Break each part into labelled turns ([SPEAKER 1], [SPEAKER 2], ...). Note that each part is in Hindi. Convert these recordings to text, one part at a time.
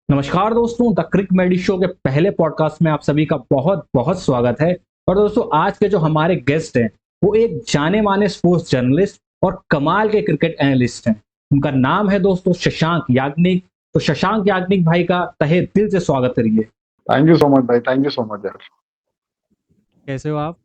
[SPEAKER 1] नमस्कार दोस्तों, द क्रिक मेडी शो के पहले पॉडकास्ट में आप सभी का बहुत बहुत स्वागत है। और दोस्तों, आज के जो हमारे गेस्ट हैं वो एक जाने माने स्पोर्ट्स जर्नलिस्ट और कमाल के क्रिकेट एनालिस्ट हैं। उनका नाम है दोस्तों शशांक याग्निक। तो शशांक याग्निक भाई का तहे दिल से स्वागत करिए।
[SPEAKER 2] थैंक यू सो मच भाई, थैंक यू सो मच यार।
[SPEAKER 1] कैसे हो आप?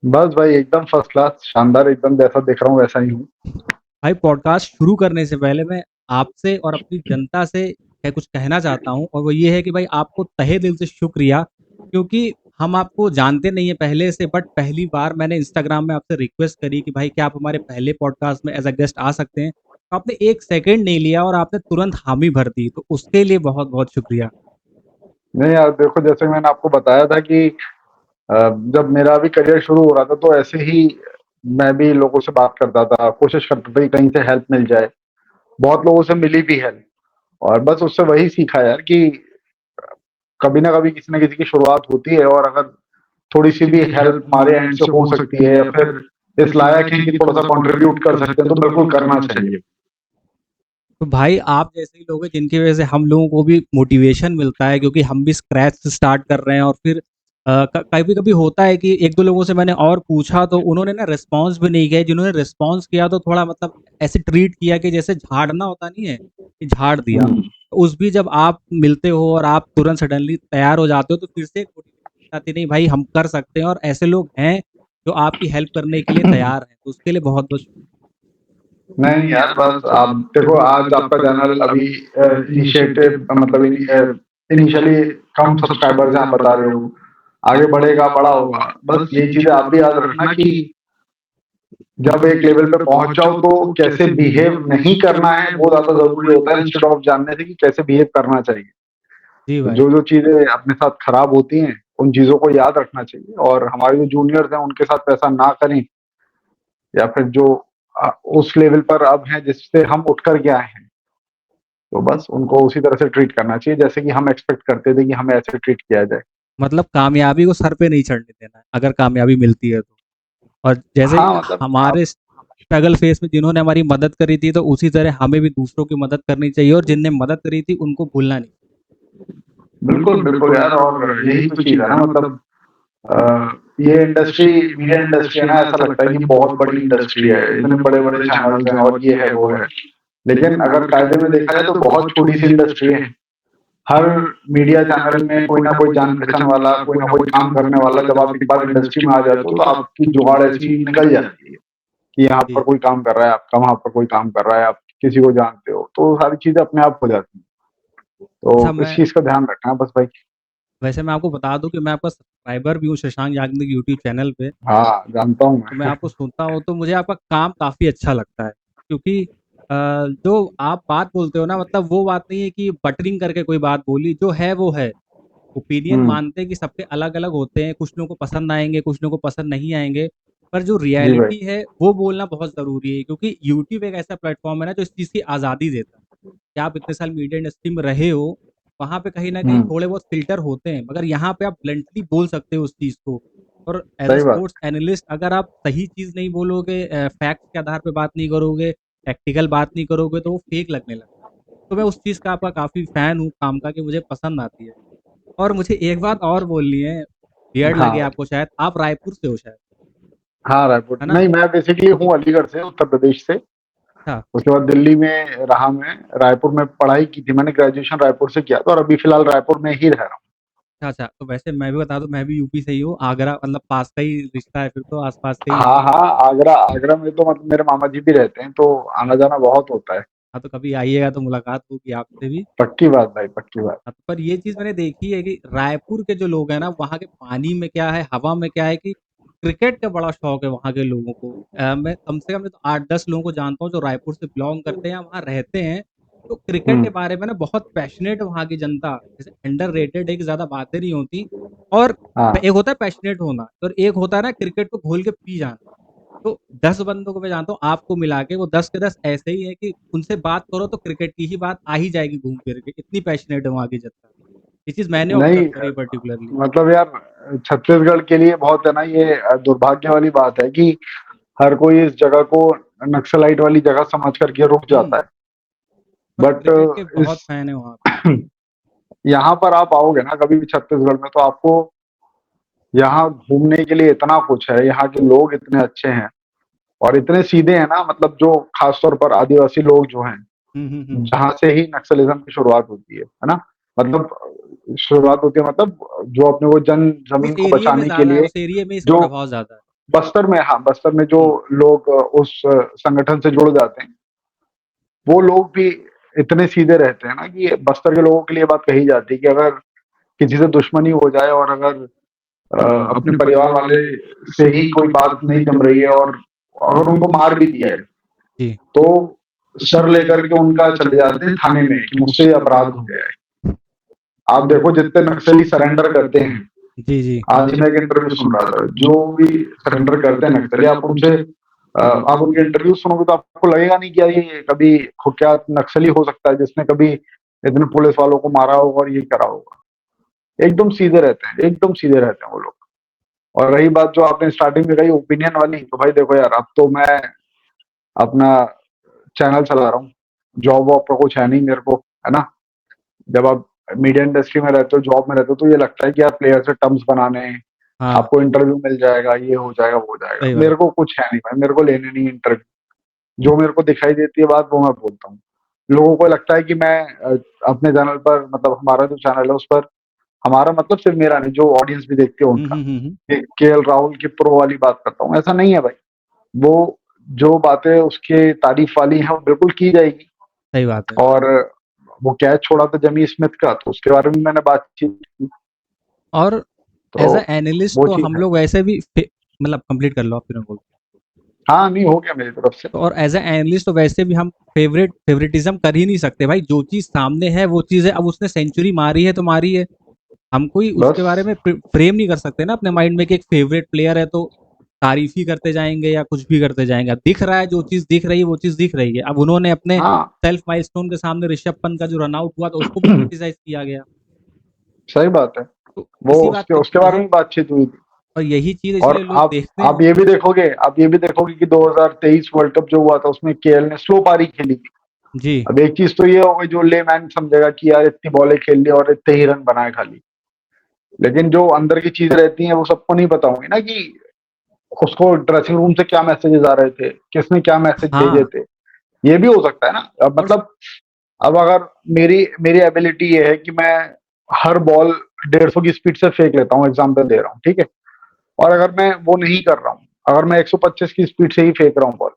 [SPEAKER 2] बस भाई एकदम फर्स्ट क्लास, शानदार, एकदम जैसा देख रहा हूँ वैसा ही हूँ।
[SPEAKER 1] भाई, पॉडकास्ट शुरू करने से पहले मैं आपसे और अपनी जनता से है कुछ कहना चाहता हूँ, और वो ये है कि भाई आपको तहे दिल से शुक्रिया, क्योंकि हम आपको जानते नहीं है पहले से, बट पहली बार मैंने इंस्टाग्राम में आपसे रिक्वेस्ट करी कि भाई क्या आप हमारे पहले पॉडकास्ट में एज अ गेस्ट आ सकते हैं, तो आपने एक सेकंड नहीं लिया और आपने तुरंत हामी भर दी, तो उसके लिए बहुत बहुत शुक्रिया।
[SPEAKER 2] नहीं यार, देखो जैसे मैंने आपको बताया था कि जब मेरा अभी करियर शुरू हो रहा था तो ऐसे ही मैं भी लोगों से बात करता था, कोशिश करता था कि कहीं से हेल्प मिल जाए। बहुत लोगों से मिली भी हेल्प, और बस उससे वही सीखा यार कि कभी ना कभी किसी ना किसी की शुरुआत होती है, और अगर थोड़ी सी भी हेल्प हमारे एंड से हो सकती है या फिर इस लायक है कि थोड़ा सा कंट्रीब्यूट कर सकते हैं तो बिल्कुल करना चाहिए।
[SPEAKER 1] तो भाई आप जैसे ही लोग हैं जिनकी वजह से हम लोगों को भी मोटिवेशन मिलता है, क्योंकि हम भी स्क्रैच से स्टार्ट कर रहे हैं, और फिर कभी कभी होता है कि एक दो लोगों से मैंने और पूछा तो उन्होंने ना रिस्पॉन्स भी नहीं किया, जिन्होंने रिस्पॉन्स किया तो थोड़ा मतलब ऐसे ट्रीट किया कि जैसे झाड़ना होता नहीं है, कि झाड़ दिया।
[SPEAKER 2] हम्म।
[SPEAKER 1] तो उस भी जब आप मिलते हो और आप तुरंत सडनली तैयार हो जाते हो तो फिर से एक मोटिवेशन आती, नहीं भाई हम कर सकते हैं, और ऐसे लोग हैं जो आपकी हेल्प करने के लिए तैयार हैं, तो उसके लिए बहुत बहुत
[SPEAKER 2] नहीं यार, बस आप देखो, आज आपका चैनल अभी इनिशिएटिव मतलब इनिशियली कम सब्सक्राइबर्स हैं, आप बता रहे हो। आगे बढ़ेगा, बड़ा होगा। बस ये चीजें आप भी याद रखना कि जब एक लेवल पे पहुंच जाओ तो कैसे बिहेव नहीं करना है वो ज्यादा जरूरी होता है, इंस्टेड ऑफ जानने से कि कैसे बिहेव करना चाहिए।
[SPEAKER 1] जी
[SPEAKER 2] तो
[SPEAKER 1] भाई।
[SPEAKER 2] जो जो चीजें अपने साथ खराब होती हैं उन चीजों को याद रखना चाहिए, और हमारे जो जूनियर्स हैं उनके साथ ऐसा ना करें, या फिर जो उस लेवल पर अब हैं जिससे हम उठ कर के आए हैं, तो बस उनको उसी तरह से ट्रीट करना चाहिए जैसे कि हम एक्सपेक्ट करते थे कि हमें ऐसे ट्रीट किया जाए।
[SPEAKER 1] मतलब कामयाबी को सर पे नहीं चढ़ने देना है, अगर कामयाबी मिलती है तो। और जैसे
[SPEAKER 2] हाँ मतलब आप
[SPEAKER 1] हमारे स्ट्रगल फेस में जिन्होंने हमारी मदद करी थी, तो उसी तरह हमें भी दूसरों की मदद करनी चाहिए, और जिनने मदद करी थी उनको भूलना नहीं।
[SPEAKER 2] बिल्कुल बिल्कुल यार, और यही तो चीज है ना, मतलब अ, ये इंडस्ट्री, मीडिया इंडस्ट्री है ना, ऐसा लगता है कि बहुत बड़ी इंडस्ट्री है, इतने बड़े बड़े चैनल्स हैं और ये है वो है। लेकिन अगर कायदे में देखा जाए तो बहुत छोटी सी इंडस्ट्री है। हर मीडिया चैनल में कोई ना कोई जान पहचान वाला, कोई ना कोई काम करने वाला, जब आप एक बार इंडस्ट्री में आ जाते हो तो आपकी जुगाड़ ऐसी निकल जाती है कि यहाँ पर
[SPEAKER 1] जी।
[SPEAKER 2] कोई काम कर रहा है आपका, वहां पर कोई काम कर रहा है, आप किसी को जानते हो, तो सारी चीजें अपने आप हो जाती हैं।
[SPEAKER 1] अच्छा,
[SPEAKER 2] तो इस
[SPEAKER 1] मैं
[SPEAKER 2] चीज का ध्यान रखना बस भाई।
[SPEAKER 1] वैसे मैं आपको बता दूं कि मैं आपका सब्सक्राइबर भी हूँ शशांक याग्निक यूट्यूब चैनल पे।
[SPEAKER 2] हाँ जानता हूँ
[SPEAKER 1] तो मैं
[SPEAKER 2] मैं।
[SPEAKER 1] आपको सुनता हूँ तो मुझे आपका काम काफ़ी अच्छा लगता है, क्योंकि जो आप बात बोलते हो ना, मतलब वो बात नहीं है कि बटरिंग करके कोई बात बोली, जो है वो है। ओपिनियन
[SPEAKER 2] हम्म।
[SPEAKER 1] मानते हैं कि सबके अलग-अलग होते हैं, कुछ लोगों को पसंद आएँगे, कुछ लोगों को पसंद नहीं आएँगे। पर जो
[SPEAKER 2] जी भाई।
[SPEAKER 1] रियलिटी है, वो बोलना बहुत ज़रूरी है, क्योंकि यूट्यूब एक ऐसा प्लेटफ़ॉर्म है ना, जो इस चीज़ की आज़ादी देता है। कि आप इतने साल मीडिया इंडस्ट्री में रहे हो, वहाँ पे कहीं न कहीं
[SPEAKER 2] हम्म।
[SPEAKER 1] थोड़े बहुत फ़िल्टर होते हैं, मगर यहाँ पे आप ब्लंटली बोल सकते हो उस चीज़ को। और एज़ अ
[SPEAKER 2] सही बात।
[SPEAKER 1] स्पोर्ट्स एनालिस्ट अगर आप सही चीज़ नहीं बोलोगे, फैक्ट्स के आधार पे बात नहीं करोगे, टैक्टिकल बात नहीं करोगे, तो वो फ़ेक लगने लगता है। तो मैं उस चीज़ का आपका काफ़ी फ़ैन हूँ, काम का, कि मुझे पसंद आती है। और मुझे एक बात और बोलनी है, वियर्ड
[SPEAKER 2] हाँ
[SPEAKER 1] लगे
[SPEAKER 2] भाई।
[SPEAKER 1] आपको शायद, आप रायपुर से हो शायद,
[SPEAKER 2] हाँ रायपुर
[SPEAKER 1] है ना?
[SPEAKER 2] नहीं, मैं बेसिकली हूँ अलीगढ़ से, उत्तर प्रदेश से।
[SPEAKER 1] अच्छा,
[SPEAKER 2] उसके बाद दिल्ली में रहा मैं। रायपुर में पढ़ाई की थी मैंने, ग्रेजुएशन रायपुर से किया था, और अभी फिलहाल रायपुर में ही रह रहा हूँ।
[SPEAKER 1] अच्छा, अच्छा। तो वैसे मैं भी बता दूँ, मैं भी यूपी से ही हूँ, आगरा मतलब पास का ही रिश्ता है, फिर तो आस-पास के ही हैं।
[SPEAKER 2] हाँ हाँ, आगरा, आगरा में तो मतलब मेरे मामा जी भी रहते हैं, तो आना जाना बहुत होता है।
[SPEAKER 1] हाँ, तो कभी आइएगा तो मुलाकात होगी आपसे भी।
[SPEAKER 2] पक्की बात भाई, पक्की बात।
[SPEAKER 1] हाँ, पर ये चीज़ मैंने देखी है कि रायपुर के जो लोग हैं ना, वहाँ के पानी में क्या है, हवा में क्या है, कि क्रिकेट का बड़ा शौक है वहाँ के लोगों को। मैं कम से कम नहीं तो 8-10 लोगों को जानता हूँ जो रायपुर से बिलॉन्ग करते हैं या वहाँ रहते हैं। तो क्रिकेट के
[SPEAKER 2] हम्म।
[SPEAKER 1] बारे में ना बहुत पैशनेट है वहाँ की जनता। जैसे अंडररेटेड है कि ज़्यादा बातें नहीं होती, और
[SPEAKER 2] हाँ
[SPEAKER 1] एक होता है पैशनेट होना, और एक होता है ना क्रिकेट को घोल के पी जाना। तो 10 बंदों को मैं जानता हूँ, आपको मिला के वो 10 के 10 ऐसे ही हैं कि उनसे बात करो तो क्रिकेट की ही बात आ ही जाएगी घूम फिर के, इतनी पैशनेट है वहाँ की जनता। ये चीज़ मैंने ऑब्जर्व
[SPEAKER 2] नहीं,
[SPEAKER 1] करी पर्टिकुलरली।
[SPEAKER 2] मतलब यार छत्तीसगढ़ के लिए बहुत है ना ये, दुर्भाग्य वाली बात है कि हर कोई इस जगह को नक्सलाइट वाली जगह समझ करके रुक जाता
[SPEAKER 1] हुँ,
[SPEAKER 2] है।
[SPEAKER 1] पर
[SPEAKER 2] बट
[SPEAKER 1] क्रिकेट के बहुत
[SPEAKER 2] इस
[SPEAKER 1] फैन हैं वहाँ पे।
[SPEAKER 2] यहाँ पर आप आओगे ना कभी भी छत्तीसगढ़ में, तो आपको यहाँ घूमने के लिए इतना कुछ है, यहाँ के लोग इतने अच्छे हैं और इतने सीधे हैं ना, मतलब जो खासतौर पर आदिवासी लोग जो हैं,
[SPEAKER 1] हुँ।
[SPEAKER 2] जहाँ से ही नक्सलिज्म की शुरुआत होती है ना? मतलब शुरुआत होती है, मतलब जो अपने वो जन
[SPEAKER 1] उस
[SPEAKER 2] जमीन को
[SPEAKER 1] एरिये में
[SPEAKER 2] बचाने के
[SPEAKER 1] ज़्यादा है,
[SPEAKER 2] लिए
[SPEAKER 1] उस एरिये में इसका
[SPEAKER 2] जो
[SPEAKER 1] प्रभाव ज़्यादा है।
[SPEAKER 2] बस्तर में, हाँ, बस्तर में जो
[SPEAKER 1] हुँ,
[SPEAKER 2] लोग उस संगठन से जुड़ जाते हैं, वो लोग भी इतने सीधे रहते हैं ना कि बस्तर के लोगों के लिए बात कही जाती है कि अगर किसी से दुश्मनी हो जाए और अगर अपने परिवार वाले से ही कोई बात नहीं जम रही है और अगर उनको मार भी दिया है,
[SPEAKER 1] जी।
[SPEAKER 2] तो सर लेकर के उनका चले जाते हैं थाने में कि मुझसे ये अपराध हो गया है। आप देखो जितने नक्सली सरेंडर करते हैं,
[SPEAKER 1] जी, जी।
[SPEAKER 2] आज ही मैं एक इंटरव्यू सुन रहा था, जो भी सरेंडर करते हैं नक्सली, आप उनसे आप उनके इंटरव्यू सुनोगे तो आपको लगेगा नहीं कि यार ये कभी कुख्यात नक्सली हो सकता है जिसने कभी इतने पुलिस वालों को मारा होगा और ये करा होगा। एकदम सीधे रहते हैं, एकदम सीधे रहते हैं वो लोग। और रही बात जो आपने स्टार्टिंग में कही ओपिनियन वाली, तो भाई देखो यार, अब तो मैं अपना चैनल चला रहा हूँ, जॉब वॉब का कुछ है नहीं मेरे को, है ना? जब आप मीडिया इंडस्ट्री में रहते हो, जॉब में रहते हो, तो ये लगता है कि यार प्लेयर से टर्म्स बनाने हैं,
[SPEAKER 1] हाँ,
[SPEAKER 2] आपको इंटरव्यू मिल जाएगा, ये हो जाएगा, वो हो जाएगा।
[SPEAKER 1] सही बात।
[SPEAKER 2] मेरे को कुछ है नहीं भाई, मेरे को लेने नहीं इंटरव्यू। जो मेरे को दिखाई देती है बात, वो मैं बोलता हूँ। लोगों को लगता है कि मैं अपने चैनल पर, मतलब हमारा जो चैनल है उस पर, हमारा मतलब सिर्फ मेरा नहीं, जो ऑडियंस भी देखती है
[SPEAKER 1] हुँ,
[SPEAKER 2] उनका,
[SPEAKER 1] हुँ, हुँ, हुँ।
[SPEAKER 2] केएल राहुल की प्रो वाली बात करता हूँ, ऐसा नहीं है भाई। वो जो बातें उसके तारीफ वाली हैं वो बिल्कुल की जाएगी।
[SPEAKER 1] सही बात है।
[SPEAKER 2] और वो कैच छोड़ा था जमी स्मिथ का, तो उसके बारे में मैंने बातचीत की।
[SPEAKER 1] और
[SPEAKER 2] तो
[SPEAKER 1] एज़ अ एनालिस्ट
[SPEAKER 2] वो
[SPEAKER 1] तो
[SPEAKER 2] चीज़
[SPEAKER 1] हम
[SPEAKER 2] है।
[SPEAKER 1] लोग वैसे भी मतलब कंप्लीट कर लो आप फिर मैं बोलूँ।
[SPEAKER 2] हाँ, नहीं हो गया मेरी तरफ से।
[SPEAKER 1] तो और एज़ अ एनालिस्ट तो वैसे भी हम फ़ेवरेटिज़्म कर ही नहीं सकते भाई, जो चीज़ सामने है वो चीज़ है, अब उसने सेंचुरी मारी है तो मारी है। हम कोई उसके
[SPEAKER 2] बस
[SPEAKER 1] बारे में फ्रेम नहीं कर सकते ना अपने माइंड में कि एक फ़ेवरेट प्लेयर है तो तारीफ़ ही करते जाएँगे या कुछ भी करते जाएँगे। अब दिख रहा है, जो चीज़ दिख रही है वो चीज़ दिख रही है। अब उन्होंने अपने
[SPEAKER 2] हाँ,
[SPEAKER 1] सेल्फ माइलस्टोन के सामने ऋषभ पंत का जो रन आउट हुआ था उसको भी क्रिटिसाइज़ किया गया।
[SPEAKER 2] सही बात है।
[SPEAKER 1] तो
[SPEAKER 2] वो
[SPEAKER 1] इसी बात
[SPEAKER 2] उसके
[SPEAKER 1] पे
[SPEAKER 2] उसके बारे
[SPEAKER 1] यही
[SPEAKER 2] में बातचीत हुई थी।
[SPEAKER 1] और यही चीज़
[SPEAKER 2] और
[SPEAKER 1] इसलिए लोग देखते हैं।
[SPEAKER 2] आप ये भी देखोगे कि 2023 वर्ल्ड कप जो हुआ था उसमें केएल ने स्लो पारी खेली थी।
[SPEAKER 1] जी।
[SPEAKER 2] अब एक चीज़ तो ये हो गई, जो लेमैन समझेगा कि यार इतनी बॉलें खेल ली और इतने ही रन बनाए खाली। लेकिन जो अंदर की चीज़ें रहती हैं वो सबको नहीं पता होंगी ना, कि उसको ड्रेसिंग रूम से क्या मैसेजेस आ रहे थे, किसने क्या मैसेज भेजे
[SPEAKER 1] हाँ,
[SPEAKER 2] थे। ये भी हो सकता है ना। अब
[SPEAKER 1] और
[SPEAKER 2] मतलब, अब अगर मेरी मेरी एबिलिटी ये है कि मैं हर बॉल 150 की स्पीड से फेंक लेता हूँ, एग्जांपल दे रहा हूँ, ठीक है? और अगर मैं वो नहीं कर रहा हूँ, अगर मैं 125 की स्पीड से ही फेंक रहा हूँ बॉल,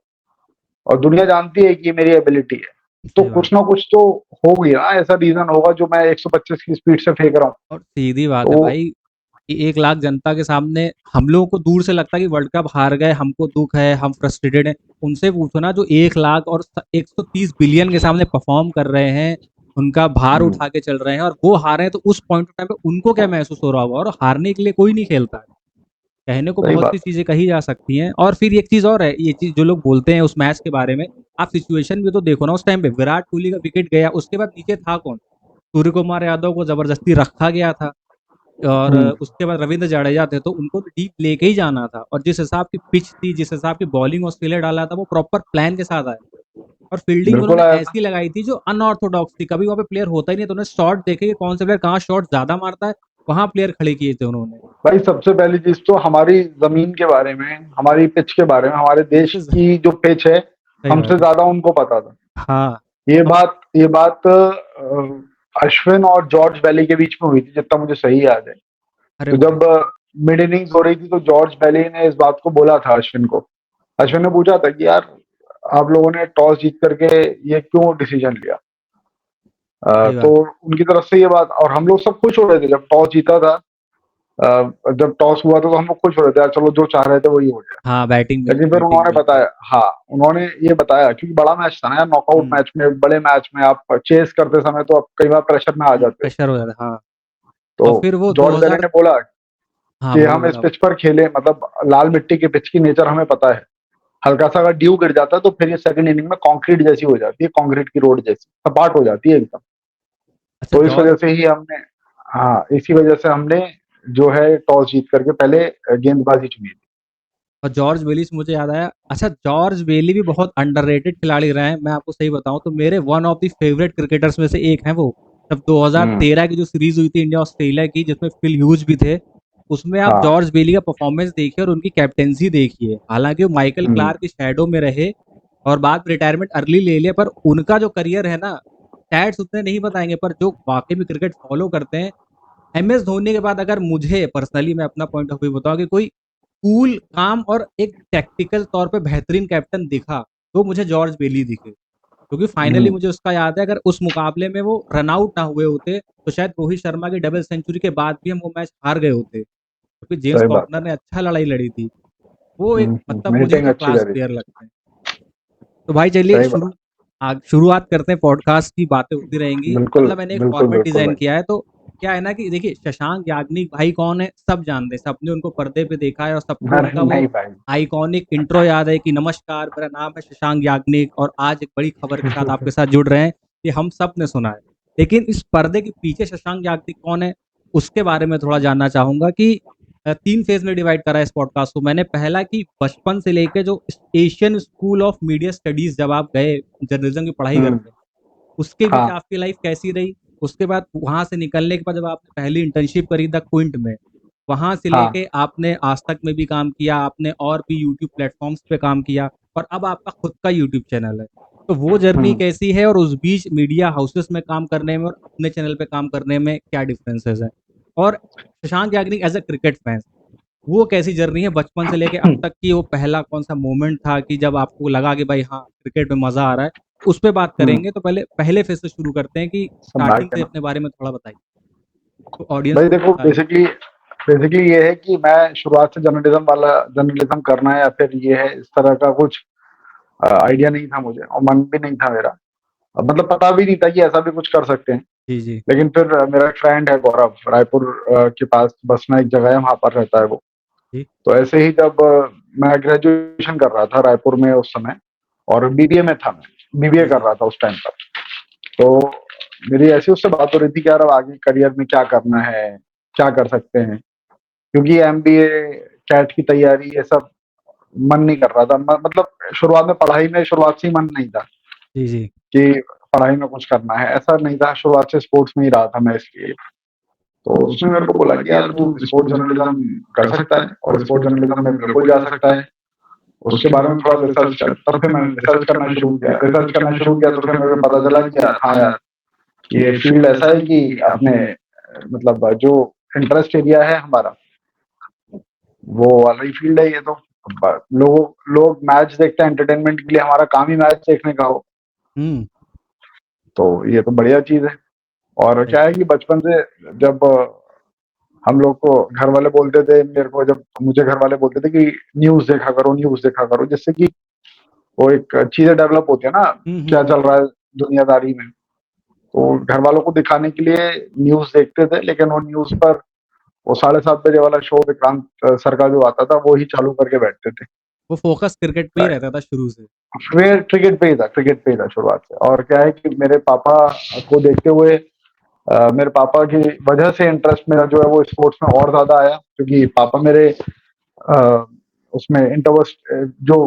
[SPEAKER 2] और दुनिया जानती है कि ये मेरी एबिलिटी है, तो
[SPEAKER 1] सही बात
[SPEAKER 2] कुछ ना कुछ तो होगी ना, ऐसा रीज़न होगा जो मैं 125 की स्पीड से फेंक रहा हूँ।
[SPEAKER 1] और सीधी बात है
[SPEAKER 2] तो
[SPEAKER 1] भाई कि 1 लाख जनता के सामने हम लोगों को दूर से लगता है कि वर्ल्ड कप हार गए, हमको दुःख है, हम फ्रस्ट्रेटेड हैं। उनसे पूछो ना जो 1 लाख और 130 बिलियन के सामने परफ़ॉर्म कर रहे हैं, उनका भार
[SPEAKER 2] हुँ,
[SPEAKER 1] उठा के चल रहे हैं और वो हारे हैं तो उस पॉइंट ऑफ टाइम पे उनको क्या महसूस हो रहा होगा और हारने के लिए कोई नहीं खेलता है। कहने को
[SPEAKER 2] सही
[SPEAKER 1] बहुत
[SPEAKER 2] बात
[SPEAKER 1] सी
[SPEAKER 2] है।
[SPEAKER 1] चीज़ें कही जा सकती हैं और फिर एक चीज़ और है, ये चीज़ जो लोग बोलते हैं उस मैच के बारे में, आप सिचुएशन भी तो देखो ना उस टाइम पे विराट कोहली का विकेट गया, उसके बाद नीचे था कौन? सूर्य कुमार यादव को ज़बरदस्ती रखा गया था और
[SPEAKER 2] हुँ,
[SPEAKER 1] उसके बाद रवींद्र जडेजा थे, तो उनको तो डीप लेके ही जाना था और जिस हिसाब की पिच थी, जिस हिसाब की बॉलिंग ऑस्ट्रेलिया डाला था, वो प्रॉपर प्लान के साथ आए और फील्डिंग
[SPEAKER 2] बिल्कुल
[SPEAKER 1] उन्होंने
[SPEAKER 2] आया था।
[SPEAKER 1] ऐसी लगाई थी जो अनऑर्थोडॉक्स थी। कभी वहाँ पे प्लेयर होता ही नहीं है, तो उन्होंने शॉट देखे कि कौन सा प्लेयर कहाँ शॉट ज़्यादा मारता है, वहाँ प्लेयर खड़े किए थे उन्होंने।
[SPEAKER 2] भाई सबसे पहली चीज़ तो हमारी ज़मीन के बारे में, हमारी पिच के बारे में, हमारे देश
[SPEAKER 1] बिल्कुल
[SPEAKER 2] की जो पिच है,
[SPEAKER 1] सही
[SPEAKER 2] हमसे
[SPEAKER 1] बात है।
[SPEAKER 2] ज़्यादा उनको पता था।
[SPEAKER 1] हाँ, और
[SPEAKER 2] ये बात अश्विन और जॉर्ज बैली के बीच में हुई थी, जितना मुझे सही याद है।
[SPEAKER 1] अरे
[SPEAKER 2] तो
[SPEAKER 1] भाई!
[SPEAKER 2] जब मिड इनिंग्स हो रही थी, तो जॉर्ज बैली ने इस बात को बोला था अश्विन को। अश्विन ने पूछा था कि यार, आप लोगों ने टॉस जीत करके ये क्यों डिसीजन लिया?
[SPEAKER 1] सही
[SPEAKER 2] तो
[SPEAKER 1] बात।
[SPEAKER 2] उनकी तरफ से ये बात, और हम लोग सब खुश हो रहे थे जब टॉस जीता था। जब टॉस हुआ था तो हम लोग खुश हो रहे थे, यार चलो जो चाह रहे थे वही हो गया।
[SPEAKER 1] हाँ,
[SPEAKER 2] लेकिन फिर
[SPEAKER 1] बैटिंग
[SPEAKER 2] उन्होंने
[SPEAKER 1] मिल गई।
[SPEAKER 2] बताया, हाँ, उन्होंने ये बताया, क्योंकि बड़ा मैच था ना यार, नॉकआउट
[SPEAKER 1] हुँ,
[SPEAKER 2] मैच में, बड़े मैच में आप चेस करते समय तो आप कई बार प्रेशर में आ जाते हो।
[SPEAKER 1] प्रेशर हो जाता है, हाँ।
[SPEAKER 2] तो
[SPEAKER 1] और फिर वो
[SPEAKER 2] जॉर्ज बेली
[SPEAKER 1] 2000
[SPEAKER 2] ने बोला
[SPEAKER 1] हाँ,
[SPEAKER 2] कि
[SPEAKER 1] बोलो,
[SPEAKER 2] हम इस
[SPEAKER 1] बोलो आप।
[SPEAKER 2] पिच पर खेले, मतलब लाल मिट्टी की पिच की नेचर हमें पता है। हल्का सा अगर ड्यू गिर जाता है तो फिर ये सेकंड इनिंग में कंक्रीट जैसी हो जाती है, कंक्रीट की रोड जैसी सपाट हो जाती है एकदम।
[SPEAKER 1] अच्छा
[SPEAKER 2] तो इस
[SPEAKER 1] जॉर्ज
[SPEAKER 2] वजह से ही हमने, हाँ, इसी वजह से हमने जो है टॉस जीत करके पहले गेंदबाजी चुनी थी।
[SPEAKER 1] और जॉर्ज बेली से मुझे याद आया, अच्छा जॉर्ज बेली भी बहुत अंडररेटेड खिलाड़ी रहे हैं, मैं आपको सही बताऊँ तो मेरे one of the favourite cricketers में से एक हैं वो। तब
[SPEAKER 2] हुँ,
[SPEAKER 1] 2013 की जो सीरीज़ हुई थी इंडिया ऑस्ट्रेलिया की, जिसमें फिल ह्यूज भी थे, उसमें आप
[SPEAKER 2] हाँ,
[SPEAKER 1] जॉर्ज बेली का परफॉर्मेंस देखिए और उनकी कैप्टेंसी देखिए। हालाँकि वो माइकल
[SPEAKER 2] हुँ,
[SPEAKER 1] क्लार्क के शैडो में रहे और बाद में रिटायरमेंट अर्ली ले लिया, पर उनका जो करियर है ना, स्टैट्स उतने नहीं बताएँगे, पर जो वाक़ई में क्रिकेट फॉलो करते हैं, एमएस धोनी के बाद अगर मुझे पर्सनली मैं अपना पॉइंट ऑफ व्यू बताऊँ कि कोई कूल, काम और एक टैक्टिकल तौर पे बेहतरीन कैप्टन दिखा, तो मुझे जॉर्ज बेली दिखे। क्योंकि फाइनली
[SPEAKER 2] हुँ,
[SPEAKER 1] मुझे उसका याद है, अगर उस मुकाबले में वो रन आउट ना हुए होते, तो शायद रोहित शर्मा की डबल सेंचुरी के बाद भी हम वो मैच हार गए होते। क्योंकि जेम्स
[SPEAKER 2] सही बात
[SPEAKER 1] फॉकनर
[SPEAKER 2] है।
[SPEAKER 1] ने अच्छा लड़ाई लड़ी थी। वो एक मतलब मुझे
[SPEAKER 2] हिटिंग
[SPEAKER 1] तो
[SPEAKER 2] अच्छी
[SPEAKER 1] क्लास
[SPEAKER 2] करी
[SPEAKER 1] प्लेयर
[SPEAKER 2] थी।
[SPEAKER 1] लगते हैं। तो भाई चलिए
[SPEAKER 2] सही बात।
[SPEAKER 1] शुरुआत करते हैं, पॉडकास्ट की बातें होती रहेंगी।
[SPEAKER 2] बिल्कुल,
[SPEAKER 1] मतलब मैंने एक
[SPEAKER 2] बिल्कुल,
[SPEAKER 1] फॉर्मेट
[SPEAKER 2] बिल्कुल
[SPEAKER 1] डिज़ाइन
[SPEAKER 2] भाई।
[SPEAKER 1] किया है, तो क्या है ना कि देखिए शशांक याग्निक भाई कौन है, सब जानते हैं, सबने उनको पर्दे पे देखा है और सबको
[SPEAKER 2] अरे
[SPEAKER 1] उनका वो
[SPEAKER 2] नहीं भाई।
[SPEAKER 1] आइकॉनिक इंट्रो याद है कि नमस्कार, मेरा नाम है शशांक याग्निक और आज एक बड़ी खबर के साथ आपके साथ जुड़ रहे हैं, ये हम सब ने सुना है। लेकिन इस पर्दे के पीछे शशांक याग्निक कौन है, उसके बारे में थोड़ा जानना चाहूँगा कि 3 फेज़ में डिवाइड करा है इस पॉडकास्ट को मैंने। पहला कि बचपन से लेके जो Asian school of media studies जब आप गए जर्नलिज्म की पढ़ाई
[SPEAKER 2] हुँ,
[SPEAKER 1] करने, उसके बीच
[SPEAKER 2] हाँ,
[SPEAKER 1] आपकी लाइफ कैसी रही? उसके बाद वहाँ से निकलने के बाद जब आपने पहली इंटर्नशिप करी द क्विंट में, वहाँ से
[SPEAKER 2] हाँ,
[SPEAKER 1] लेके आपने आज तक में भी काम किया, आपने और भी यूट्यूब प्लेटफ़ॉर्म्स पे काम किया और अब आपका खुद का यूट्यूब चैनल है। तो वो जर्नी
[SPEAKER 2] हुँ,
[SPEAKER 1] कैसी है और उस बीच मीडिया हाउसेस में काम करने में और अपने चैनल पे काम करने में क्या डिफरेंसेस हैं? और Shashank Yagnik as a cricket fan, वो कैसी जर्नी है बचपन से लेके अब तक की? वो पहला कौन-सा मोमेंट था कि जब आपको लगा कि भाई हाँ, क्रिकेट में मज़ा आ रहा है? उस पे बात
[SPEAKER 2] हुँ,
[SPEAKER 1] करेंगे, तो पहले पहले फ़ेज़ से शुरू करते हैं कि
[SPEAKER 2] संभाल
[SPEAKER 1] स्टार्टिंग
[SPEAKER 2] के
[SPEAKER 1] से
[SPEAKER 2] ना।
[SPEAKER 1] अपने बारे में थोड़ा बताइए, तो ऑडियंस
[SPEAKER 2] भाई
[SPEAKER 1] को
[SPEAKER 2] देखो
[SPEAKER 1] पता लगे।
[SPEAKER 2] बेसिकली बेसिकली ये है कि मैं शुरुआत से जर्नलिज़्म करना है या फिर ये है इस तरह का कुछ आइडिया नहीं था मुझे और मन भी नहीं था मेरा। मतलब पता भी नहीं था कि ऐसा भी कुछ कर सकते हैं।
[SPEAKER 1] जी, जी।
[SPEAKER 2] लेकिन फिर मेरा एक फ्रेंड है गौरव, रायपुर के पास बसना एक जगह है, वहाँ पर रहता है वो।
[SPEAKER 1] जी,
[SPEAKER 2] तो ऐसे ही जब मैं ग्रेजुएशन कर रहा था रायपुर में उस समय और बीबीए में था मैं, बीबीए
[SPEAKER 1] जी,
[SPEAKER 2] कर
[SPEAKER 1] जी।
[SPEAKER 2] रहा था उस टाइम पर। तो मेरी ऐसी उससे बात हो रही थी कि यार अब आगे करियर में क्या करना है, क्या कर सकते हैं? क्योंकि एमबीए, कैट की तैयारी ये सब मन नहीं कर रहा था। मतलब शुरुआत में पढ़ाई में शुरुआत से ही मन नहीं था
[SPEAKER 1] जी, जी।
[SPEAKER 2] कि पढ़ाई में कुछ करना है, ऐसा नहीं था। शुरुआत से स्पोर्ट्स में ही रहा था मैं इसलिए। तो उसने मेरे को बोला कि यार तू स्पोर्ट्स जर्नलिज्म कर सकता है और स्पोर्ट्स जर्नलिज्म में बिल्कुल जा सकता है। उसके बारे में थोड़ा रिसर्च कर। तब फिर मैंने रिसर्च करना शुरू किया। रिसर्च करना शुरू किया तो फिर मेरे को पता चला कि यार हाँ यार, ये फील्ड ऐसा है कि अपने मतलब जो इंटरेस्ट एरिया है हमारा, वो वाला ही फील्ड है ये तो। लोग मैच देखते हैं एंटरटेनमेंट के लिए, हमारा काम ही मैच देखने का हो,
[SPEAKER 1] हुँ,
[SPEAKER 2] तो ये तो बढ़िया चीज़ है। और
[SPEAKER 1] सही
[SPEAKER 2] क्या है
[SPEAKER 1] बात।
[SPEAKER 2] कि बचपन से जब हम लोग को घर वाले बोलते थे, मेरे को जब मुझे घर वाले बोलते थे कि न्यूज़ देखा करो, जिससे कि वो एक चीज़ें डेवलप होती है ना,
[SPEAKER 1] हुँ, हुँ,
[SPEAKER 2] क्या
[SPEAKER 1] हुँ।
[SPEAKER 2] चल रहा है दुनियादारी में। तो घर वालों को दिखाने के लिए न्यूज़ देखते थे, लेकिन वो न्यूज़ पर वो 7:30 बजे वाला शो विक्रांत सर का जो आता था, वो ही चालू करके बैठते थे।
[SPEAKER 1] वो फ़ोकस क्रिकेट पे ही रहता था शुरू से।
[SPEAKER 2] फिर क्रिकेट पे ही था शुरुआत से। और क्या है कि मेरे पापा को देखते हुए मेरे पापा की वजह से इंटरेस्ट मेरा जो है वो स्पोर्ट्स में और ज़्यादा आया, क्योंकि पापा मेरे अ, उसमें जो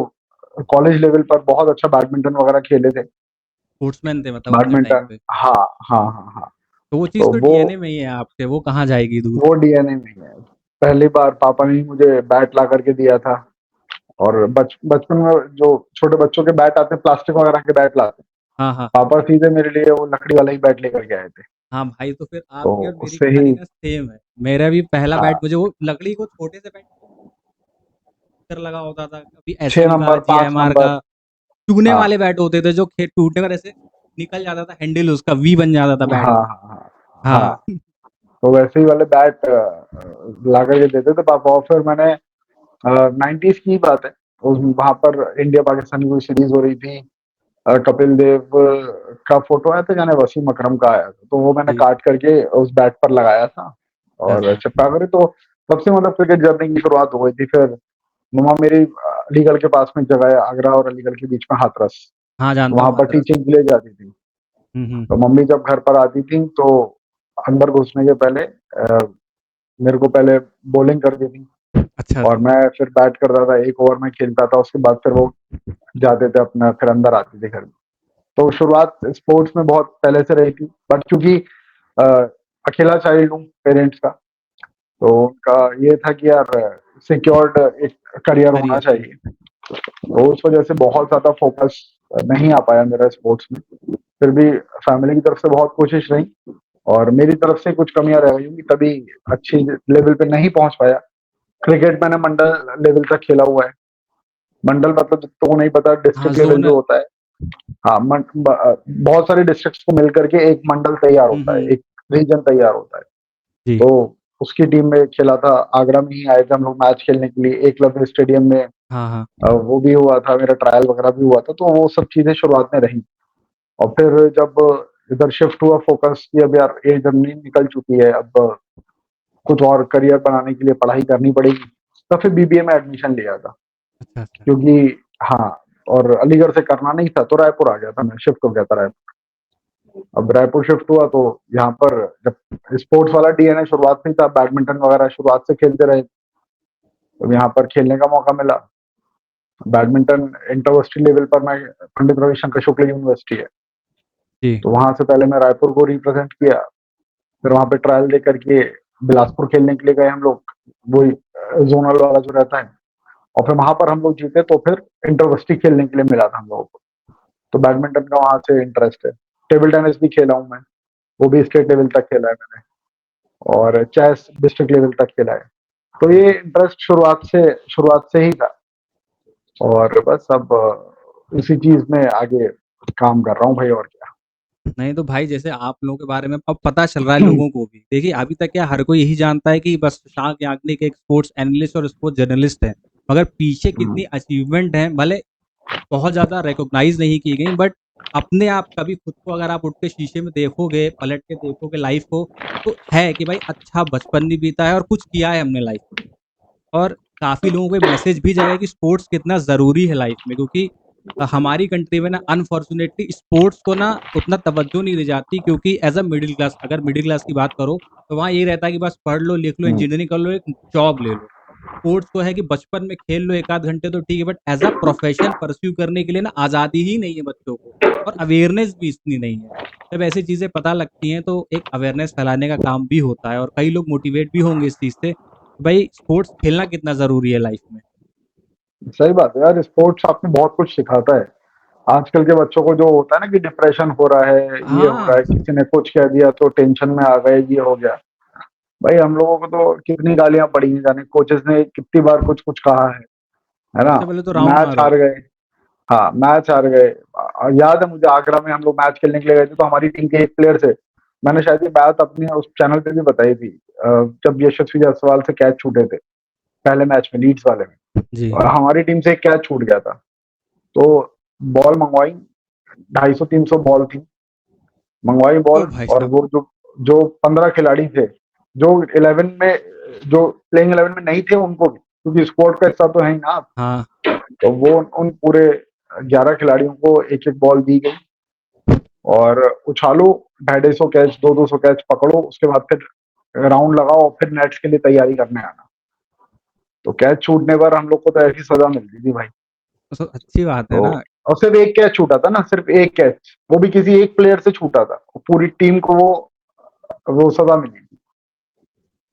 [SPEAKER 2] कॉलेज लेवल पर बहुत अच्छा बैडमिंटन वगैरह खेले थे।
[SPEAKER 1] स्पोर्ट्समैन थे मतलब अपने टाइम
[SPEAKER 2] बैडमिंटन,
[SPEAKER 1] पे।
[SPEAKER 2] हाँ, हाँ, हाँ, हाँ।
[SPEAKER 1] तो वो चीज़
[SPEAKER 2] तो
[SPEAKER 1] तो डीएनए में ही है आपके, वो कहाँ जाएगी दूर।
[SPEAKER 2] वो डीएनए में ही है। पहली बार पापा ने ही मुझे बैट ला करके दिया था। और बचपन में जो छोटे बच्चों के बैट आते हैं, प्लास्टिक वगैरह के बैट लाते हैं,
[SPEAKER 1] हाँ, हाँ।
[SPEAKER 2] पापा सीधे मेरे लिए वो लकड़ी वाला ही बैट लेकर के आए थे।
[SPEAKER 1] हाँ भाई, तो फिर
[SPEAKER 2] तो
[SPEAKER 1] आपकी और मेरी
[SPEAKER 2] उससे
[SPEAKER 1] कहानी
[SPEAKER 2] ही
[SPEAKER 1] ना सेम है। मेरा भी पहला
[SPEAKER 2] हाँ,
[SPEAKER 1] बैट मुझे वो लकड़ी को छोटे से बैट पर लगा होता था, कभी
[SPEAKER 2] 6
[SPEAKER 1] एसएम का,
[SPEAKER 2] नंबर, 5
[SPEAKER 1] जीएमआर
[SPEAKER 2] नंबर।
[SPEAKER 1] का। चूने
[SPEAKER 2] हाँ,
[SPEAKER 1] वाले बैट होते थे जो टूटने पर ऐसे निकल जाता था, हैंडल उसका वी बन जाता था बैट
[SPEAKER 2] हाँ,
[SPEAKER 1] का।
[SPEAKER 2] हाँ, हाँ, हाँ।
[SPEAKER 1] हाँ।
[SPEAKER 2] तो वैसे ही वाले बैट ला करके देते थे पापा। और फिर मैंने 90s की बात है, उस वहाँ पर इंडिया पाकिस्तान की कोई सीरीज़ हो रही थी। कपिल देव का फ़ोटो आया था, यानी वसीम अकरम का आया था, तो वो मैंने
[SPEAKER 1] जी।
[SPEAKER 2] काट करके उस बैट पर लगाया था और
[SPEAKER 1] अच्छा।
[SPEAKER 2] चिपका कर। तो तब से मतलब क्रिकेट जर्नी की शुरुआत हो गई थी। फिर मम्मा मेरी अलीगढ़ के पास में एक जगह है, आगरा और अलीगढ़ के बीच में हाथरस,
[SPEAKER 1] हाँ, जानता
[SPEAKER 2] वहाँ
[SPEAKER 1] हूँ
[SPEAKER 2] पर
[SPEAKER 1] हाथरस।
[SPEAKER 2] टीचिंग के लिए जाती थी।
[SPEAKER 1] हुँ, हुँ।
[SPEAKER 2] तो मम्मी जब घर पर आती थी तो अंदर घुसने के पहले मेरे को पहले बॉलिंग कर देती
[SPEAKER 1] अच्छा,
[SPEAKER 2] और
[SPEAKER 1] अच्छा।
[SPEAKER 2] मैं फिर बैट करता था, 1 ओवर में खेलता था, उसके बाद फिर वो जाते थे अपना, फिर अंदर आते थे घर में। तो शुरुआत स्पोर्ट्स में बहुत पहले से रही थी, बट चूँकि अ, अकेला चाइल्ड हूँ पेरेंट्स का, तो उनका ये था कि यार सिक्योर्ड एक करियर होना
[SPEAKER 1] करियर
[SPEAKER 2] चाहिए।
[SPEAKER 1] चाहिए।
[SPEAKER 2] तो उस वजह से बहुत ज़्यादा फ़ोकस नहीं आ पाया मेरा स्पोर्ट्स में। फिर भी फैमिली की तरफ से बहुत कोशिश रही और मेरी तरफ से कुछ कमियाँ रह गई होंगी, तभी अच्छी लेवल पे नहीं पहुँच पाया। क्रिकेट मैंने मंडल लेवल तक खेला हुआ है। मंडल मतलब जिसको को नहीं पता,
[SPEAKER 1] हाँ,
[SPEAKER 2] डिस्ट्रिक्ट लेवल जो
[SPEAKER 1] ज़ोनल।
[SPEAKER 2] होता है। हाँ, बहुत सारे डिस्ट्रिक्ट्स को मिल करके एक मंडल तैयार
[SPEAKER 1] हुँ,
[SPEAKER 2] होता है,
[SPEAKER 1] हुँ।
[SPEAKER 2] एक रीजन तैयार होता है।
[SPEAKER 1] जी।
[SPEAKER 2] तो उसकी टीम में खेला था, आगरा में ही आए थे हम लोग मैच खेलने के लिए, एकलव्य स्टेडियम में।
[SPEAKER 1] हाँ, हाँ।
[SPEAKER 2] वो भी हुआ था, मेरा ट्रायल वगैरह भी हुआ था, तो वो सब चीज़ें शुरुआत में रही। और फिर जब इधर शिफ्ट हुआ फ़ोकस कि अब यार एज अपनी निकल चुकी है, अब कुछ और करियर बनाने के लिए पढ़ाई करनी पड़ेगी, तो फिर बीबीए में एडमिशन लिया था।
[SPEAKER 1] अच्छा, अच्छा।
[SPEAKER 2] क्योंकि हाँ, और अलीगढ़ से करना नहीं था, तो रायपुर आ गया था मैं, शिफ्ट हो गया था रायपुर। अब रायपुर शिफ्ट हुआ तो यहाँ पर जब स्पोर्ट्स वाला डीएनए शुरुआत से ही था, बैडमिंटन वगैरह शुरुआत से खेलते रहे, तो यहाँ पर खेलने का मौका मिला। बैडमिंटन इंटर-यूनिवर्सिटी लेवल पर मैं, पंडित रविशंकर शुक्ल यूनिवर्सिटी है,
[SPEAKER 1] जी,
[SPEAKER 2] तो वहाँ से पहले मैं रायपुर को रिप्रेजेंट किया। फिर वहाँ पे ट्रायल दे करके बिलासपुर खेलने के लिए गए हम लोग, वही ज़ोनल वाला जो रहता है, और फिर वहाँ पर हम लोग जीते, तो फिर इंटर-यूनिवर्सिटी खेलने के लिए मिला था हम लोगों को। तो बैडमिंटन का वहाँ से इंटरेस्ट है। टेबल टेनिस भी खेला हूँ मैं, वो भी स्टेट लेवल तक खेला है मैंने, और चेस डिस्ट्रिक्ट लेवल तक खेला है। तो ये इंटरेस्ट शुरुआत से ही था, और बस अब इसी चीज़ में आगे काम कर रहा हूँ भाई, और क्या।
[SPEAKER 1] नहीं तो भाई जैसे आप लोगों के बारे में अब पता चल रहा है लोगों को भी। देखिए अभी तक क्या हर कोई यही जानता है कि बस शशांक याग्निक एक स्पोर्ट्स एनालिस्ट और स्पोर्ट्स जर्नलिस्ट है। मगर पीछे कितनी अचीवमेंट है, भले बहुत ज़्यादा रिकॉग्नाइज़ नहीं की गई, बट अपने आप कभी खुद को अगर आप उठ के शीशे में देखोगे, पलट के देखोगे लाइफ़ को, तो है कि भाई अच्छा बचपन भी बीता है और कुछ किया है हमने लाइफ़ में। और काफ़ी लोगों को मैसेज भी जाएगा कि स्पोर्ट्स कितना ज़रूरी है लाइफ में, क्योंकि हमारी कंट्री में ना अनफॉर्चुनेटली स्पोर्ट्स को ना उतना तवज्जो नहीं दी जाती, क्योंकि एज अ मिडिल क्लास, अगर मिडिल क्लास की बात करो तो वहाँ ये रहता है कि बस पढ़ लो लिख लो
[SPEAKER 2] हुँ,
[SPEAKER 1] इंजीनियरिंग कर लो एक जॉब ले लो। स्पोर्ट्स को है कि बचपन में खेल लो एक आध घंटे तो ठीक है, but as a profession pursue करने के लिए ना आज़ादी ही नहीं है बच्चों को, और अवेयरनेस भी इतनी नहीं है। जब ऐसी चीज़ें पता लगती हैं तो एक अवेयरनेस फैलाने का काम भी होता है, और कई लोग मोटिवेट भी होंगे इस चीज़ से भाई स्पोर्ट्स खेलना कितना ज़रूरी है लाइफ में।
[SPEAKER 2] सही बात है यार, स्पोर्ट्स आपको बहुत कुछ सिखाता है। आजकल के बच्चों को जो होता है ना कि डिप्रेशन हो रहा है, ये हो रहा
[SPEAKER 1] हाँ,
[SPEAKER 2] है, किसी ने कुछ कह दिया तो टेंशन में आ गए, ये हो गया। भाई हम लोगों को तो कितनी गालियाँ पड़ी हैं, जाने कोचेज़ ने कितनी बार कुछ-कुछ कहा है ना?
[SPEAKER 1] सबसे पहले तो राउंड
[SPEAKER 2] मैच
[SPEAKER 1] मारो।
[SPEAKER 2] हार गए। हाँ, मैच हार गए। याद है मुझे, आगरा में हम लोग मैच खेलने के लिए गए थे, तो हमारी टीम के एक प्लेयर से, मैंने शायद ये बात अपने उस चैनल पे भी बताई थी, जब यशस्वी जायसवाल से कैच छूटे थे, पहले मैच में लीड्स वाले में,
[SPEAKER 1] जी।
[SPEAKER 2] और हमारी टीम से एक कैच छूट गया था। तो बॉल मँगवाई, 250-300 बॉल थी, मँगवाई
[SPEAKER 1] ओह
[SPEAKER 2] बॉल,
[SPEAKER 1] भाई
[SPEAKER 2] और
[SPEAKER 1] साहब!
[SPEAKER 2] वो जो जो 15 खिलाड़ी थे, जो 11 में, जो प्लेइंग 11 में नहीं थे उनको भी, क्योंकि स्क्वाड का हिस्सा तो है ही ना आप,
[SPEAKER 1] हाँ,
[SPEAKER 2] तो वो उन पूरे 11 खिलाड़ियों को एक-एक बॉल दी गई, और उछालो, 250 कैच, 200 कैच पकड़ो, उसके बाद फिर राउंड लगाओ, फिर नेट्स के लिए तैयारी करने आना। तो कैच छूटने पर हम लोग को तो ऐसी सज़ा मिलती थी भाई।
[SPEAKER 1] तो अच्छी बात है
[SPEAKER 2] तो
[SPEAKER 1] ना।
[SPEAKER 2] और सिर्फ़ 1 कैच छूटा था ना, सिर्फ़ 1 कैच, वो भी किसी एक प्लेयर से छूटा था। पूरी टीम को वो सज़ा मिली।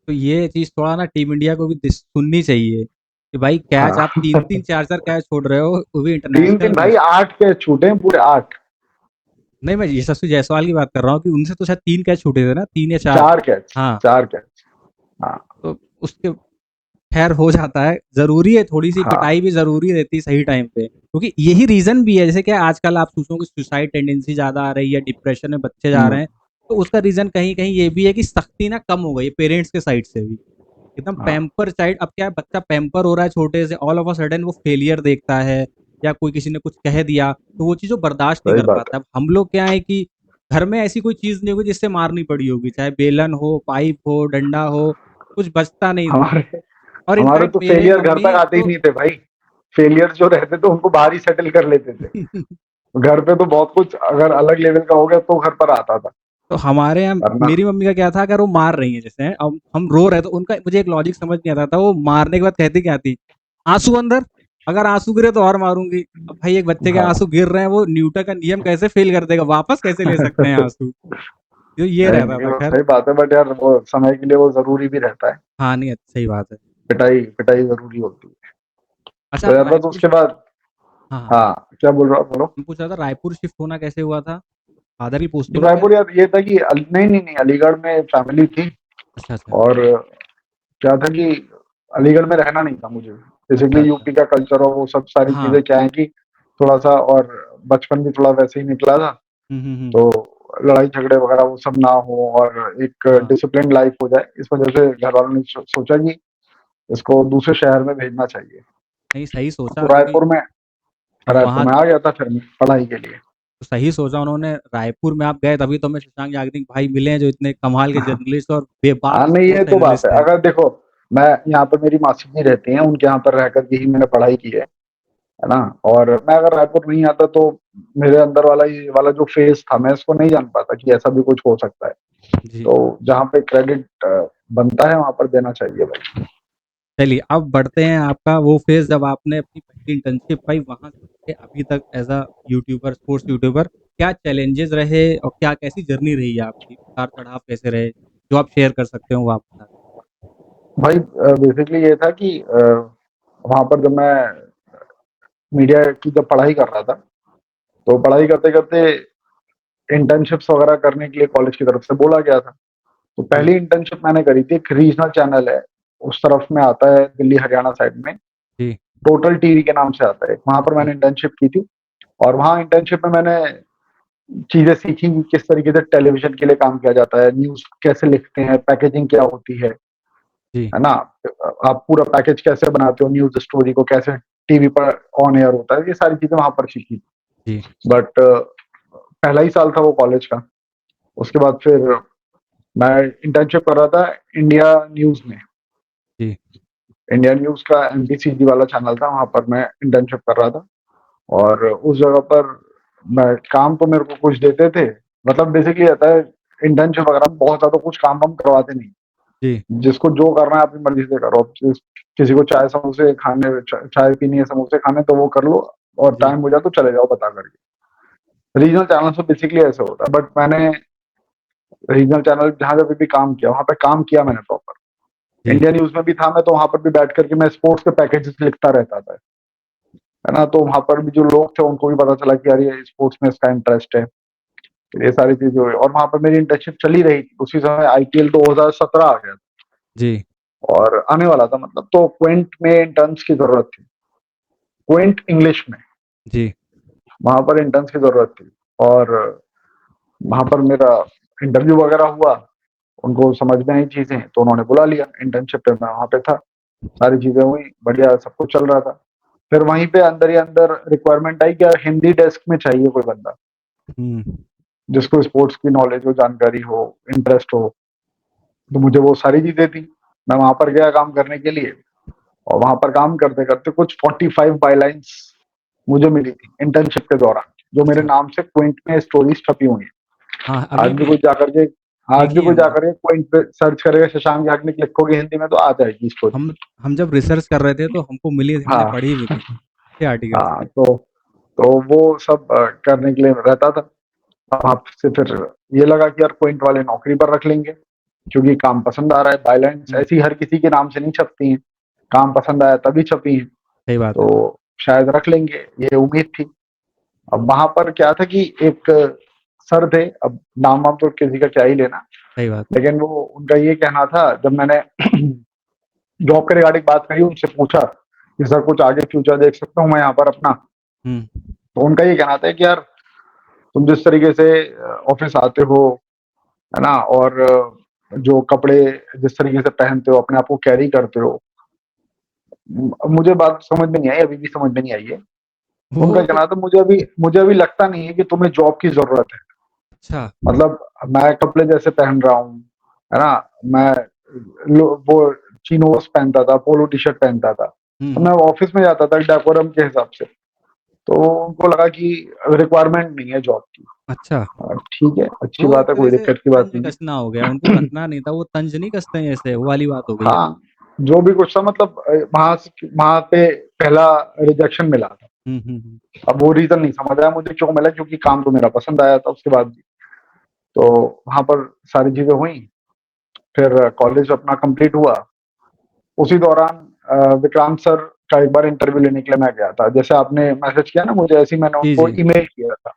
[SPEAKER 1] तो ये चीज़ थोड़ा ना टीम इंडिया को भी सुननी चाहिए कि भाई कैच आप
[SPEAKER 2] हाँ।
[SPEAKER 1] 3-3 4-4 कैच छोड़ रहे हो, वो भी इंटरनेशनल
[SPEAKER 2] 3-3 भाई,
[SPEAKER 1] मैच में।
[SPEAKER 2] 8 कैच छूटे हैं, पूरे 8।
[SPEAKER 1] नहीं, मैं यशस्वी जायसवाल की बात कर रहा हूँ कि उनसे तो शायद 3 कैच छूटे थे ना, 3 या 4।
[SPEAKER 2] 4 कैच,
[SPEAKER 1] हाँ,
[SPEAKER 2] 4 कैच। हाँ,
[SPEAKER 1] तो उसके खैर हो जाता है। ज़रूरी है, थोड़ी-सी
[SPEAKER 2] हाँ,
[SPEAKER 1] पिटाई भी ज़रूरी रहती है सही टाइम पे। क्योंकि यही रीज़न भी है, जैसे कि आजकल आप सोचोगे सुसाइड टेंडेंसी ज़्यादा आ रही है, डिप्रेशन में बच्चे जा
[SPEAKER 2] हुँ,
[SPEAKER 1] रहे हैं। तो उसका रीज़न कहीं-कहीं ये भी है कि सख्ती ना कम हो गई है पेरेंट्स के साइड से भी। एकदम
[SPEAKER 2] हाँ,
[SPEAKER 1] पैम्पर चाइल्ड, अब क्या है बच्चा पैम्पर हो रहा है छोटे से, ऑल ऑफ अ सडन वो फेलियर देखता है या कोई किसी ने कुछ कह दिया, तो वो चीज़ वो बर्दाश्त नहीं
[SPEAKER 2] सही
[SPEAKER 1] कर
[SPEAKER 2] बात
[SPEAKER 1] पाता।
[SPEAKER 2] है।
[SPEAKER 1] अब हम लोग क्या है कि घर में ऐसी कोई चीज़ नहीं होगी जिससे मारनी पड़ी होगी, चाहे बेलन हो, पाइप हो, डंडा हो, कुछ बचता नहीं था।
[SPEAKER 2] हमारे
[SPEAKER 1] और
[SPEAKER 2] हमारे
[SPEAKER 1] इनफैक्ट
[SPEAKER 2] तो
[SPEAKER 1] मेरे
[SPEAKER 2] फेलियर घर
[SPEAKER 1] मम्मी
[SPEAKER 2] तक आते ही
[SPEAKER 1] तो
[SPEAKER 2] नहीं थे भाई। फेलियर जो रहते थे उनको बाहर ही सेटल कर लेते थे। घर पे तो बहुत कुछ अगर अलग लेवल का हो गया तो घर पर आता था,
[SPEAKER 1] तो हमारे यहाँ
[SPEAKER 2] वरना
[SPEAKER 1] मेरी मम्मी का क्या था, अगर वो मार रही हैं जैसे अब हम रो रहे हैं, तो उनका मुझे एक लॉजिक समझ नहीं आता था, वो मारने के बाद कहती क्या थी, आंसू अंदर, अगर आंसू गिरे तो और मारूंगी। अब भाई एक बच्चे के
[SPEAKER 2] हाँ।
[SPEAKER 1] आंसू गिर रहे हैं, वो न्यूटन का नियम कैसे फेल कर देगा, वापस कैसे ले सकते हैं आंसू। तो ये
[SPEAKER 2] नहीं,
[SPEAKER 1] रहता
[SPEAKER 2] नहीं,
[SPEAKER 1] था
[SPEAKER 2] वो
[SPEAKER 1] खैर।
[SPEAKER 2] सही बात है, बट यार वो समय के लिए वो ज़रूरी भी रहता है।
[SPEAKER 1] हाँ, नहीं सही बात है।
[SPEAKER 2] पिटाई पिटाई ज़रूरी होती है।
[SPEAKER 1] अच्छा
[SPEAKER 2] तो
[SPEAKER 1] आप
[SPEAKER 2] यार बस
[SPEAKER 1] रायपुर
[SPEAKER 2] उसके बाद
[SPEAKER 1] हाँ, हाँ।
[SPEAKER 2] हाँ, क्या बोल रहे हो आप? बोलो।
[SPEAKER 1] मैं पूछ रहा था रायपुर शिफ्ट होना कैसे हुआ था? फादर की
[SPEAKER 2] तो
[SPEAKER 1] पोस्टिंग
[SPEAKER 2] रायपुर
[SPEAKER 1] वगैरह?
[SPEAKER 2] यार ये था कि नहीं, नहीं, नहीं, अलीगढ़ में फैमिली थी
[SPEAKER 1] अच्छा, अच्छा।
[SPEAKER 2] और क्या था कि अलीगढ़ में रहना नहीं था मुझे।
[SPEAKER 1] अच्छा,
[SPEAKER 2] बेसिकली
[SPEAKER 1] अच्छा।
[SPEAKER 2] यूपी का कल्चर और वो सब सारी
[SPEAKER 1] हाँ।
[SPEAKER 2] चीज़ें क्या है कि थोड़ा-सा और बचपन भी थोड़ा वैसे ही निकला था,
[SPEAKER 1] हुँ, हुँ, हुँ।
[SPEAKER 2] तो लड़ाई झगड़े वगैरह वो सब ना हो और एक
[SPEAKER 1] हाँ।
[SPEAKER 2] डिसिप्लिन्ड लाइफ हो जाए, इस वजह से घरवालों ने सोचा कि इसको दूसरे शहर में भेजना चाहिए।
[SPEAKER 1] नहीं सही
[SPEAKER 2] तो
[SPEAKER 1] सोचा क्योंकि
[SPEAKER 2] रायपुर
[SPEAKER 1] वहाँ
[SPEAKER 2] में आ गया था फिर मैं पढ़ाई के लिए।
[SPEAKER 1] सही सोचा उन्होंने, रायपुर में आप गए तभी तो हमें शशांक याग्निक भाई मिले हैं जो इतने कमाल के जर्नलिस्ट और बेबाक
[SPEAKER 2] हाँ, नहीं, ये
[SPEAKER 1] स्पोर्ट्स
[SPEAKER 2] तो बात है।
[SPEAKER 1] एनालिस्ट हैं।
[SPEAKER 2] अगर देखो, मैं यहाँ पर मेरी मासी जी रहती हैं, उनके यहाँ पर रह कर के ही मैंने पढ़ाई की है ना? और मैं अगर रायपुर नहीं आता तो मेरे अंदर वाला ये वाला जो फेज़ था, मैं इसको नहीं जान पाता कि ऐसा भी कुछ हो सकता है।
[SPEAKER 1] जी।
[SPEAKER 2] तो जहाँ पे क्रेडिट बनता है, वहाँ पर देना चाहिए भाई।
[SPEAKER 1] चलिए अब बढ़ते हैं आपका वो फेज़ जब आपने अपनी पहली इंटर्नशिप पाई वहाँ से लेके अभी तक as a YouTuber, sports YouTuber, क्या चैलेंजेज़ रहे और क्या कैसी जर्नी रही है आपकी? उतार-चढ़ाव कैसे रहे? जो आप शेयर कर सकते हो वो आप बता
[SPEAKER 2] भाई बेसिकली ये था कि वहाँ पर जब मैं मीडिया की जब पढ़ाई कर रहा था, तो पढ़ाई करते-करते इंटर्नशिप्स वगैरह करने के लिए कॉलेज की तरफ से बोला गया था। तो
[SPEAKER 1] जी,
[SPEAKER 2] पहली इंटर्नशिप मैंने करी थी, एक रीजनल चैनल है, उस तरफ में आता है दिल्ली हरियाणा साइड में,
[SPEAKER 1] जी,
[SPEAKER 2] टोटल टीवी के नाम से आता है। वहाँ पर
[SPEAKER 1] अच्छा,
[SPEAKER 2] मैंने इंटर्नशिप की थी और वहाँ इंटर्नशिप में मैंने चीज़ें सीखी कि किस तरीके से टेलीविज़न के लिए काम किया जाता है, न्यूज़ कैसे लिखते हैं, पैकेजिंग क्या होती
[SPEAKER 1] जी,
[SPEAKER 2] है ना? आप पूरा पैकेज कैसे बनाते हो न्यूज़ स्टोरी को, कैसे टीवी पर ऑन एयर होता है, ये सारी चीज़ें वहाँ पर सीखी।
[SPEAKER 1] जी,
[SPEAKER 2] बट पहला ही साल था वो कॉलेज का। उसके बाद फिर मैं इंटर्नशिप कर रहा था इंडिया न्यूज़ में।
[SPEAKER 1] जी,
[SPEAKER 2] इंडिया न्यूज़ का एमपीसीजी वाला चैनल था, वहाँ पर मैं इंटर्नशिप कर रहा था और उस जगह पर मैं काम तो मेरे को कुछ देते थे, मतलब बेसिकली रहता है इंटर्नशिप वगैरह में बहुत ज़्यादा कुछ काम वाम करवाते नहीं।
[SPEAKER 1] जी,
[SPEAKER 2] जिसको जो करना है अपनी मर्ज़ी से करो। अब किसी को चाय समोसे खाने चाय पीनी है, समोसे खाने तो वो कर लो और
[SPEAKER 1] जी,
[SPEAKER 2] टाइम हो जाए तो चले जाओ बता कर के। रीजनल चैनल से बेसिकली ऐसा होता है, बट मैंने रीजनल चैनल जहाँ भी काम किया, वहाँ पे काम किया मैंने प्रॉपर।
[SPEAKER 1] जी,
[SPEAKER 2] इंडिया न्यूज़ में भी था मैं, तो वहाँ पर भी बैठ कर के मैं स्पोर्ट्स के पैकेजेस लिखता रहता था, है ना? तो वहाँ पर भी जो लोग थे उनको भी पता चला कि यार ये स्पोर्ट्स में इसका इंटरेस्ट है। तो ये सारी चीज़ें हुई और वहाँ पर मेरी इंटर्नशिप चली रही थी। उसी समय आईपीएल 2017 आ गया
[SPEAKER 1] जी,
[SPEAKER 2] और आने वाला था, मतलब तो क्विंट में इंटर्न्स की ज़रूरत थी। क्विंट इंग्लिश में,
[SPEAKER 1] जी,
[SPEAKER 2] वहाँ पर इंटर्न्स की ज़रूरत थी और वहाँ पर मेरा इंटरव्यू वगैरह हुआ, उनको समझ में आई चीज़ें, तो उन्होंने बुला लिया इंटर्नशिप पे, मैं वहाँ पे था। सारी चीज़ें हुई, बढ़िया सब कुछ चल रहा था। फिर वहीं पे अंदर ही अंदर रिक्वायरमेंट आई कि यार हिंदी डेस्क में चाहिए कोई बंदा,
[SPEAKER 1] हुँ,
[SPEAKER 2] जिसको स्पोर्ट्स की नॉलेज हो, जानकारी हो, इंटरेस्ट हो। तो मुझे वो सारी चीज़ें थी। मैं वहाँ पर गया काम करने के लिए और वहाँ पर काम करते-करते कुछ 45 बायलाइन्स मुझे मिली थी इंटर्नशिप के दौरान, जो मेरे
[SPEAKER 1] अच्छा,
[SPEAKER 2] नाम से क्विंट में स्टोरीज़ छपी हुई हैं।
[SPEAKER 1] हाँ,
[SPEAKER 2] आज
[SPEAKER 1] अभी
[SPEAKER 2] भी
[SPEAKER 1] भी
[SPEAKER 2] कोई जाकर के आज भी
[SPEAKER 1] देखी है
[SPEAKER 2] कोई
[SPEAKER 1] हमने।
[SPEAKER 2] जाकर के क्विंट पे सर्च करेगा, शशांक याग्निक लिखोगे हिंदी में तो आ जाएगी स्टोरी।
[SPEAKER 1] हम जब रिसर्च कर रहे थे तो हमको मिली थी, हमने
[SPEAKER 2] हाँ,
[SPEAKER 1] पढ़ी भी थी, अच्छे आर्टिकल्स
[SPEAKER 2] हाँ,
[SPEAKER 1] थे।
[SPEAKER 2] तो वो सब करने के लिए रहता था। वहाँ से फिर ये लगा कि यार क्विंट वाले नौकरी पर रख लेंगे, क्योंकि काम पसंद आ रहा है। बायलाइन्स
[SPEAKER 1] हुँ,
[SPEAKER 2] ऐसी हर किसी के नाम से नहीं छपती हैं, काम पसंद आया तभी छपी हैं,
[SPEAKER 1] सही बात है,
[SPEAKER 2] तो शायद रख लेंगे, ये उम्मीद थी। अब वहाँ पर क्या था कि एक सर थे, अब नाम-वाम तो किसी का क्या ही लेना,
[SPEAKER 1] सही बात।
[SPEAKER 2] लेकिन वो उनका ये कहना था जब मैंने जॉब के रिगार्डिंग बात करी, उनसे पूछा कि सर कुछ आगे फ्यूचर देख सकता हूँ मैं यहाँ पर अपना?
[SPEAKER 1] हुँ,
[SPEAKER 2] तो उनका ये कहना था कि यार तुम जिस तरीके से ऑफ़िस आते हो, है ना? और जो कपड़े जिस तरीके से पहनते हो, अपने आप को कैरी करते हो, मुझे बात समझ में नहीं आई, अभी भी समझ में नहीं आई है। उनका
[SPEAKER 1] वो तो
[SPEAKER 2] कहना था मुझे अभी लगता नहीं है कि तुम्हें जॉब की ज़रूरत है।
[SPEAKER 1] अच्छा,
[SPEAKER 2] मतलब मैं कपड़े जैसे पहन रहा हूँ, है ना? मैं वो चिनोस पहनता था, पोलो टी-शर्ट पहनता था।
[SPEAKER 1] हुँ,
[SPEAKER 2] तो
[SPEAKER 1] हुँ,
[SPEAKER 2] मैं ऑफ़िस में जाता था डेकोरम के हिसाब से। तो उनको लगा कि रिक्वायरमेंट नहीं है जॉब की।
[SPEAKER 1] अच्छा।
[SPEAKER 2] ठीक है, अच्छी
[SPEAKER 1] वो एक
[SPEAKER 2] बात है,
[SPEAKER 1] तरह
[SPEAKER 2] कोई
[SPEAKER 1] से
[SPEAKER 2] दिक्कत की बात
[SPEAKER 1] तंज
[SPEAKER 2] नहीं
[SPEAKER 1] कसना हो गया, उनको
[SPEAKER 2] है।
[SPEAKER 1] कसना नहीं था, वो तंज नहीं कसते हैं ऐसे, वो वाली बात हो गई।
[SPEAKER 2] हाँ, जो भी कुछ था, मतलब वहाँ पे पहला रिजेक्शन मिला था।
[SPEAKER 1] हुँ, हुँ, हुँ।
[SPEAKER 2] अब वो रीज़न नहीं समझ आया मुझे क्यों मिला, क्योंकि काम तो मेरा पसंद आया था उसके बाद भी। तो वहाँ पर सारी चीज़ें हुई, फिर कॉलेज अपना कंप्लीट हुआ। उसी दौरान विक्रांत सर का एक बार इंटरव्यू लेने के लिए मैं गया था। जैसे आपने मैसेज किया ना मुझे, ऐसे ही मैंने
[SPEAKER 1] जी,
[SPEAKER 2] उनको
[SPEAKER 1] जी।
[SPEAKER 2] ईमेल किया था।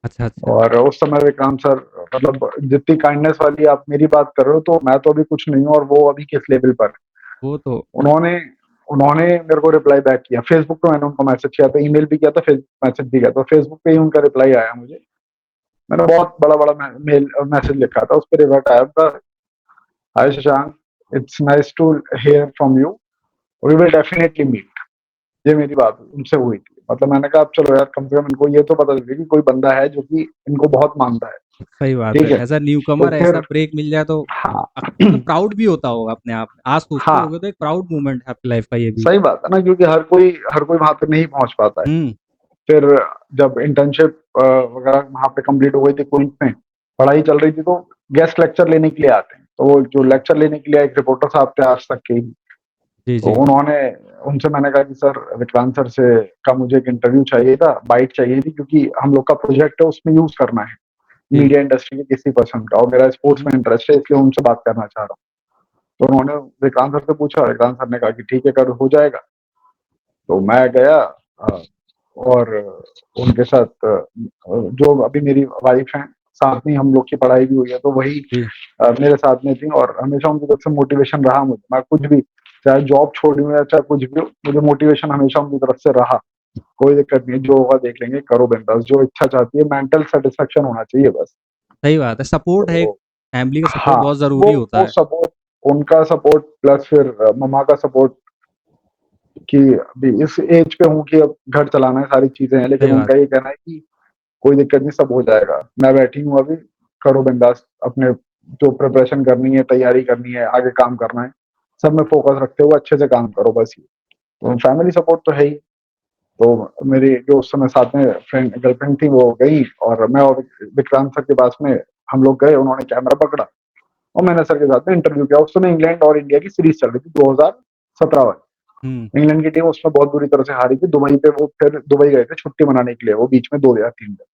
[SPEAKER 1] अच्छा, अच्छा।
[SPEAKER 2] और उस समय विक्रांत सर, मतलब जितनी काइंडनेस वाली आप मेरी बात कर रहे हो, तो मैं तो अभी कुछ नहीं हूँ और वो अभी किस लेवल पर है।
[SPEAKER 1] वो तो
[SPEAKER 2] उन्होंने उन्होंने मेरे को रिप्लाई बैक किया। फेसबुक पे मैंने उनको मैसेज किया था, ईमेल भी किया था, फेसबुक मैसेज भी किया था। फेसबुक पे ही उनका रिप्लाई आया मुझे। मैंने बहुत बड़ा-बड़ा मेल मैसेज लिखा था, उस पे रिवर्ट आया था, hi Shashank, it's nice to hear from you, we will definitely meet. ये मेरी बात उनसे हुई थी। मतलब मैंने कहा अब चलो यार, कम से कम इनको ये तो पता चले कि कोई बंदा है जो कि इनको बहुत मानता है।
[SPEAKER 1] सही बात
[SPEAKER 2] ठीक
[SPEAKER 1] है।
[SPEAKER 2] है?
[SPEAKER 1] एज़ अ
[SPEAKER 2] तो
[SPEAKER 1] न्यूकमर ऐसा
[SPEAKER 2] फिर
[SPEAKER 1] ब्रेक मिल जाए तो
[SPEAKER 2] हाँ,
[SPEAKER 1] मतलब प्राउड भी होता होगा अपने आप में। आज सोचते
[SPEAKER 2] हाँ,
[SPEAKER 1] होगे तो एक प्राउड मोमेंट है आपकी लाइफ़ का ये भी।
[SPEAKER 2] सही बात है ना, क्योंकि हर कोई वहाँ पे नहीं पहुँच पाता है।
[SPEAKER 1] हुँ।
[SPEAKER 2] फिर जब इंटर्नशिप वगैरह वहाँ पे कंप्लीट हो गई थी क्विंस में, पढ़ाई चल रही थी, तो गेस्ट लेक्चर लेने के लिए आते हैं। तो वो जो लेक्चर लेने के लिए एक रिपोर्टर साहब थे आज तक के ही,
[SPEAKER 1] जी,
[SPEAKER 2] तो
[SPEAKER 1] जी।
[SPEAKER 2] उन्होंने उनसे मैंने कहा कि सर विक्रांत सर से का मुझे एक इंटरव्यू चाहिए था, बाइट चाहिए थी, क्योंकि हम लोग का प्रोजेक्ट है उसमें यूज़ करना है,
[SPEAKER 1] जी।
[SPEAKER 2] मीडिया इंडस्ट्री के किसी पर्सन का, और मेरा
[SPEAKER 1] हुँ,
[SPEAKER 2] स्पोर्ट्स
[SPEAKER 1] हुँ।
[SPEAKER 2] में इंटरेस्ट है, इसलिए उनसे बात करना चाह रहा हूँ। तो उन्होंने विक्रांत सर से पूछा, विक्रांत सर ने कहा कि ठीक है, कर हो जाएगा। तो मैं गया और उनके साथ जो अभी मेरी वाइफ हैं, साथ में हम लोग की पढ़ाई भी हुई है, तो वही
[SPEAKER 1] जी।
[SPEAKER 2] मेरे साथ में थी, और हमेशा उनकी तरफ से मोटिवेशन रहा मुझे। मैं कुछ भी, चाहे जॉब छोड़ी या चाहे कुछ भी हो, मुझे मोटिवेशन हमेशा उनकी तरफ से रहा। कोई दिक्कत नहीं है, जो होगा देख लेंगे, करो बिंदास, जो इच्छा चाहती है, मेंटल सैटिस्फैक्शन होना चाहिए बस।
[SPEAKER 1] सही बात है। सपोर्ट है एक
[SPEAKER 2] तो
[SPEAKER 1] फैमिली का सपोर्ट
[SPEAKER 2] हाँ,
[SPEAKER 1] बहुत
[SPEAKER 2] वो
[SPEAKER 1] ज़रूरी होता
[SPEAKER 2] वो
[SPEAKER 1] है।
[SPEAKER 2] सपोर्ट, उनका सपोर्ट प्लस फिर मम्मा का सपोर्ट, कि अभी इस एज पे हूँ कि अब घर चलाना है, सारी चीज़ें हैं, लेकिन
[SPEAKER 1] सही बात
[SPEAKER 2] उनका
[SPEAKER 1] है।
[SPEAKER 2] ये कहना है कि कोई दिक्कत नहीं, सब हो जाएगा। मैं बैठी हूँ अभी, करो बिंदास, अपने जो प्रिपरेशन करनी है, तैयारी करनी है, आगे काम करना है, सब में फ़ोकस रखते हुए अच्छे से काम करो बस ये। तो फैमिली सपोर्ट तो है ही। तो मेरी जो उस समय साथ में गर्लफ्रेंड थी, वो गई, और मैं और विक्रांत सर के पास में हम लोग गए, उन्होंने कैमरा पकड़ा और मैंने सर के साथ में इंटरव्यू किया। उस समय इंग्लैंड और इंडिया की सीरीज़ चल रही थी 2017 वाली।
[SPEAKER 1] हुँ।
[SPEAKER 2] इंग्लैंड की टीम उसमें बहुत बुरी तरह से हारी थी। दुबई पे वो फिर दुबई गए थे छुट्टी मनाने के लिए, वो बीच में 2 या 3 दिन।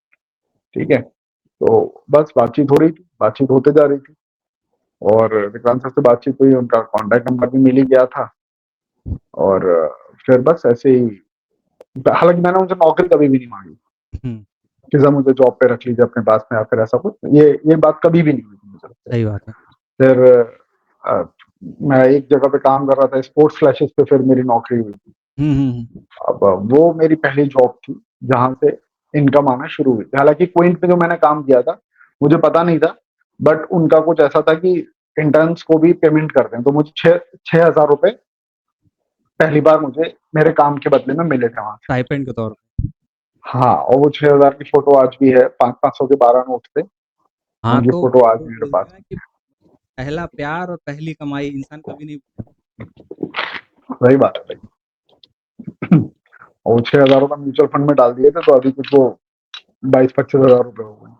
[SPEAKER 2] ठीक है? तो बस बातचीत हो रही थी, बातचीत होते जा रही थी, और विक्रांत सर से बातचीत हुई, उनका कॉन्टैक्ट नंबर भी मिल ही गया था, और फिर बस ऐसे ही, हालाँकि मैंने उनसे नौकरी कभी भी नहीं माँगी
[SPEAKER 1] हुँ।
[SPEAKER 2] कि सर मुझे जॉब पे रख लीजिए अपने पास में, या फिर ऐसा कुछ, ये बात कभी भी नहीं हुई थी मुझे लगता है।
[SPEAKER 1] सही बात है।
[SPEAKER 2] फिर अ, मैं एक जगह पे काम कर रहा था, स्पोर्ट्स फ्लैशेस पे फिर मेरी नौकरी हुई थी।
[SPEAKER 1] हुँ, हुँ, हुँ।
[SPEAKER 2] अब वो मेरी पहली जॉब थी, जहाँ से इनकम आना शुरू हुई थी। हालाँकि क्विंट पे जो मैंने काम किया था, मुझे पता नहीं था, बट उनका कुछ ऐसा था कि इंटर्न्स को भी पेमेंट करते हैं, तो मुझे 6,000 रुपए पहली बार मुझे मेरे काम के बदले में मिले थे वहाँ से।
[SPEAKER 1] स्टाइपेंड के तौर पे।
[SPEAKER 2] हाँ, और वो 6,000 की फ़ोटो आज भी है, 500-500 के 12 नोट थे,
[SPEAKER 1] हाँ,
[SPEAKER 2] उनकी
[SPEAKER 1] तो
[SPEAKER 2] फ़ोटो आज
[SPEAKER 1] वो
[SPEAKER 2] भी मेरे
[SPEAKER 1] बोलते
[SPEAKER 2] पास
[SPEAKER 1] हैं ना
[SPEAKER 2] में।
[SPEAKER 1] कि पहला प्यार और पहली कमाई इंसान कभी नहीं।
[SPEAKER 2] सही बात है भाई। और वो 6,000 रुपए म्यूचुअल फंड में डाल दिए थे, तो अभी कुछ वो 22-25,000 रुपए हो गए।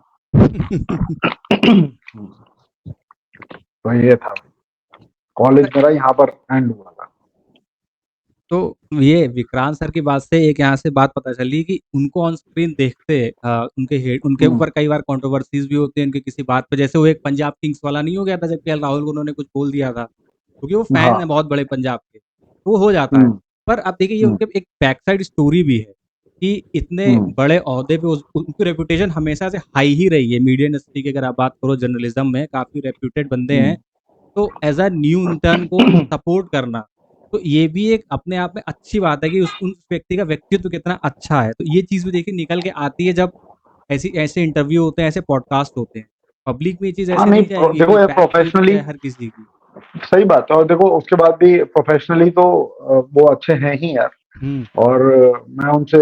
[SPEAKER 2] तो ये था, कॉलेज मेरा यहाँ पर एंड हुआ था।
[SPEAKER 1] तो ये विक्रांत सर की बात से एक यहाँ से बात पता चली कि उनको ऑन स्क्रीन देखते उनके
[SPEAKER 2] हुँ,
[SPEAKER 1] ऊपर कई बार कंट्रोवर्सीज़ भी होती हैं उनकी किसी बात पे। जैसे वो एक पंजाब किंग्स वाला नहीं हो गया था जब केएल राहुल को उन्होंने कुछ बोल दिया था, क्योंकि वो फैन
[SPEAKER 2] हाँ,
[SPEAKER 1] हैं बहुत बड़े पंजाब के, तो वो हो जाता है।
[SPEAKER 2] हुँ,
[SPEAKER 1] पर अब देखिए ये
[SPEAKER 2] हुँ,
[SPEAKER 1] उनके एक बैक साइड स्टोरी भी है कि इतने
[SPEAKER 2] हुँ,
[SPEAKER 1] बड़े ओहदे पे उनकी रेपुटेशन हमेशा से हाई ही रही है। मीडिया इंडस्ट्री की अगर आप बात करो, जर्नलिज़्म में काफ़ी रेप्यूटेड बंदे
[SPEAKER 2] हुँ।
[SPEAKER 1] हैं। तो एज़ अ न्यू इंटर्न को सपोर्ट करना, तो ये भी एक अपने आप में अच्छी बात है कि उस व्यक्ति का व्यक्तित्व कितना अच्छा है। तो ये चीज़ भी देखिए निकल के आती है जब ऐसी ऐसे इंटरव्यू होते हैं, ऐसे पॉडकास्ट होते हैं। पब्लिक में ये चीज़
[SPEAKER 2] हाँ,
[SPEAKER 1] ऐसे
[SPEAKER 2] नहीं,
[SPEAKER 1] नहीं जाएगी
[SPEAKER 2] देखो
[SPEAKER 1] कि
[SPEAKER 2] ये
[SPEAKER 1] बैक सीट
[SPEAKER 2] प्रोफ़ेशनली
[SPEAKER 1] है हर किसी की।
[SPEAKER 2] सही बात है, और देखो उसके बाद भी प्रोफ़ेशनली तो वो अच्छे हैं ही यार।
[SPEAKER 1] हुँ,
[SPEAKER 2] और मैं उनसे,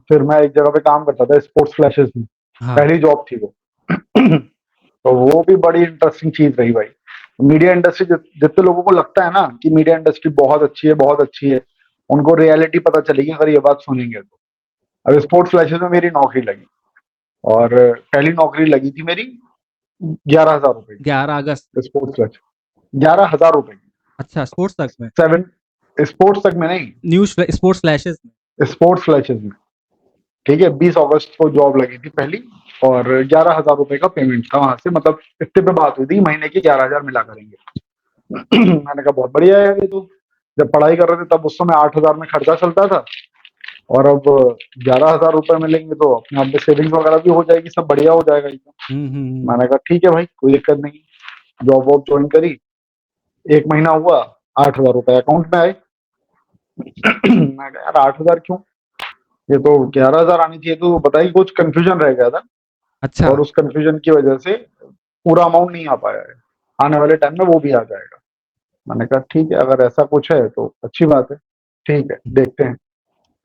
[SPEAKER 2] फिर मैं एक जगह पे काम करता था स्पोर्ट्स फ्लैशेस में,
[SPEAKER 1] हाँ,
[SPEAKER 2] पहली जॉब थी वो। तो वो भी बड़ी इंटरेस्टिंग चीज़ रही भाई। मीडिया इंडस्ट्री, जितने लोगों को लगता है ना कि मीडिया इंडस्ट्री बहुत अच्छी है, बहुत अच्छी है, उनको रियलिटी पता चलेगी अगर ये बात सुनेंगे तो। अब स्पोर्ट्स फ्लैशेस में मेरी नौकरी लगी, और पहली नौकरी लगी थी मेरी 11,000 रुपए
[SPEAKER 1] 11 अगस्त।
[SPEAKER 2] की, स्पोर्ट्स फ्लैश, 11,000 रुपए की।
[SPEAKER 1] अच्छा, स्पोर्ट्स तक में?
[SPEAKER 2] 7 स्पोर्ट्स तक में नहीं,
[SPEAKER 1] स्पोर्ट्स फ्लैशेज़ में।
[SPEAKER 2] स्पोर्ट्स फ्लैशेस में। ठीक है, 20 अगस्त को जॉब लगी थी पहली, और 11,000 रुपए का पेमेंट था वहां से, मतलब इतने पे बात हुई थी, महीने के 11,000 मिला करेंगे। मैंने कहा बहुत बढ़िया है ये तो। जब पढ़ाई कर रहे थे तब उस समय 8,000 में खर्चा चलता था, और अब 11,000 रुपए मिलेंगे तो अपने आप में सेविंग्स वगैरह भी हो जाएगी, सब बढ़िया हो जाएगा एकदम। मैंने कहा ठीक है भाई, कोई दिक्कत नहीं। जॉब वॉब ज्वाइन करी, 1 महीना हुआ, 8,000 रुपए अकाउंट में आए। मैं कहा यार 8,000 क्यों, ये तो 11,000 आनी चाहिए। तो बताइए, कुछ कंफ्यूजन रह गया था,
[SPEAKER 1] अच्छा।
[SPEAKER 2] और उस कंफ्यूजन की वजह से पूरा अमाउंट नहीं आ पाया है। आने वाले टाइम में वो भी आ जाएगा। मैंने कहा ठीक है, अगर ऐसा कुछ है तो अच्छी बात है, ठीक है देखते हैं।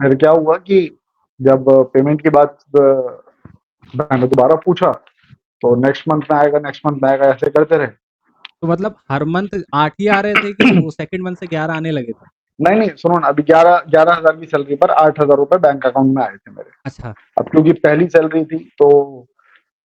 [SPEAKER 2] फिर क्या हुआ कि जब पेमेंट की बात मैंने दोबारा पूछा, तो नेक्स्ट मंथ में आएगा, नेक्स्ट मंथ में आएगा, ऐसे करते रहे।
[SPEAKER 1] तो मतलब हर मंथ 8 ही आ रहे थे कि वो सेकंड मंथ से 11 आने लगे थे?
[SPEAKER 2] नहीं नहीं, सुनो ना, अभी 11,000 की सैलरी पर 8,000 रुपए बैंक अकाउंट में आए थे मेरे।
[SPEAKER 1] अच्छा।
[SPEAKER 2] अब क्योंकि पहली सैलरी थी तो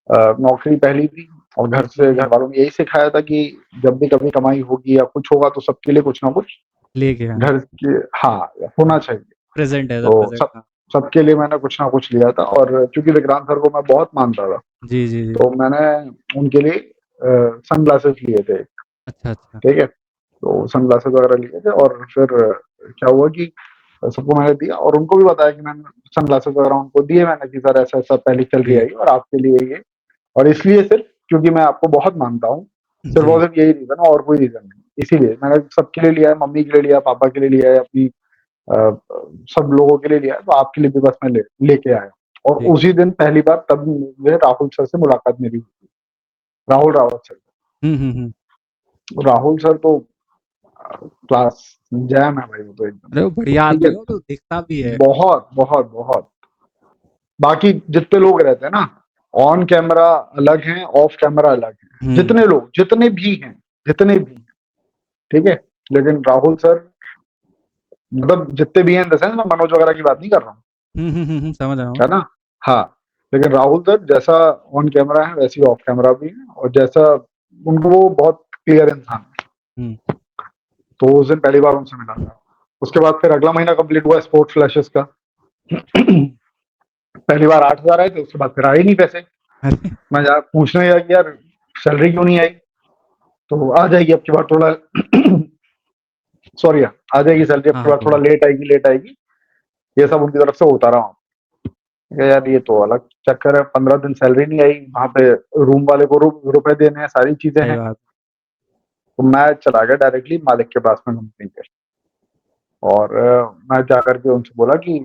[SPEAKER 2] नौकरी पहली थी, और घर से, घर वालों ने यही सिखाया था कि जब भी कभी कमाई होगी या कुछ होगा तो सबके लिए कुछ ना कुछ
[SPEAKER 1] लेके हाँ,
[SPEAKER 2] घर के, हाँ, होना चाहिए।
[SPEAKER 1] प्रेज़ेंट एज़ अ
[SPEAKER 2] तो
[SPEAKER 1] प्रेज़ेंट
[SPEAKER 2] सब
[SPEAKER 1] हाँ।
[SPEAKER 2] सबके लिए मैंने कुछ ना कुछ लिया था, और क्योंकि विक्रांत सर को मैं बहुत मानता था,
[SPEAKER 1] जी, जी, जी।
[SPEAKER 2] तो मैंने उनके लिए सनग्लासेस लिए थे,
[SPEAKER 1] अच्छा, अच्छा।
[SPEAKER 2] ठीक है। तो सनग्लासेस वगैरह लिए थे, और फिर क्या हुआ कि सबको मैंने दिया, और उनको भी बताया कि मैंने सनग्लासेस वगैरह उनको दिए मैंने, कि सर ऐसा ऐसा पहली सैलरी
[SPEAKER 1] जी,
[SPEAKER 2] आई और आपके लिए ये, और इसलिए सिर्फ क्योंकि मैं आपको बहुत मानता हूँ, सिर्फ और
[SPEAKER 1] जी।
[SPEAKER 2] सिर्फ यही रीजन है, और कोई रीजन नहीं। इसीलिए मैंने सबके लिए लिया है, मम्मी के लिए लिया, पापा के लिए लिया है, अपनी अ, सब लोगों के लिए लिया है, तो आपके लिए भी बस मैं लेके आया। और
[SPEAKER 1] जी।
[SPEAKER 2] उसी दिन पहली बार तब मुझे राहुल सर से मुलाकात मेरी हुई, राहुल रावत सर।
[SPEAKER 1] हुँ, हुँ, हुँ।
[SPEAKER 2] राहुल सर तो क्लास जैम है भाई, वो तो एकदम,
[SPEAKER 1] अरे वो बढ़िया
[SPEAKER 2] ठीक
[SPEAKER 1] आदमी
[SPEAKER 2] है।
[SPEAKER 1] है, वो तो दिखता भी है।
[SPEAKER 2] बहुत बहुत बहुत। बाकी जितने लोग रहते हैं ना, ऑन कैमरा अलग हैं, ऑफ कैमरा अलग हैं,
[SPEAKER 1] हुँ।
[SPEAKER 2] जितने लोग, जितने भी हैं, जितने भी हैं, ठीक है। लेकिन राहुल सर, मतलब जितने भी हैं इन द सेंस, मैं मनोज वगैरह की बात नहीं कर रहा हूँ,
[SPEAKER 1] हुँ, हुँ, हुँ, हुँ, समझ रहा हूँ।
[SPEAKER 2] है ना। हाँ, लेकिन राहुल सर जैसा ऑन कैमरा है वैसे ही ऑफ कैमरा भी है, और जैसा उनको, वो बहुत क्लियर इंसान है।
[SPEAKER 1] हुँ।
[SPEAKER 2] तो उस दिन पहली बार उनसे मिला था। उसके बाद फिर अगला महीना कंप्लीट हुआ स्पोर्ट्स फ्लैशेस का। पहली बार 8,000 आए थे, उसके बाद फिर आए ही नहीं पैसे।
[SPEAKER 1] अरे!
[SPEAKER 2] मैं यार पूछने गया कि यार सैलरी क्यों नहीं आई, तो आ जाएगी अब की बार थोड़ा, सॉरी, आ जाएगी सैलरी अब
[SPEAKER 1] हाँ,
[SPEAKER 2] की
[SPEAKER 1] हाँ,
[SPEAKER 2] बार,
[SPEAKER 1] कोई
[SPEAKER 2] थोड़ा
[SPEAKER 1] बात
[SPEAKER 2] लेट आएगी, लेट आएगी। ये सब उनकी तरफ से होता रहा। यार ये तो अलग चक्कर है, 15 दिन सैलरी नहीं आई, वहां पे रूम वाले को रुपए देने हैं, सारी चीजें
[SPEAKER 1] सही
[SPEAKER 2] हैं।
[SPEAKER 1] बात।
[SPEAKER 2] तो मैं चला गया डायरेक्टली मालिक के पास में कंपनी के, और मैं जाकर के उनसे बोला कि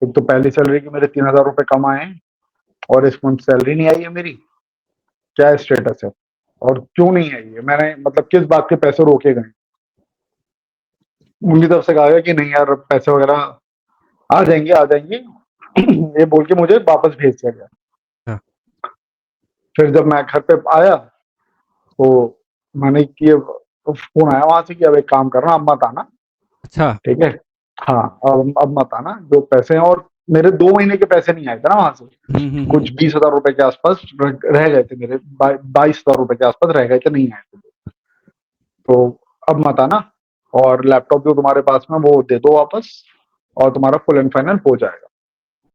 [SPEAKER 2] एक तो पहली सैलरी के मेरे 3,000 रुपए कम आए हैं, और इस मंथ सैलरी नहीं आई है मेरी, क्या स्टेटस है, और क्यों नहीं आई है, मैंने मतलब किस बात के पैसे रोके गए। उनकी तरफ से कहा गया कि नहीं यार पैसे वगैरह आ जाएंगे, आ जाएंगे। ये बोल के मुझे वापस भेज दिया गया।
[SPEAKER 1] हाँ।
[SPEAKER 2] फिर जब मैं घर पे आया, तो मैंने कि फोन आया वहां से कि अब एक काम करना, अब मत आना,
[SPEAKER 1] अच्छा।
[SPEAKER 2] ठीक है। हाँ, अब मत आना, जो पैसे हैं, और मेरे 2 महीने के पैसे नहीं आए थे ना वहां से,
[SPEAKER 1] हुँ, हुँ,
[SPEAKER 2] कुछ
[SPEAKER 1] हुँ।
[SPEAKER 2] 20,000 रुपए के आसपास रह गए थे मेरे, 22,000 रुपए के आसपास रह गए थे, नहीं आए थे। तो अब मत आना, और लैपटॉप जो तुम्हारे पास में वो दे दो वापस, और तुम्हारा फुल एंड फाइनल हो जाएगा।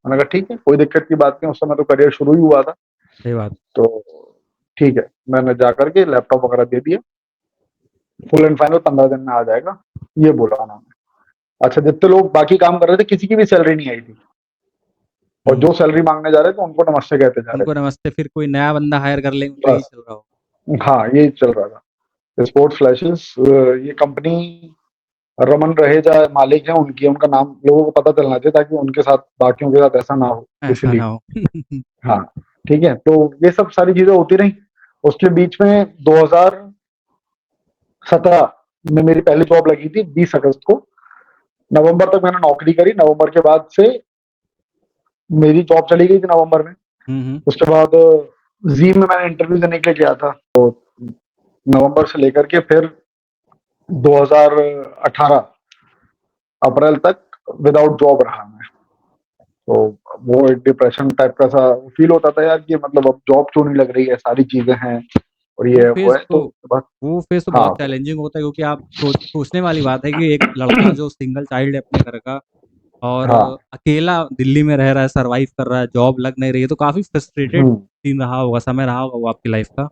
[SPEAKER 2] मैंने कहा ठीक है, कोई दिक्कत की बात नहीं, उस समय तो करियर शुरू ही हुआ था।
[SPEAKER 1] सही बात।
[SPEAKER 2] तो ठीक है, मैंने जाकर के लैपटॉप वगैरह दे दिया, फुल एंड फाइनल 15 दिन में आ जाएगा, ये बोला उन्होंने। अच्छा, जितने लोग बाकी काम कर रहे थे किसी की भी सैलरी नहीं आई थी, और
[SPEAKER 1] हुँ।
[SPEAKER 2] जो सैलरी मांगने जा रहे थे उनको नमस्ते कहते जा रहे
[SPEAKER 1] उनको नमस्ते, फिर कोई नया बंदा हायर कर लेंगे, उनका यही
[SPEAKER 2] बस।
[SPEAKER 1] चल रहा होगा।
[SPEAKER 2] हाँ, यही चल रहा था। स्पोर्ट्स फ्लैशेस, ये कंपनी रमन रहेजा मालिक है उनकी, उनका नाम लोगों को पता चलना चाहिए, ताकि उनके साथ, बाकियों के साथ ऐसा ना हो,
[SPEAKER 1] ऐसा ना
[SPEAKER 2] इसलिए।
[SPEAKER 1] हो।
[SPEAKER 2] हाँ, ठीक है, तो ये सब सारी चीजें होती रही। उसके बीच में 2017 में मेरी पहली जॉब लगी थी, 20 अगस्त को। नवंबर तक मैंने नौकरी करी, नवंबर के बाद से मेरी जॉब चली गई थी नवंबर में।
[SPEAKER 1] हुँ, हुँ।
[SPEAKER 2] उसके बाद जी में मैंने इंटरव्यू देने के लिए गया था, तो नवंबर से लेकर के फिर 2018 अप्रैल तक विदाउट जॉब रहा मैं। तो वो एक डिप्रेशन टाइप का सा फील होता था यार, कि मतलब अब जॉब क्यों नहीं लग रही है, सारी चीजें हैं, और ये
[SPEAKER 1] वो
[SPEAKER 2] है वो
[SPEAKER 1] फ़ेज़
[SPEAKER 2] है,
[SPEAKER 1] तो
[SPEAKER 2] तो बस।
[SPEAKER 1] वो फ़ेज़ तो
[SPEAKER 2] हाँ,
[SPEAKER 1] बहुत चैलेंजिंग होता है, क्योंकि आप सोचने वाली बात है कि एक लड़का जो सिंगल चाइल्ड है अपने घर का, और
[SPEAKER 2] हाँ।
[SPEAKER 1] अकेला दिल्ली में रह रहा है, सर्वाइव कर रहा है, जॉब लग नहीं रही है, तो काफ़ी फ्रस्ट्रेटेड
[SPEAKER 2] हुँ।
[SPEAKER 1] सीन रहा होगा, समय रहा होगा वो आपकी लाइफ़ का।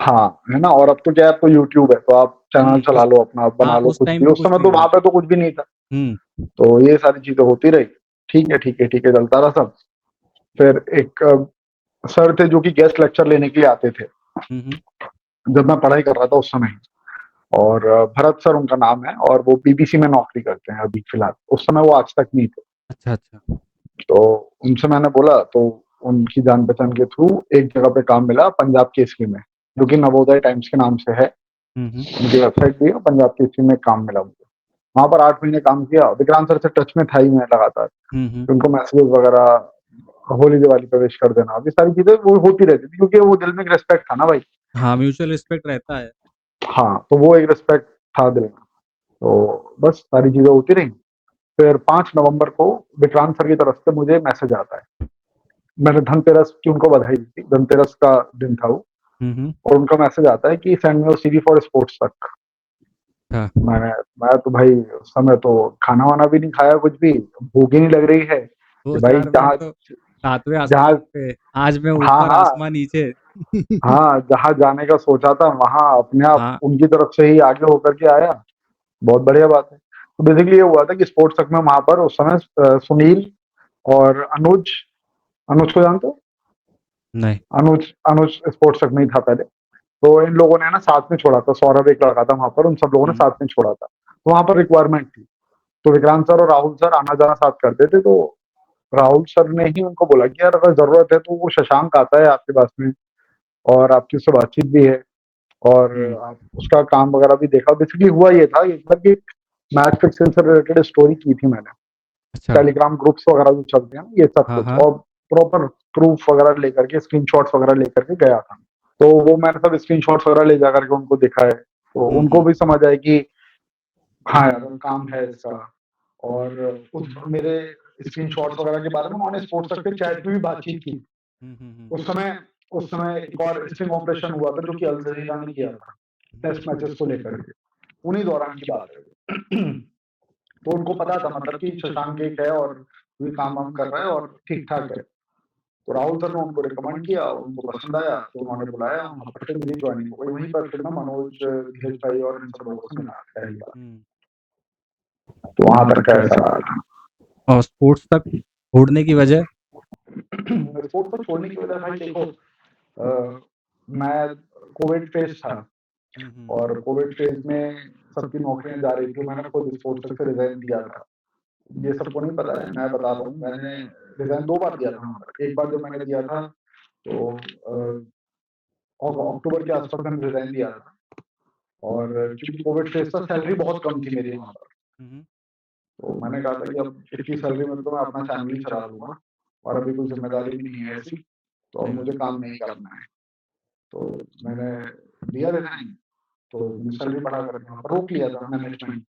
[SPEAKER 2] हाँ, है ना? और अब तो क्या है, अब तो यूट्यूब है, तो आप चैनल चला
[SPEAKER 1] उस
[SPEAKER 2] लो अपना, बना
[SPEAKER 1] हाँ,
[SPEAKER 2] लो
[SPEAKER 1] उस
[SPEAKER 2] कुछ
[SPEAKER 1] टाइम
[SPEAKER 2] भी।
[SPEAKER 1] पे
[SPEAKER 2] उस
[SPEAKER 1] कुछ
[SPEAKER 2] समय
[SPEAKER 1] नहीं
[SPEAKER 2] तो
[SPEAKER 1] था।
[SPEAKER 2] वहाँ पे तो कुछ भी नहीं था।
[SPEAKER 1] हुँ,
[SPEAKER 2] तो ये सारी चीज़ें होती रही। ठीक है, ठीक है, ठीक है, चलता रहा सब। फिर एक सर थे जो कि गेस्ट लेक्चर लेने के लिए आते थे,
[SPEAKER 1] हुँ, हुँ।
[SPEAKER 2] जब मैं पढ़ाई कर रहा था उस समय। और भरत सर उनका नाम है, और वो बीबीसी में नौकरी करते हैं अभी फिलहाल। उस समय वो आज तक नहीं थे।
[SPEAKER 1] अच्छा, अच्छा।
[SPEAKER 2] तो उनसे मैंने बोला, तो उनकी जान-पहचान के थ्रू एक जगह पे काम मिला, पंजाब केसरी में, जो कि नवोदय टाइम्स के नाम से है।
[SPEAKER 1] हुँ, हुँ।
[SPEAKER 2] उनकी वेबसाइट भी है, पंजाब केसरी में काम मिला मुझे। वहाँ पर 8 महीने काम किया। विक्रांत सर से टच में था ही मैं लगातार।
[SPEAKER 1] हुँ, हुँ।
[SPEAKER 2] उनको मैसेजेस वगैरह, होली दिवाली पे विश कर देना, ये सारी चीज़ें वो होती रहती थी, क्योंकि वो दिल में एक रिस्पेक्ट था ना भाई।
[SPEAKER 1] हाँ, म्यूचुअल रिस्पेक्ट रहता है।
[SPEAKER 2] हाँ, तो वो एक रिस्पेक्ट था दिल में। तो बस सारी चीज़ें होती रहीं। फिर 5 नवंबर को विक्रांत सर की तरफ से मुझे मैसेज आता है। मैंने धनतेरस की उनको बधाई दी थी, धनतेरस का दिन था वो।
[SPEAKER 1] हुँ, हुँ।
[SPEAKER 2] और उनका मैसेज आता है कि send me your CV for sports तक।
[SPEAKER 1] हाँ,
[SPEAKER 2] मैंने मैं तो भाई उस समय तो खाना-वाना भी नहीं खाया कुछ भी, भूख ही नहीं लग रही है कि भाई
[SPEAKER 1] 2-4 मिनट
[SPEAKER 2] जहाँ
[SPEAKER 1] तो 7वें
[SPEAKER 2] जहाँ
[SPEAKER 1] आसमान पे, आज मैं
[SPEAKER 2] हाँ,
[SPEAKER 1] ऊपर
[SPEAKER 2] हाँ।
[SPEAKER 1] आसमां नीचे।
[SPEAKER 2] हाँ, जहाँ जाने का सोचा था वहाँ अपने आप
[SPEAKER 1] हाँ।
[SPEAKER 2] उनकी तरफ से ही आगे होकर के आया। बहुत बढ़िया बात है। तो बेसिकली ये हुआ था कि स्पोर्ट्स तक में वहाँ पर उस समय सुनील और अनुज, अनुज को जानते हो?
[SPEAKER 1] नहीं।
[SPEAKER 2] अनुज अनुज स्पोर्ट्स तक में ही था पहले। तो इन लोगों ने ना साथ में छोड़ा था, सौरभ एक लड़का था वहाँ पर, उन सब लोगों ने
[SPEAKER 1] हुँ,
[SPEAKER 2] साथ में छोड़ा था। तो वहाँ पर रिक्वायरमेंट थी। तो विक्रांत सर और राहुल सर आना-जाना साथ करते थे, तो राहुल सर ने ही उनको बोला कि यार अगर ज़रूरत है तो वो शशांक आता है आपके पास में, और आपकी उससे बातचीत भी है, और
[SPEAKER 1] हुँ।
[SPEAKER 2] आप उसका काम वगैरह भी देखा। बेसिकली हुआ ये था, एक बार कि मैच फिक्सिंग से रिलेटेड स्टोरी की थी मैंने।
[SPEAKER 1] अच्छा।
[SPEAKER 2] टेलीग्राम ग्रुप्स वगैरह जो चलते हैं ना, ये सब
[SPEAKER 1] हाँ,
[SPEAKER 2] कुछ,
[SPEAKER 1] हाँ।
[SPEAKER 2] और प्रॉपर प्रूफ वगैरह लेकर के, स्क्रीनशॉट्स वगैरह लेकर के गया था। तो वो मैंने सब स्क्रीनशॉट्स वगैरह ले जाकर के उनको दिखाए, तो
[SPEAKER 1] हुँ,
[SPEAKER 2] उनको
[SPEAKER 1] हुँ।
[SPEAKER 2] भी समझ आए कि हाँ यार, काम है इसका। और उस मेरे स्क्रीनशॉट्स वगैरह के बारे में उन्होंने स्पोर्ट्स तक के चैट में भी बातचीत की।
[SPEAKER 1] हुँ, हुँ, हुँ।
[SPEAKER 2] उस समय एक और स्टिंग ऑपरेशन हुआ था जो कि अल जज़ीरा ने किया था,
[SPEAKER 1] हुँ।
[SPEAKER 2] टेस्ट मैचेस को लेकर के। उन्हीं दौरान की बात है। तो उनको पता था, मतलब कि शशांक एक है और ये काम-वाम कर रहा है और ठीक-ठाक है। तो राहुल सर ने उनको रिकमेंड किया, उनको पसंद आया, तो उन्होंने बुलाया, वहाँ पर फिर मेरी जॉइनिंग हो गई। वहीं पर फिर मैं मनोज, धीरज भाई और इन सब लोगों से मिला पहली बार।
[SPEAKER 1] हुँ।
[SPEAKER 2] तो वहाँ तक का ऐसा रहा था।
[SPEAKER 1] और स्पोर्ट्स तक छोड़ने की वजह?
[SPEAKER 2] स्पोर्ट्स को छोड़ने की वजह भाई देखो, मैं कोविड फेज़ था,
[SPEAKER 1] हुँ, हुँ।
[SPEAKER 2] और कोविड फेज़ में सबकी नौकरियाँ जा रही थी, मैंने खुद स्पोर्ट्स तक से रिज़ाइन दिया था। ये सबको नहीं पता है, मैं बता रहा हूँ, मैंने रिज़ाइन 2 बार दिया था वहाँ पर। एक बार जब मैंने दिया था तो अक्टूबर के आस-पास मैंने रिज़ाइन दिया था, और चूँकि कोविड फेज़ था, सैलरी बहुत कम थी मेरी वहाँ पर।
[SPEAKER 1] हुँ, हुँ।
[SPEAKER 2] तो मैंने कहा था कि अब इतनी सैलरी में तो मैं अपना फैमिली चला लूँगा, और अभी कोई ज़िम्मेदारी भी नहीं है ऐसी, तो अब
[SPEAKER 1] सही बात।
[SPEAKER 2] मुझे काम नहीं करना है। तो मैंने दिया रिज़ाइन, तो मैंने सैलरी बढ़ा करके वहाँ पर रोक लिया था मैनेजमेंट।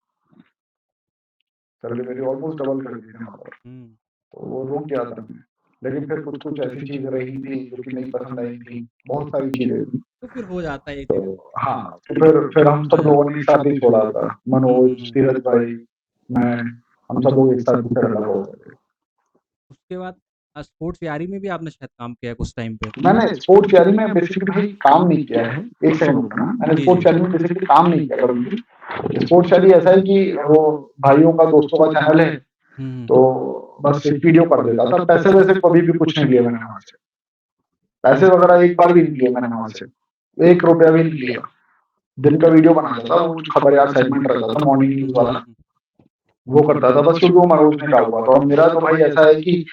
[SPEAKER 2] सैलरी मेरी ऑलमोस्ट डबल कर दी थी वहाँ पर,
[SPEAKER 1] हुँ।
[SPEAKER 2] तो वो रोक दिया था मैंने। लेकिन फिर कुछ-कुछ ऐसी चीज़ें रही थी जो कि नहीं पसंद आई थी, बहुत सारी चीज़ें थी।
[SPEAKER 1] तो फिर हो जाता है ये
[SPEAKER 2] तो
[SPEAKER 1] चीज़ें।
[SPEAKER 2] हाँ, तो फिर हम सब लोगों ने एक साथ ही छोड़ा था।
[SPEAKER 1] हुँ,
[SPEAKER 2] मनोज,
[SPEAKER 1] हुँ, हुँ।
[SPEAKER 2] धीरज भाई, मैं, हम सब लोग एक साथ ही फिर अलग हो गए थे।
[SPEAKER 1] उसके बाद स्पोर्ट्स यारी में भी आपने शायद काम किया है कुछ टाइम पे?
[SPEAKER 2] मैंने स्पोर्ट्स यारी में बेसिकली भाई काम नहीं किया है। एक सेकंड रुकना, मैंने
[SPEAKER 1] जी,
[SPEAKER 2] स्पोर्ट्स
[SPEAKER 1] जी।
[SPEAKER 2] यारी में बेसिकली काम नहीं किया कभी भी। स्पोर्ट्स यारी ऐसा है कि वो भाइयों का, दोस्तों का चैनल है,
[SPEAKER 1] हुँ, हुँ।
[SPEAKER 2] तो बस एक वीडियो कर देता था। पैसे-वैसे कभी भी कुछ नहीं लिए मैंने वहाँ से। पैसे वगैरह एक बार भी नहीं लिए मैंने वहाँ से। ₹1 भी नहीं लिया। दिन का वीडियो बनाता था, वो जो खबरयार सेगमेंट रहता था मॉर्निंग
[SPEAKER 1] हुँ,
[SPEAKER 2] न्यूज़
[SPEAKER 1] हुँ,
[SPEAKER 2] वाला,
[SPEAKER 1] हुँ, हुँ।
[SPEAKER 2] वो करता था बस, क्योंकि वो मनोज ने कहा हुआ था। और मेरा तो भाई ऐसा है कि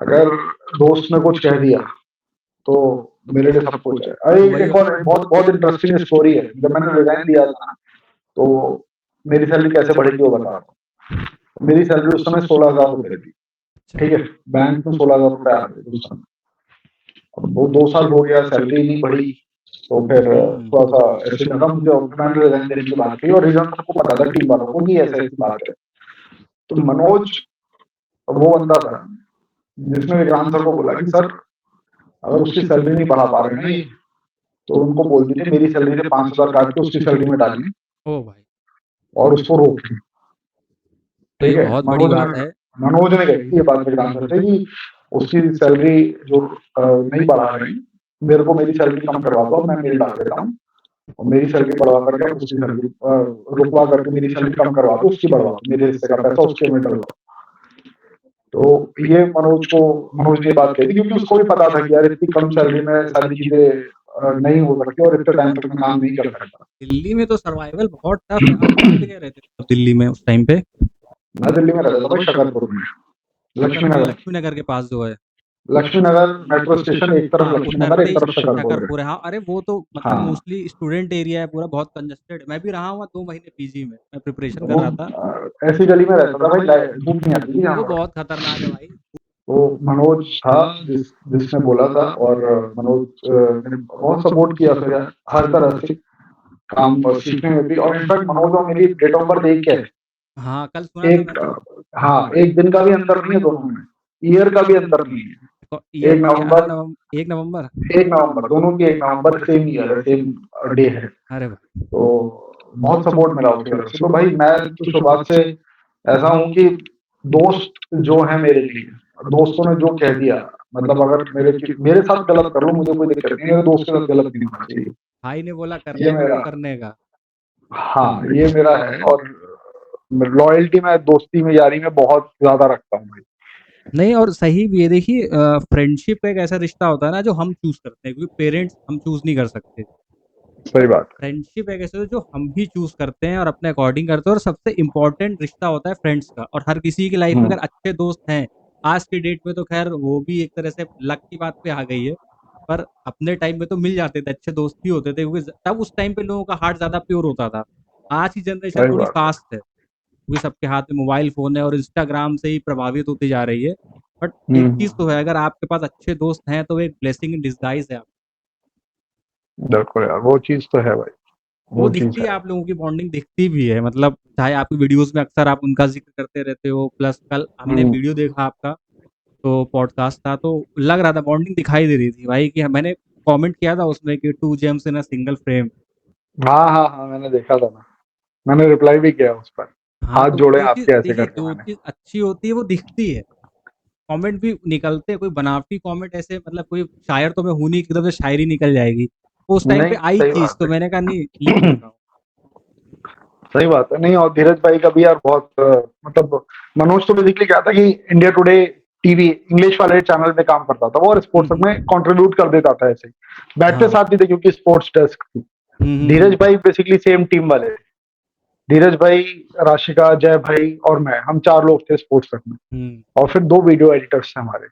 [SPEAKER 2] अगर दोस्त ने कुछ कह दिया, तो मेरे लिए सब कुछ है। अरे
[SPEAKER 1] वही
[SPEAKER 2] एक और बहुत बहुत इंटरेस्टिंग स्टोरी है। जब मैंने रिज़ाइन दिया था ना, तो मेरी सैलरी कैसे बढ़ी थी वो बता रहा हूँ। मेरी सैलरी उस समय ₹16,000 थी,
[SPEAKER 1] अच्छा।
[SPEAKER 2] ठीक है? बैंक में ₹16,000 आते थे उस समय। अब वो 2 साल हो गया, सैलरी नहीं बढ़ी, तो फिर
[SPEAKER 1] हुँ।
[SPEAKER 2] थोड़ा-सा ऐसे लगा मुझे, और फिर मैंने रिज़ाइन देने की बात की, और रीज़न सबको पता था टीम वालों को कि ऐसे-ऐसी बात है। तो मनोज, वो बंदा था जिसने विक्रांत सर को बोला कि सर, अगर उसकी सैलरी नहीं बढ़ा पा रहे हैं ना ये, तो उनको बोल दीजिए मेरी सैलरी से 5,000 काट के उसकी सैलरी में डालें
[SPEAKER 1] ओह भाई!
[SPEAKER 2] और उसको रोकें,
[SPEAKER 1] तो
[SPEAKER 2] ठीक
[SPEAKER 1] ये
[SPEAKER 2] है?
[SPEAKER 1] बहुत बड़ी
[SPEAKER 2] मनोज ने
[SPEAKER 1] बात है।
[SPEAKER 2] मनोज ने कही थी ये बात मेरे डांसर से कि उसकी सैलरी जो नहीं बढ़ा रहे हैं, मेरे को मेरी सैलरी कम करवा दो, मैं मेल डाल देता हूँ और मेरी सैलरी बढ़वा करके आप उसकी सैलरी रुकवा करके मेरी सैलरी कम करवा दो, उसकी बढ़वा दो, मेरे हिस्से का पैसा उसके में डलवा। तो ये मनोज ने ये बात कही थी क्योंकि उसको भी पता था कि यार इतनी कम सैलरी में सारी चीजें नहीं हो सकती और इतने टाइम तक मैं काम नहीं कर सकता।
[SPEAKER 1] दिल्ली में तो सर्वाइवल बहुत टफ है। आप कौन जगह रहते थे दिल्ली में उस टाइम पे?
[SPEAKER 2] मैं दिल्ली में रहता था भाई, शकरपुर में, लक्ष्मी नगर।
[SPEAKER 1] लक्ष्मी नगर के पास जो है।
[SPEAKER 2] लक्ष्मी नगर मेट्रो स्टेशन, एक तरफ
[SPEAKER 1] हाँ,
[SPEAKER 2] लक्ष्मी
[SPEAKER 1] उधर
[SPEAKER 2] नगर, एक
[SPEAKER 1] वही
[SPEAKER 2] तरफ शकरपुर है।
[SPEAKER 1] शकरपुर है। हाँ, अरे वो तो मतलब
[SPEAKER 2] हाँ,
[SPEAKER 1] मोस्टली स्टूडेंट एरिया है पूरा, बहुत कंजेस्टेड है। मैं भी रहा हूँ 2 महीने पीजी में, मैं प्रिपरेशन कर
[SPEAKER 2] वो
[SPEAKER 1] रहा था।
[SPEAKER 2] ऐसी गली में रहता था भाई, धूप नहीं आती थी यहाँ
[SPEAKER 1] वो
[SPEAKER 2] पर।
[SPEAKER 1] बहुत खतरनाक है भाई।
[SPEAKER 2] वो मनोज था जिसने बोला था, और मनोज ने बहुत सपोर्ट किया फिर यार, हर तरह से काम सीखने में भी। और इनफैक्ट मनोज और मेरी डेट ऑफ बर्थ एक है।
[SPEAKER 1] हाँ, कल सुना था
[SPEAKER 2] एक
[SPEAKER 1] मैंने।
[SPEAKER 2] हाँ, एक दिन का भी अंतर नहीं है दोनों में, ईयर का भी अंतर नहीं है।
[SPEAKER 1] ईयर
[SPEAKER 2] एक
[SPEAKER 1] 11
[SPEAKER 2] नवंबर
[SPEAKER 1] नवंबर 1 नवंबर।
[SPEAKER 2] 1 नवंबर, दोनों की 1 नवंबर, सेम ईयर है, सेम डे है।
[SPEAKER 1] अरे वाह!
[SPEAKER 2] तो बहुत सपोर्ट मिला उसकी तरफ से। तो भाई मैं तो शुरुआत से ऐसा हूँ कि दोस्त जो है मेरे लिए, दोस्तों ने जो कह दिया, मतलब अगर मेरे साथ गलत कर लो मुझे कोई दिक्कत नहीं है, मेरे दोस्त के साथ गलत नहीं होना चाहिए।
[SPEAKER 1] भाई ने बोला
[SPEAKER 2] ये
[SPEAKER 1] करने का
[SPEAKER 2] मेरा
[SPEAKER 1] तो करने का।
[SPEAKER 2] हाँ, ये मेरा है। और लॉयल्टी मैं दोस्ती में, यारी में बहुत ज्यादा रखता हूँ भाई।
[SPEAKER 1] नहीं, और सही भी है। देखिए फ्रेंडशिप एक ऐसा रिश्ता होता है ना जो हम चूज़ करते हैं, क्योंकि पेरेंट्स हम चूज़ नहीं कर सकते।
[SPEAKER 2] सही बात है।
[SPEAKER 1] फ्रेंडशिप एक ऐसा है जो हम भी चूज़ करते हैं और अपने अकॉर्डिंग करते हैं, और सबसे इम्पोर्टेंट रिश्ता होता है फ्रेंड्स का। और हर किसी की लाइफ में
[SPEAKER 2] हम्म,
[SPEAKER 1] अगर अच्छे दोस्त हैं, आज की डेट में तो खैर वो भी एक तरह से लक की बात पे आ गई है। पर अपने टाइम में तो मिल जाते थे, अच्छे दोस्त ही होते थे, क्योंकि तब उस टाइम पे लोगों का हार्ट ज़्यादा प्योर होता था। आज की जनरेशन
[SPEAKER 2] सही
[SPEAKER 1] थोड़ी
[SPEAKER 2] बात है।
[SPEAKER 1] फास्ट है, क्योंकि सबके हाथ में मोबाइल फ़ोन है और इंस्टाग्राम से ही प्रभावित होती जा रही है। बट एक
[SPEAKER 2] हम्म,
[SPEAKER 1] चीज़ तो है, अगर आपके पास अच्छे दोस्त हैं तो एक ब्लेसिंग इन डिस्गाइज़ है।
[SPEAKER 2] बिल्कुल यार, वो चीज तो है भाई,
[SPEAKER 1] वो
[SPEAKER 2] वो चीज
[SPEAKER 1] दिखती है,
[SPEAKER 2] है।
[SPEAKER 1] आप लोगों की बॉन्डिंग दिखती भी है। मतलब चाहे आपकी वीडियोज़ में अक्सर आप उनका ज़िक्र करते रहते हो, प्लस कल हमने
[SPEAKER 2] हम्म,
[SPEAKER 1] वीडियो देखा आपका, तो पॉडकास्ट था, तो लग रहा था बॉन्डिंग दिखाई दे रही थी भाई, कि मैंने कमेंट किया था उसमें कि 2 James in a single frame.
[SPEAKER 2] हाँ हाँ हाँ, मैंने देखा था ना, मैंने रिप्लाई भी किया उस पर।
[SPEAKER 1] हाँ,
[SPEAKER 2] हाथ
[SPEAKER 1] तो
[SPEAKER 2] जोड़े
[SPEAKER 1] जो चीज़
[SPEAKER 2] आपके ऐसे
[SPEAKER 1] देखिए,
[SPEAKER 2] करके
[SPEAKER 1] जो
[SPEAKER 2] मैंने।
[SPEAKER 1] चीज़ अच्छी होती है वो दिखती है। कमेंट भी निकलते हैं, कोई बनावटी कमेंट ऐसे, मतलब कोई शायर तो मैं हूँ नहीं कि एकदम से शायरी निकल जाएगी। तो उस टाइम पे
[SPEAKER 2] नहीं,
[SPEAKER 1] आई
[SPEAKER 2] सही
[SPEAKER 1] चीज़
[SPEAKER 2] बात
[SPEAKER 1] तो
[SPEAKER 2] है।
[SPEAKER 1] मैंने कहा नहीं, लिख देता हूँ।
[SPEAKER 2] सही बात है। नहीं, और धीरज भाई का भी यार बहुत मतलब मनोज तो बेसिकली क्या था कि इंडिया टुडे टीवी इंग्लिश वाले चैनल में काम करता था वो, और
[SPEAKER 1] हुँ,
[SPEAKER 2] स्पोर्ट्स
[SPEAKER 1] हुँ।
[SPEAKER 2] में कंट्रीब्यूट कर देता था ऐसे, बैठते
[SPEAKER 1] हाँ।
[SPEAKER 2] साथ ही थे क्योंकि स्पोर्ट्स डेस्क थी।
[SPEAKER 1] हुँ, हुँ,
[SPEAKER 2] धीरज
[SPEAKER 1] हुँ।
[SPEAKER 2] भाई बेसिकली सेम टीम वाले थे। धीरज भाई, राशिका, जय भाई और मैं, हम 4 लोग थे स्पोर्ट्स तक में।
[SPEAKER 1] हुँ।
[SPEAKER 2] और फिर 2 वीडियो एडिटर्स थे हमारे।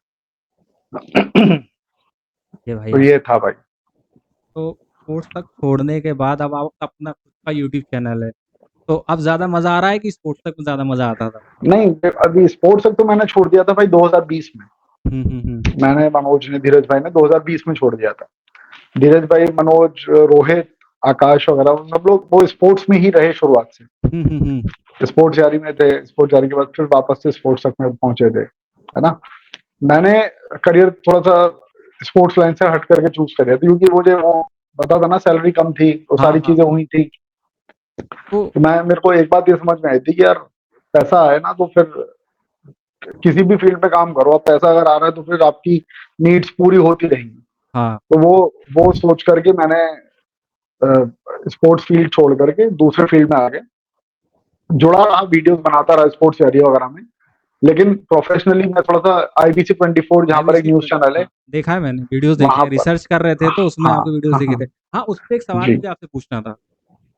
[SPEAKER 1] ये भाई
[SPEAKER 2] तो
[SPEAKER 1] आप
[SPEAKER 2] ये था भाई।
[SPEAKER 1] तो स्पोर्ट्स तक छोड़ने के बाद अब आप अपना खुद का यूट्यूब चैनल है। तो अब ज़्यादा मज़ा आ रहा है कि स्पोर्ट्स तक में ज़्यादा मज़ा आता था?
[SPEAKER 2] नहीं, अभी स्पोर्ट्स तक तो मैंने छोड़ दिया था भाई 2020 में।
[SPEAKER 1] हुँ, हुँ, हुँ।
[SPEAKER 2] मैंने, मनोज ने, धीरज भाई ने 2020 में छोड़ दिया था। धीरज भाई, मनोज, रोहित, आकाश वगैरह सब लोग वो स्पोर्ट्स में ही रहे शुरुआत से।
[SPEAKER 1] हुँ, हुँ, हुँ।
[SPEAKER 2] स्पोर्ट्स जारी में थे, स्पोर्ट्स जारी के बाद फिर वापस से स्पोर्ट्स तक में पहुंचे थे, है ना। मैंने करियर थोड़ा सा स्पोर्ट्स लाइन से हट करके चूज कर लिया था क्योंकि मुझे वो पता था ना, सैलरी कम थी, वो
[SPEAKER 1] हाँ,
[SPEAKER 2] सारी
[SPEAKER 1] हाँ।
[SPEAKER 2] चीजें हुई थी।
[SPEAKER 1] तो
[SPEAKER 2] तो मेरे को एक बात ये समझ में आई थी कि यार पैसा आए ना तो फिर किसी भी फील्ड में काम करो, अब पैसा अगर आ रहा है तो फिर आपकी नीड्स पूरी होती रहेंगी।
[SPEAKER 1] हाँ।
[SPEAKER 2] तो वो सोच करके मैंने स्पोर्ट्स फील्ड छोड़ करके दूसरे फील्ड में आ गया। जुड़ा रहा, वीडियोस बनाता रहा स्पोर्ट्स एरिया वगैरह में, लेकिन प्रोफेशनली मैं थोड़ा सा IBC 24 जहाँ पर एक
[SPEAKER 1] आईबीसी
[SPEAKER 2] न्यूज चैनल है,
[SPEAKER 1] हाँ, देखा है मैंने, वीडियोज़ देखे
[SPEAKER 2] वहां
[SPEAKER 1] हैं,
[SPEAKER 2] पर।
[SPEAKER 1] रिसर्च कर रहे थे तो उसमें
[SPEAKER 2] हाँ
[SPEAKER 1] आपके वीडियोज़
[SPEAKER 2] हाँ
[SPEAKER 1] दिखे
[SPEAKER 2] हाँ।
[SPEAKER 1] थे। हाँ, उस पे एक सवाल
[SPEAKER 2] जी।
[SPEAKER 1] मुझे आपसे पूछना था।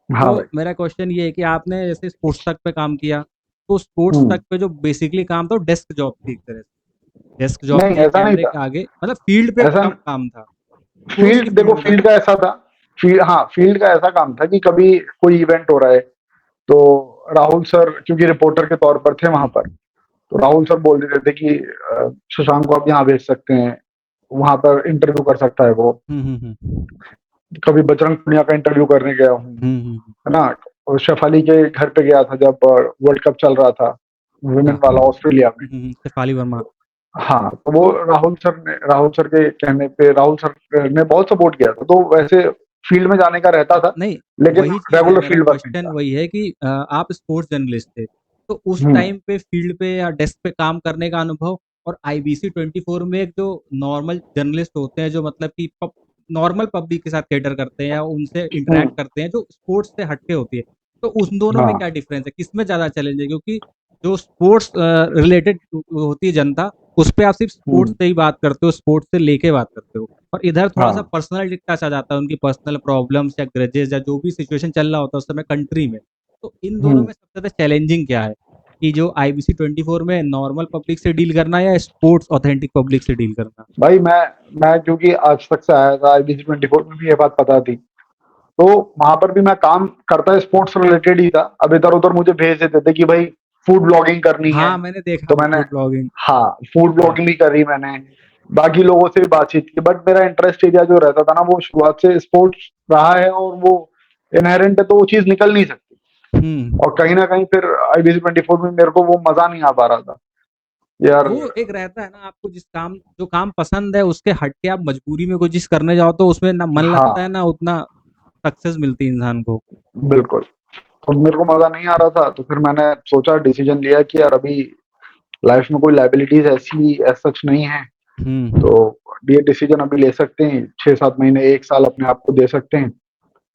[SPEAKER 2] हाँ
[SPEAKER 1] तो
[SPEAKER 2] भाई।
[SPEAKER 1] मेरा क्वेश्चन ये है कि आपने जैसे स्पोर्ट्स तक पे काम किया, तो स्पोर्ट्स
[SPEAKER 2] हम्म।
[SPEAKER 1] तक पे जो बेसिकली काम था वो डेस्क जॉब थी एक तरह से। डेस्क जॉब
[SPEAKER 2] नहीं,
[SPEAKER 1] थी,
[SPEAKER 2] ऐसा नहीं
[SPEAKER 1] कैमरे
[SPEAKER 2] था।
[SPEAKER 1] के आगे, मतलब फील्ड पे
[SPEAKER 2] ऐसा
[SPEAKER 1] कम काम था। स्पोर्ट्स की
[SPEAKER 2] फील्ड,
[SPEAKER 1] फील्ड
[SPEAKER 2] देखो
[SPEAKER 1] में था
[SPEAKER 2] फील्ड
[SPEAKER 1] ना?
[SPEAKER 2] का ऐसा था, फील्ड का ऐसा काम था कि कभी कोई इवेंट हो रहा है तो राहुल सर क्योंकि रिपोर्टर के तौर पर थे वहां
[SPEAKER 1] हुँ।
[SPEAKER 2] पर, तो राहुल सर बोल देते थे कि शशांक को आप यहाँ भेज सकते हैं, वहां पर इंटरव्यू कर सकता है वो।
[SPEAKER 1] हुँ, हुँ, हुँ।
[SPEAKER 2] कभी बजरंग पुनिया का इंटरव्यू करने गया हूँ,
[SPEAKER 1] हुँ, हुँ, हुँ।
[SPEAKER 2] है ना। और शेफाली के घर पे गया था जब वर्ल्ड कप चल रहा था,
[SPEAKER 1] अच्छा।
[SPEAKER 2] वुमेन वाला, ऑस्ट्रेलिया में।
[SPEAKER 1] हुँ, हुँ, हुँ। शेफाली वर्मा।
[SPEAKER 2] हाँ, तो वो राहुल सर के कहने पे राहुल सर ने बहुत सपोर्ट किया था, तो वैसे फील्ड में जाने का रहता था,
[SPEAKER 1] नहीं,
[SPEAKER 2] लेकिन
[SPEAKER 1] वही चीज़ है,
[SPEAKER 2] रेगुलर
[SPEAKER 1] मेरा
[SPEAKER 2] फील्ड वर्क नहीं
[SPEAKER 1] क्वेश्चन
[SPEAKER 2] था।
[SPEAKER 1] वही है कि आप स्पोर्ट्स जर्नलिस्ट थे। तो उस
[SPEAKER 2] हुँ,
[SPEAKER 1] टाइम पे फील्ड पे या डेस्क पे काम करने का अनुभव और आईबीसी 24 में एक जो नॉर्मल जर्नलिस्ट होते हैं जो मतलब कि नॉर्मल पब्लिक के साथ कैटर करते हैं या उनसे
[SPEAKER 2] हुँ,
[SPEAKER 1] इंटरेक्ट करते हैं जो स्पोर्ट्स से हटके होती है, तो उन दोनों में
[SPEAKER 2] हाँ,
[SPEAKER 1] क्या डिफरेंस है, किसमें ज़्यादा चैलेंज है? क्योंकि जो स्पोर्ट्स रिलेटेड होती है जनता, उस पे आप सिर्फ स्पोर्ट्स
[SPEAKER 2] हुँ,
[SPEAKER 1] से ही बात करते हो, स्पोर्ट्स से लेके बात करते हो, और इधर थोड़ा सा
[SPEAKER 2] हाँ,
[SPEAKER 1] पर्सनल टच आ जाता है, उनकी पर्सनल प्रॉब्लम्स या ग्रजेस या जो भी सिचुएशन चल रहा होता है उस समय कंट्री में। तो इन दोनों
[SPEAKER 2] हुँ।
[SPEAKER 1] में सबसे ज़्यादा चैलेंजिंग क्या है? कि जो आईबीसी 24 में नॉर्मल पब्लिक से डील करना या स्पोर्ट्स ऑथेंटिक पब्लिक से डील करना?
[SPEAKER 2] भाई मैं क्योंकि आज तक से आया था, आईबीसी 24 में भी ये बात पता थी, तो वहाँ पर भी मैं काम करता स्पोर्ट्स रिलेटेड ही था। अब इधर-उधर मुझे भेज देते थे कि भाई फूड ब्लॉगिंग करनी है,
[SPEAKER 1] हाँ, मैंने देखा
[SPEAKER 2] तो
[SPEAKER 1] वो
[SPEAKER 2] मैंने
[SPEAKER 1] फूड ब्लॉगिंग।
[SPEAKER 2] हाँ, फूड
[SPEAKER 1] हाँ।
[SPEAKER 2] ब्लॉगिंग भी करी मैंने, बाकी लोगों से भी बातचीत की, बट मेरा इंटरेस्ट एरिया जो रहता था ना, वो शुरुआत से स्पोर्ट्स रहा है और वो इनहेरेंट है, तो वो चीज़ निकल नहीं सकती।
[SPEAKER 1] हुँ।
[SPEAKER 2] और कहीं न कहीं फिर आईबीसी 24 में मेरे को वो मज़ा नहीं आ पा रहा था। यार
[SPEAKER 1] वो एक रहता है ना, आपको जो काम पसंद है उसके हट के आप मजबूरी में कोई चीज़ करने जाओ तो उसमें ना मन लगता है
[SPEAKER 2] हाँ,
[SPEAKER 1] ना उतना सक्सेस मिलती है इंसान को।
[SPEAKER 2] बिल्कुल। तो मेरे को मज़ा नहीं आ रहा था, तो फिर मैंने सोचा, डिसीज़न लिया कि यार अभी लाइफ़ में कोई लायबिलिटीज़ ऐसी एज़ सच नहीं है,
[SPEAKER 1] हुँ।
[SPEAKER 2] तो ये डिसीज़न अभी ले सकते हैं, 6-7 महीने, 1 साल अपने आप को दे सकते हैं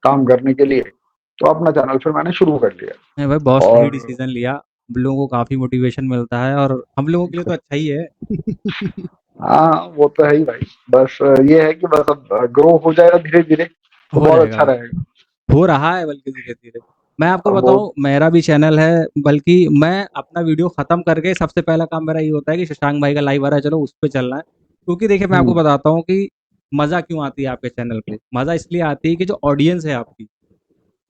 [SPEAKER 2] काम करने के लिए। तो अपना चैनल फिर मैंने शुरू कर लिया।
[SPEAKER 1] नहीं भाई, बहुत सही
[SPEAKER 2] और
[SPEAKER 1] डिसीज़न लिया। हम लोगों को काफ़ी मोटिवेशन मिलता है और हम लोगों के लिए तो अच्छा ही है।
[SPEAKER 2] हाँ, वो तो है ही भाई। बस ये है कि बस अब ग्रो हो जाएगा धीरे-धीरे, तो
[SPEAKER 1] हो
[SPEAKER 2] बहुत
[SPEAKER 1] जाएगा
[SPEAKER 2] अच्छा
[SPEAKER 1] भाई।
[SPEAKER 2] रहेगा।
[SPEAKER 1] हो रहा है बल्कि धीरे-धीरे। मैं आपको
[SPEAKER 2] अब वो
[SPEAKER 1] बताऊँ, मेरा भी चैनल है, बल्कि मैं अपना वीडियो खत्म करके सबसे पहला काम मेरा ये होता है कि शशांक भाई का लाइव आ रहा है, चलो उस पे चलना है। क्योंकि देखिए मैं आपको
[SPEAKER 2] हुँ,
[SPEAKER 1] बताता हूँ कि मज़ा क्यों आती है आपके चैनल पे। मज़ा इसलिए आती है कि जो ऑडियंस है आपकी,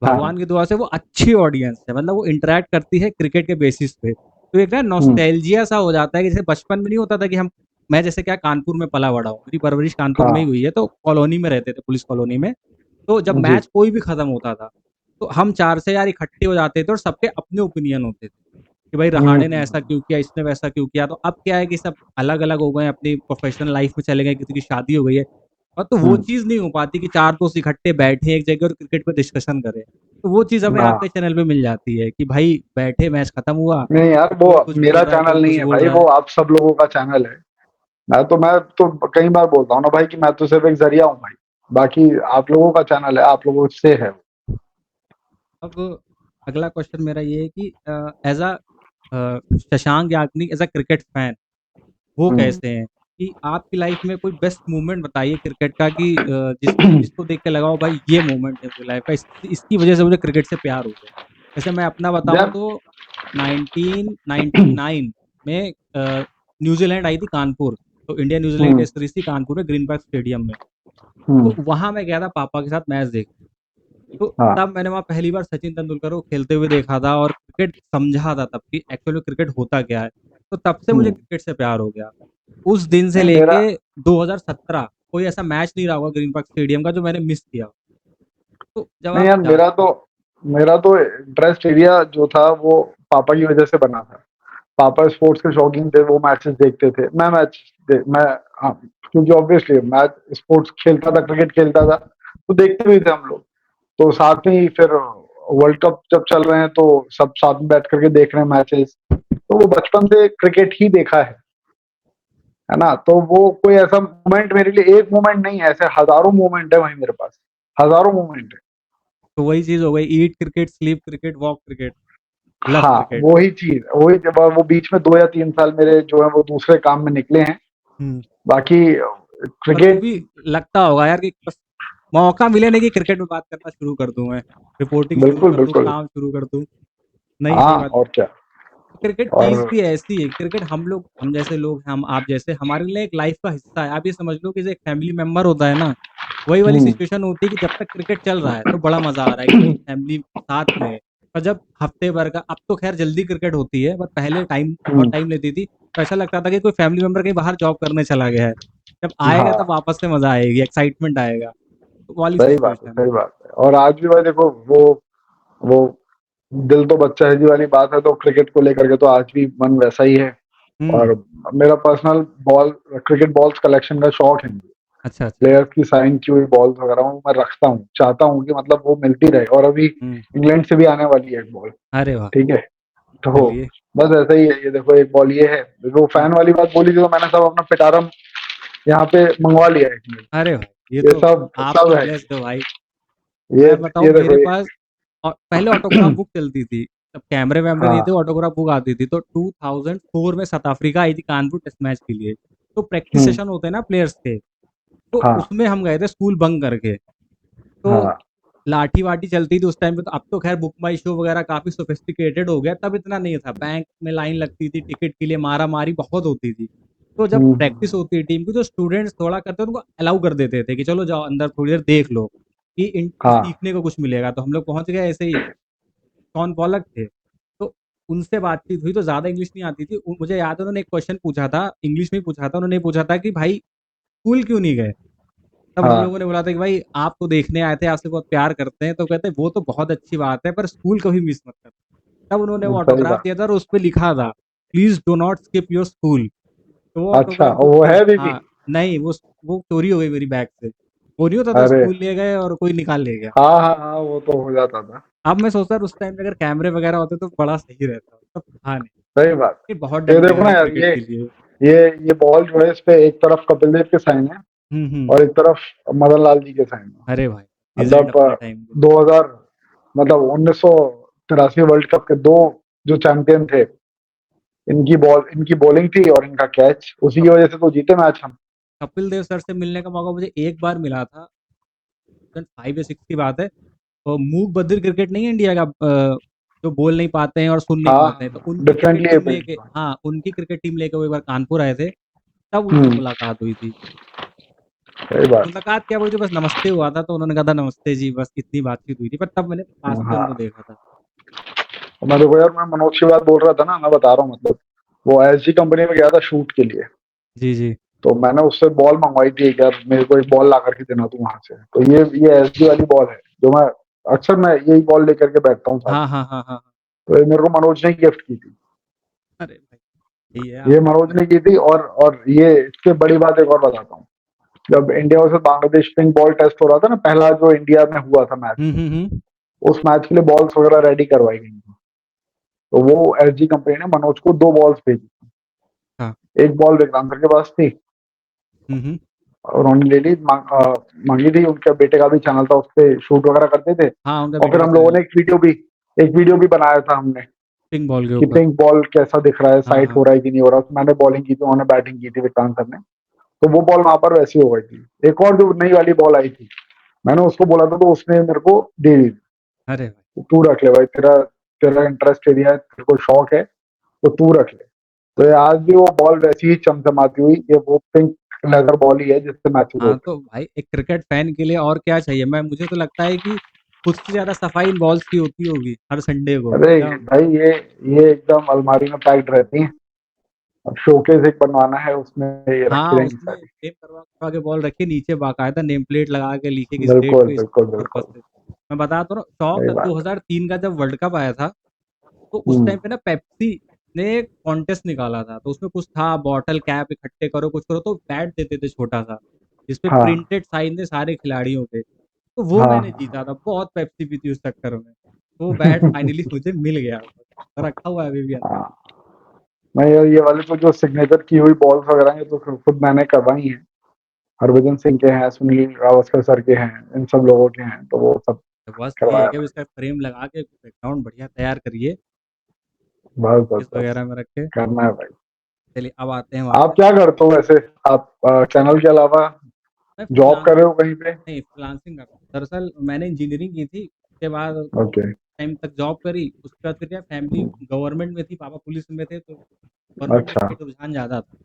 [SPEAKER 2] हाँ, हाँ।
[SPEAKER 1] भगवान की दुआ से वो अच्छी ऑडियंस है, मतलब वो इंटरैक्ट करती है क्रिकेट के बेसिस पे। तो एक ना
[SPEAKER 2] हुँ,
[SPEAKER 1] नॉस्टैल्जिया सा हो जाता है कि जैसे बचपन में नहीं होता था कि मैं जैसे क्या कानपुर में पला बड़ा हूँ, मेरी परवरिश कानपुर में ही
[SPEAKER 2] हाँ,
[SPEAKER 1] हुई है, तो कॉलोनी में रहते थे, पुलिस कॉलोनी में। तो जब
[SPEAKER 2] जी।
[SPEAKER 1] मैच कोई भी खत्म होता था, तो हम 4 से यार इकट्ठे हो जाते थे और सबके अपने ओपिनियन होते थे, कि भाई
[SPEAKER 2] हुँ,
[SPEAKER 1] रहाणे ने
[SPEAKER 2] हुँ,
[SPEAKER 1] ऐसा क्यों किया, इसने वैसा क्यों किया। तो अब क्या है कि सब अलग-अलग हो गए, अपनी प्रोफ़ेशनल लाइफ़ में चले गए, किसी की शादी हो गई है। और तो वो
[SPEAKER 2] हुँ,
[SPEAKER 1] चीज़ नहीं हो पाती कि 4 दोस्त इकट्ठे बैठे एक जगह और क्रिकेट पे डिस्कशन करें। तो वो चीज़ हमें
[SPEAKER 2] हाँ।
[SPEAKER 1] आपके चैनल पे मिल जाती है कि भाई बैठे, मैच खत्म हुआ,
[SPEAKER 2] नहीं यार, वो
[SPEAKER 1] कोई कुछ बोल
[SPEAKER 2] मेरा
[SPEAKER 1] रहा है, कोई
[SPEAKER 2] चैनल नहीं
[SPEAKER 1] कुछ
[SPEAKER 2] है
[SPEAKER 1] बोल
[SPEAKER 2] भाई,
[SPEAKER 1] रहा
[SPEAKER 2] वो
[SPEAKER 1] है।
[SPEAKER 2] आप सब लोगों का चैनल है। मैं तो कई बार बोलता हूँ ना भाई कि मैं तो सिर्फ़ एक ज़रिया हूँ भाई। बाकी आप लोगों का चैनल है, आप लोगों से है।
[SPEAKER 1] अब अगला क्वेश्चन मेरा ये है कि as Shashank Yagnik as a cricket fan वो
[SPEAKER 2] हुँ।
[SPEAKER 1] कैसे हैं? कि आपकी लाइफ में कोई बेस्ट मोमेंट बताइए क्रिकेट का कि जिसको देख के लगा हो भाई ये मोमेंट है मेरी लाइफ का, इसकी वजह से मुझे क्रिकेट से प्यार हो गया। जैसे मैं अपना बताऊँ
[SPEAKER 2] यार
[SPEAKER 1] तो 1999 में न्यूज़ीलैंड आई थी कानपुर, तो इंडिया न्यूज़ीलैंड
[SPEAKER 2] हुँ,
[SPEAKER 1] टेस्ट सीरीज़ थी कानपुर में ग्रीन पार्क स्टेडियम में।
[SPEAKER 2] हुँ,
[SPEAKER 1] तो वहाँ मैं गया था पापा के साथ मैच देखने। तो
[SPEAKER 2] हाँ,
[SPEAKER 1] तब मैंने वहाँ पहली बार सचिन तेंदुलकर को खेलते हुए देखा था और क्रिकेट समझा था तब कि एक्चुअल में क्रिकेट होता क्या है। तो तब से मुझे
[SPEAKER 2] हुँ।
[SPEAKER 1] क्रिकेट से प्यार हो गया। उस दिन से
[SPEAKER 2] नहीं मेरा
[SPEAKER 1] लेके 2017 कोई ऐसा मैच नहीं रहा होगा ग्रीन पार्क स्टेडियम का जो मैंने मिस किया। तो जब
[SPEAKER 2] नहीं
[SPEAKER 1] आप
[SPEAKER 2] यार,
[SPEAKER 1] जाते हैं।
[SPEAKER 2] मेरा तो इंटरेस्ट एरिया जो था वो पापा की वज़ह से बना था। पापा स्पोर्ट्स के शौकीन थे, वो मैचेज़ देखते थे। मैं हाँ, क्योंकि ऑब्वियसली मैं स्पोर्ट्स खेलता था, क्रिकेट खेलता था, तो देखते भी थे हम लोग। तो साथ में ही फिर वर्ल्ड कप जब चल रहे हैं तो सब साथ में बैठ करके देख रहे हैं मैचेस। तो वो बचपन से क्रिकेट ही देखा है ना? तो वो कोई ऐसा मोमेंट मेरे लिए एक मोमेंट नहीं है, ऐसे हज़ारों मोमेंट है भाई मेरे पास, हज़ारों मोमेंट है।
[SPEAKER 1] तो वही चीज़ हो गई, eat cricket, sleep cricket, walk cricket, love
[SPEAKER 2] हाँ,
[SPEAKER 1] क्रिकेट।
[SPEAKER 2] वही चीज़, वही जब वो बीच में 2 या 3 साल मेरे जो है वो दूसरे काम में निकले हैं।
[SPEAKER 1] हुँ।
[SPEAKER 2] बाकी
[SPEAKER 1] पर फिर
[SPEAKER 2] क्रिकेट
[SPEAKER 1] भी लगता होगा यार कि बस मौका मिले नहीं कि क्रिकेट में बात करना शुरू कर दूँ मैं, रिपोर्टिंग शुरू
[SPEAKER 2] बिल्कुल,
[SPEAKER 1] कर दूँ,
[SPEAKER 2] बिल्कुल।
[SPEAKER 1] काम शुरू कर दूँ। नहीं, सही
[SPEAKER 2] हाँ,
[SPEAKER 1] बात।
[SPEAKER 2] और क्या।
[SPEAKER 1] क्रिकेट चीज़
[SPEAKER 2] और
[SPEAKER 1] भी ऐसी है, क्रिकेट हम जैसे लोग हैं, हम आप जैसे हमारे लिए एक लाइफ़ का हिस्सा है। आप ये समझ लो कि जैसे एक फैमिली मेंबर होता है ना, वही वाली
[SPEAKER 2] हुँ,
[SPEAKER 1] सिचुएशन होती है कि जब तक क्रिकेट चल रहा है, तो बड़ा मज़ा आ रहा है कि भाई फैमिली साथ में है। और जब हफ्ते भर का, अब तो खैर जल्दी क्रिकेट होती है, बट पहले बहुत
[SPEAKER 2] हुँ,
[SPEAKER 1] टाइम लेती थी, तो ऐसा लगता था कि कोई फैमिली मेंबर कहीं बाहर जॉब करने चला गया है। जब आएगा
[SPEAKER 2] हाँ।
[SPEAKER 1] तब वापस से मज़ा आएगी, एक्साइटमेंट आएगा, तो वो वाली
[SPEAKER 2] सही बात है,
[SPEAKER 1] सिचुएशन है।
[SPEAKER 2] सही बात है। और आज भी भाई देखो वो दिल तो बच्चा है जी वाली बात है, तो क्रिकेट को लेकर के तो आज भी मन वैसा ही है।
[SPEAKER 1] हुँ।
[SPEAKER 2] और मेरा personal ball cricket balls collection का शौक है मुझे।
[SPEAKER 1] अच्छा, अच्छा।
[SPEAKER 2] प्लेयर्स की साइन की हुई बॉल्स वगैरह वो मैं रखता हूँ, चाहता हूँ कि मतलब वो मिलती रहे। और अभी
[SPEAKER 1] हुँ।
[SPEAKER 2] इंग्लैंड से भी आने वाली है एक बॉल,
[SPEAKER 1] अरे वाह!
[SPEAKER 2] ठीक है? तो
[SPEAKER 1] चलिए।
[SPEAKER 2] बस ऐसा ही है, ये देखो एक बॉल ये है, वो
[SPEAKER 1] हुँ।
[SPEAKER 2] फैन वाली बात बोली थी तो मैंने सब अपना पिटारम यहाँ पे मंगवा लिया है इसमें।
[SPEAKER 1] अरे भाई! ये
[SPEAKER 2] ये
[SPEAKER 1] तो
[SPEAKER 2] सब
[SPEAKER 1] आप
[SPEAKER 2] सब
[SPEAKER 1] तो
[SPEAKER 2] है।
[SPEAKER 1] ब्लेस्ड हो भाई।
[SPEAKER 2] ये
[SPEAKER 1] मैं बताऊँ
[SPEAKER 2] ये देखो
[SPEAKER 1] मेरे
[SPEAKER 2] ये
[SPEAKER 1] पास पहले ऑटोग्राफ बुक चलती थी। तब कैमरे-वैमरे नहीं थे,
[SPEAKER 2] हाँ।
[SPEAKER 1] ऑटोग्राफ बुक आती थी। तो 2004 में साउथ अफ्रीका आई थी कानपुर टेस्ट मैच के लिए। तो प्रैक्टिस
[SPEAKER 2] हुँ,
[SPEAKER 1] सेशन होते हैं ना प्लेयर्स के, तो
[SPEAKER 2] हाँ,
[SPEAKER 1] उसमें हम गए थे स्कूल बंक करके। तो
[SPEAKER 2] हाँ,
[SPEAKER 1] लाठी-वाठी चलती थी उस टाइम पे, तो अब तो ख़ैर बुक माई शो वग़ैरह काफ़ी सोफिस्टिकेटेड हो गया, तब इतना नहीं था। बैंक में लाइन लगती थी, टिकट के लिए मारा-मारी बहुत होती थी। तो जब
[SPEAKER 2] हुँ,
[SPEAKER 1] प्रैक्टिस होती है टीम की, तो स्टूडेंट्स थोड़ा करते हैं, उनको अलाउ कर देते थे कि चलो जाओ अंदर थोड़ी देर देख लो, कि इनको
[SPEAKER 2] हाँ,
[SPEAKER 1] सीखने को कुछ मिलेगा। तो हम लोग पहुँच गए ऐसे ही, शॉन पॉलक थे। तो उनसे बातचीत हुई, तो ज़्यादा इंग्लिश नहीं आती थी। मुझे याद है उन्होंने एक क्वेश्चन पूछा था, इंग्लिश में ही पूछा था। उन्होंने पूछा था कि भाई स्कूल क्यों नहीं गए? तब हम
[SPEAKER 2] हाँ,
[SPEAKER 1] लोगों ने बोला था कि भाई आप तो देखने आए थे, आपसे बहुत प्यार करते हैं। तो कहते हैं वो तो बहुत अच्छी बात है, पर स्कूल कभी मिस मत करना। तब उन्होंने वो
[SPEAKER 2] सही
[SPEAKER 1] ऑटोग्राफ
[SPEAKER 2] बात।
[SPEAKER 1] दिया था और उसपे लिखा था, please do not skip your school. तो वो
[SPEAKER 2] अच्छा,
[SPEAKER 1] ऑटोग्राफ बुक
[SPEAKER 2] वो है
[SPEAKER 1] थी,
[SPEAKER 2] अभी भी?
[SPEAKER 1] हाँ, नहीं वो चोरी हो गई मेरी बैग से। चोरी होता था,
[SPEAKER 2] अरे!
[SPEAKER 1] स्कूल ले गए और कोई निकाल ले गया।
[SPEAKER 2] हाँ, हाँ, हाँ, वो तो हो जाता था।
[SPEAKER 1] अब मैं सोचता हूँ उस टाइम पे अगर कैमरे वगैरह होते तो बड़ा सही रहता। तब था नहीं।
[SPEAKER 2] सही बात
[SPEAKER 1] ये बहुत
[SPEAKER 2] है। ये
[SPEAKER 1] डर लगे
[SPEAKER 2] देखो ना
[SPEAKER 1] भाई
[SPEAKER 2] यार,
[SPEAKER 1] क्रिकेट के लिए।
[SPEAKER 2] ये ये बॉल जो है इस पे एक तरफ कपिल देव के साइन है
[SPEAKER 1] हुँ, हुँ।
[SPEAKER 2] और एक तरफ मदन लाल जी के साइन है।
[SPEAKER 1] अरे भाई! लीजेंड
[SPEAKER 2] मतलब
[SPEAKER 1] अपने टाइम के।
[SPEAKER 2] 2000 मतलब 1983 वर्ल्ड कप के 2 जो चैंपियन थे, इनकी बॉलिंग थी और इनका कैच, उसी की वजह से तो जीते मैच हम।
[SPEAKER 1] कपिल देव सर से मिलने का मौका मुझे एक बार मिला था, 5 या 6 की बात है। मूक बधिर क्रिकेट नहीं है इंडिया का, जो बोल नहीं पाते हैं और सुन नहीं पाते हैं, तो
[SPEAKER 2] हाँ,
[SPEAKER 1] उनकी क्रिकेट
[SPEAKER 2] डिफरेंटली
[SPEAKER 1] टीम
[SPEAKER 2] एबल्ड।
[SPEAKER 1] लेके, हाँ, उनकी क्रिकेट टीम लेके वो एक बार कानपुर आए थे, तब उनसे
[SPEAKER 2] हुँ,
[SPEAKER 1] मुलाकात हुई थी।
[SPEAKER 2] सही बात है।
[SPEAKER 1] मुलाकात क्या हुई थी, बस नमस्ते हुआ था, तो उन्होंने कहा था नमस्ते जी, बस इतनी बातचीत हुई थी, पर तब मैंने पास से उनको
[SPEAKER 2] हाँ,
[SPEAKER 1] देखा था।
[SPEAKER 2] तो मैं देखो यार, मैं मनोज की बात बोल रहा था ना, मैं बता रहा हूँ मतलब, वो एसजी कंपनी में गया था शूट के लिए।
[SPEAKER 1] जी, जी।
[SPEAKER 2] तो मैंने उससे बॉल मंगवाई थी एक, यार मेरे को एक बॉल ला करके देना तू वहाँ से। तो ये एसजी वाली बॉल है, जो मैं अक्सर मैं यही बॉल लेकर के बैठता हूँ साथ
[SPEAKER 1] हाँ,
[SPEAKER 2] में।
[SPEAKER 1] हाँ, हाँ, हाँ, हाँ।
[SPEAKER 2] तो ये मेरे को मनोज ने गिफ्ट की थी।
[SPEAKER 1] अरे भाई! सही है
[SPEAKER 2] ये
[SPEAKER 1] आपने
[SPEAKER 2] मनोज
[SPEAKER 1] अपने।
[SPEAKER 2] ने की थी, और ये इससे बड़ी बात एक और बताता हूँ। जब India versus Bangladesh pink ball test हो रहा था ना, पहला जो इंडिया में हुआ था मैच,
[SPEAKER 1] हुँ, हुँ, हुँ।
[SPEAKER 2] उस मैच के लिए बॉल्स वगैरह रेडी करवाई गई थी। तो वो एसजी कंपनी ने मनोज को 2 बॉल्स भेजी।
[SPEAKER 1] हाँ।
[SPEAKER 2] एक बॉल विक्रांत सर के पास थी,
[SPEAKER 1] हुँ, हुँ।
[SPEAKER 2] और उन्होंने ले ली, माँगी थी। उनके बेटे का भी चैनल था, उसपे शूट वगैरह करते थे।
[SPEAKER 1] हाँ, उनका
[SPEAKER 2] और
[SPEAKER 1] बेटे
[SPEAKER 2] फिर
[SPEAKER 1] का
[SPEAKER 2] हम लोगों
[SPEAKER 1] चैनल
[SPEAKER 2] ने एक वीडियो भी बनाया था हमने,
[SPEAKER 1] पिंक बॉल के
[SPEAKER 2] कि
[SPEAKER 1] ऊपर।
[SPEAKER 2] पिंक बॉल कैसा दिख रहा है,
[SPEAKER 1] हाँ,
[SPEAKER 2] साइट हो
[SPEAKER 1] हाँ।
[SPEAKER 2] रहा है कि नहीं हो रहा। उसमें मैंने बॉलिंग की थी, उन्होंने बैटिंग की थी विक्रांत सर ने। तो वो बॉल वहाँ पर वैसी हो गई थी। एक और जो नई वाली बॉल आई थी, मैंने उसको बोला था तो उसने मेरे को दे दी।
[SPEAKER 1] अरे भाई!
[SPEAKER 2] तू रख ले भाई, तेरा तेरा इंटरेस्ट एरिया है, तेरे को शौक है, तो तू रख ले। तो ये आज भी वो बॉल वैसी ही चमचमाती हुई, ये वो पिंक लेदर बॉल ही है जिससे मैचेस
[SPEAKER 1] हाँ,
[SPEAKER 2] होते
[SPEAKER 1] तो भाई एक क्रिकेट फैन के लिए और क्या चाहिए? मुझे तो लगता है कि खुद से ज़्यादा सफाई इन बॉल्स की होती होगी हर संडे को।
[SPEAKER 2] हैं। अरे
[SPEAKER 1] क्या
[SPEAKER 2] भाई, ये एकदम अलमारी में पैक्ड रहती हैं। अब शोकेस एक बनवाना है, उसमें ये रखी
[SPEAKER 1] हाँ,
[SPEAKER 2] रहेंगी
[SPEAKER 1] उसमें
[SPEAKER 2] सारी।
[SPEAKER 1] फ्रेम करवा-करवा के बॉल रखिए, नीचे बाकायदा नेम प्लेट लगा के लिखे कि इस डेट
[SPEAKER 2] बिल्कुल,
[SPEAKER 1] पे इस
[SPEAKER 2] बिल्कुल,
[SPEAKER 1] पर्पज़
[SPEAKER 2] बिल्कुल।
[SPEAKER 1] से। मैं बता तो रहा हूँ, शौक
[SPEAKER 2] सही बात है।
[SPEAKER 1] 2003 का जब वर्ल्ड कप आया था, तो उस
[SPEAKER 2] हुँ,
[SPEAKER 1] टाइम पे ना पेप्सी ने कॉन्टेस्ट निकाला था। तो उसमें कुछ था, बॉटल कैप इकट्ठे करो, कुछ करो, तो बैट देते थे छोटा-सा, जिसपे
[SPEAKER 2] हाँ,
[SPEAKER 1] प्रिंटेड साइन थे सारे खिलाड़ियों के। तो वो
[SPEAKER 2] हाँ,
[SPEAKER 1] मैंने
[SPEAKER 2] हाँ।
[SPEAKER 1] जीता था, बहुत पेप्सी पी थी उस चक्कर में। वो बैट फाइनली मुझे मिल गया, रखा हुआ है अभी भी अंदर।
[SPEAKER 2] हाँ, नहीं यार, ये वाली तो जो सिग्नेचर की हुई बॉल्स वगैरह हैं, ये तो खुद मैंने करवाई हैं। हरभजन सिंह के हैं, सुनील गावस्कर सर के हैं, इन सब लोगों के हैं, तो वो सब
[SPEAKER 1] तो बस ये है
[SPEAKER 2] करवाया
[SPEAKER 1] कि अब
[SPEAKER 2] मैंने।
[SPEAKER 1] इसका फ्रेम लगा के बैकग्राउंड बढ़िया तैयार करिए,
[SPEAKER 2] बस, बस,
[SPEAKER 1] केस
[SPEAKER 2] बस,
[SPEAKER 1] वगैरह में रख के।
[SPEAKER 2] करना है भाई।
[SPEAKER 1] चलिए अब आते हैं
[SPEAKER 2] आप
[SPEAKER 1] वापस।
[SPEAKER 2] क्या करते हो वैसे? आप चैनल के अलावा
[SPEAKER 1] मैं
[SPEAKER 2] जॉब कर रहे
[SPEAKER 1] फ्रीलांसिंग,
[SPEAKER 2] हो कहीं पे?
[SPEAKER 1] नहीं फ्रीलांसिंग करता हूँ। दरअसल मैंने इंजीनियरिंग की थी, उसके बाद कुछ
[SPEAKER 2] ओके।
[SPEAKER 1] टाइम तक जॉब करी, उसके बाद फिर क्या फैमिली गवर्नमेंट में थी, पापा पुलिस में थे, तो गवर्नमेंट में
[SPEAKER 2] अच्छा।
[SPEAKER 1] एक रुझान ज़्यादा था।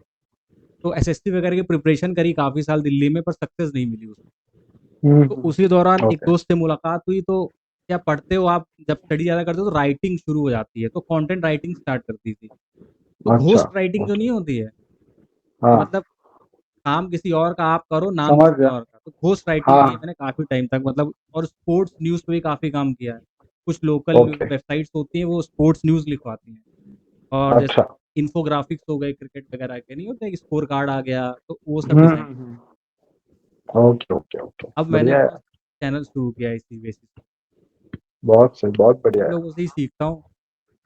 [SPEAKER 1] तो एसएससी वगैरह की प्रिपरेशन करी काफ़ी साल दिल्ली में, पर सक्सेस नहीं मिली उसमें।
[SPEAKER 2] हुँ,
[SPEAKER 1] तो
[SPEAKER 2] हुँ।
[SPEAKER 1] उसी दौरान एक
[SPEAKER 2] ओके।
[SPEAKER 1] दोस्त से मुलाकात हुई, तो क्या पढ़ते हो आप, जब स्टडी ज़्यादा करते हो तो राइटिंग शुरू हो जाती है, तो कंटेंट राइटिंग स्टार्ट करती थी। तो
[SPEAKER 2] अच्छा,
[SPEAKER 1] घोस्ट राइटिंग जो
[SPEAKER 2] ओके।
[SPEAKER 1] नहीं होती है, कि
[SPEAKER 2] हाँ,
[SPEAKER 1] मतलब काम किसी और का आप करो, नाम
[SPEAKER 2] समझ
[SPEAKER 1] किसी
[SPEAKER 2] गया।
[SPEAKER 1] और का। तो घोस्ट राइटिंग की है
[SPEAKER 2] हाँ,
[SPEAKER 1] मैंने काफ़ी टाइम तक, मतलब, और स्पोर्ट्स न्यूज़ पे भी काफ़ी काम किया है। कुछ लोकल
[SPEAKER 2] ओके।
[SPEAKER 1] वेबसाइट्स होती हैं, वो स्पोर्ट्स न्यूज़ लिखवाती हैं। और जैसे
[SPEAKER 2] अच्छा।
[SPEAKER 1] इन्फोग्राफिक्स हो गए क्रिकेट वगैरह के, नहीं होते, स्कोर कार्ड आ गया, तो वो सब
[SPEAKER 2] हुँ,
[SPEAKER 1] डिज़ाइन
[SPEAKER 2] हुँ,
[SPEAKER 1] किया।
[SPEAKER 2] हुँ। Okay, okay, okay.
[SPEAKER 1] अब मैंने
[SPEAKER 2] बढ़िया
[SPEAKER 1] अपना
[SPEAKER 2] है।
[SPEAKER 1] चैनल शुरू किया है इसी बेसिस पे।
[SPEAKER 2] बहुत सही, बहुत बढ़िया
[SPEAKER 1] आप
[SPEAKER 2] है।
[SPEAKER 1] लोगों से ही सीखता हूँ।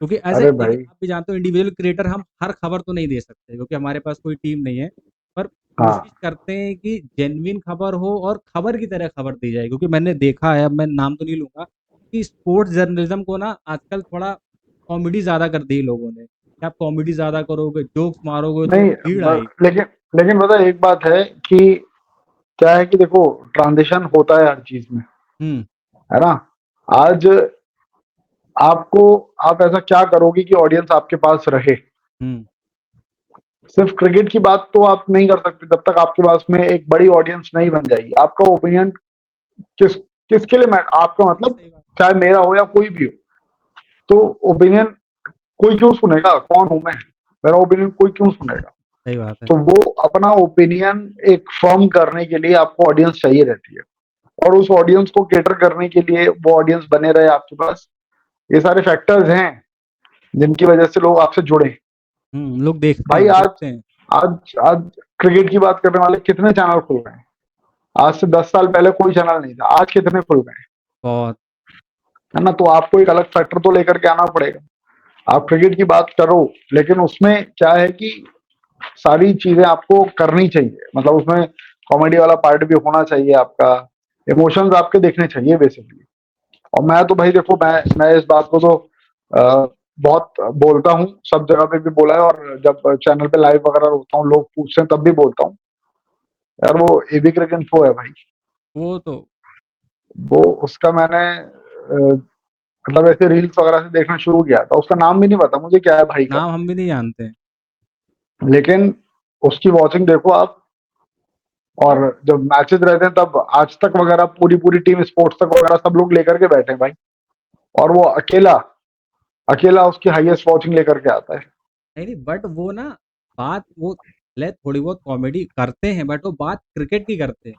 [SPEAKER 1] क्योंकि ऐसे
[SPEAKER 2] अरे
[SPEAKER 1] देखिए
[SPEAKER 2] भाई।
[SPEAKER 1] आप भी जानते हो इंडिविजुअल क्रिएटर हम हर खबर तो नहीं दे सकते क्योंकि हमारे पास कोई टीम नहीं है। पर कोशिश
[SPEAKER 2] हाँ
[SPEAKER 1] करते हैं कि जेन्युइन खबर हो और खबर की तरह खबर दी जाए क्योंकि मैंने देखा है, अब मैं नाम तो नहीं लूँगा, कि स्पोर्ट्स जर्नलिज्म को ना आजकल थोड़ा कॉमेडी ज़्यादा कर दी है लोगों ने। कि आप कॉमेडी ज़्यादा करोगे, जोक्स मारोगे तो
[SPEAKER 2] नहीं,
[SPEAKER 1] भीड़ आएगी।
[SPEAKER 2] लेकिन लेकिन पता है एक बात है कि क्या है कि देखो, ट्रांजिशन होता है हर चीज में,
[SPEAKER 1] हुँ,
[SPEAKER 2] है ना? आज आपको, आप ऐसा क्या करोगे कि ऑडियंस आपके पास रहे?
[SPEAKER 1] हुँ,
[SPEAKER 2] सिर्फ क्रिकेट की बात तो आप नहीं कर सकते जब तक आपके पास में एक बड़ी ऑडियंस नहीं बन जाएगी। आपका ओपिनियन किस किसके लिए आपका
[SPEAKER 1] ये
[SPEAKER 2] मतलब,
[SPEAKER 1] सही बात है।
[SPEAKER 2] चाहे मेरा हो या कोई भी हो, तो ओपिनियन कोई क्यों सुनेगा? कौन हूं मैं? मेरा ओपिनियन कोई क्यों सुनेगा?
[SPEAKER 1] सही बात है।
[SPEAKER 2] तो वो अपना ओपिनियन एक फर्म करने के लिए आपको ऑडियंस चाहिए रहती है, और उस ऑडियंस को केटर करने के लिए वो ऑडियंस बने रहे आपके पास। ये सारे फैक्टर्स हैं जिनकी वजह से लोग आपसे जुड़े।
[SPEAKER 1] लोग देखते
[SPEAKER 2] भाई
[SPEAKER 1] हैं,
[SPEAKER 2] आज
[SPEAKER 1] रुकते हैं।
[SPEAKER 2] आज आज क्रिकेट की बात करने वाले कितने चैनल खुल गए हैं? आज से 10 साल पहले कोई चैनल नहीं था, आज कितने खुल गए हैं,
[SPEAKER 1] बहुत।
[SPEAKER 2] है ना? तो आपको एक अलग फैक्टर तो लेकर के आना पड़ेगा। आप क्रिकेट की बात करो, लेकिन उसमें क्या है कि सारी चीजें आपको करनी चाहिए, मतलब उसमें कॉमेडी वाला पार्ट भी होना चाहिए, आपका इमोशंस आपके देखने चाहिए बेसिकली। और मैं तो भाई देखो, मैं इस बात को तो बहुत बोलता हूँ, सब जगह पे भी बोला है, और जब चैनल पे लाइव वगैरह होता हूँ, लोग पूछते हैं तब भी बोलता हूँ, यार वो एबी क्रिकेट इन्फो है भाई।
[SPEAKER 1] वो तो
[SPEAKER 2] वो उसका मैंने मतलब ऐसे रील्स वगैरह से देखना शुरू किया था, उसका नाम भी नहीं पता मुझे क्या है भाई का,
[SPEAKER 1] नाम हम भी नहीं जानते हैं।
[SPEAKER 2] लेकिन उसकी वॉचिंग देखो आप। और जब मैचेस रहते हैं तब आज तक वगैरह पूरी पूरी टीम, स्पोर्ट्स तक वगैरह सब लोग लेकर के बैठे हैं भाई, और वो अकेला अकेला उसकी हाईएस्ट वॉचिंग लेकर के आता है।
[SPEAKER 1] नहीं, नहीं, बट वो ना बात वो भले थोड़ी बहुत कॉमेडी करते हैं बट वो बात क्रिकेट की करते हैं।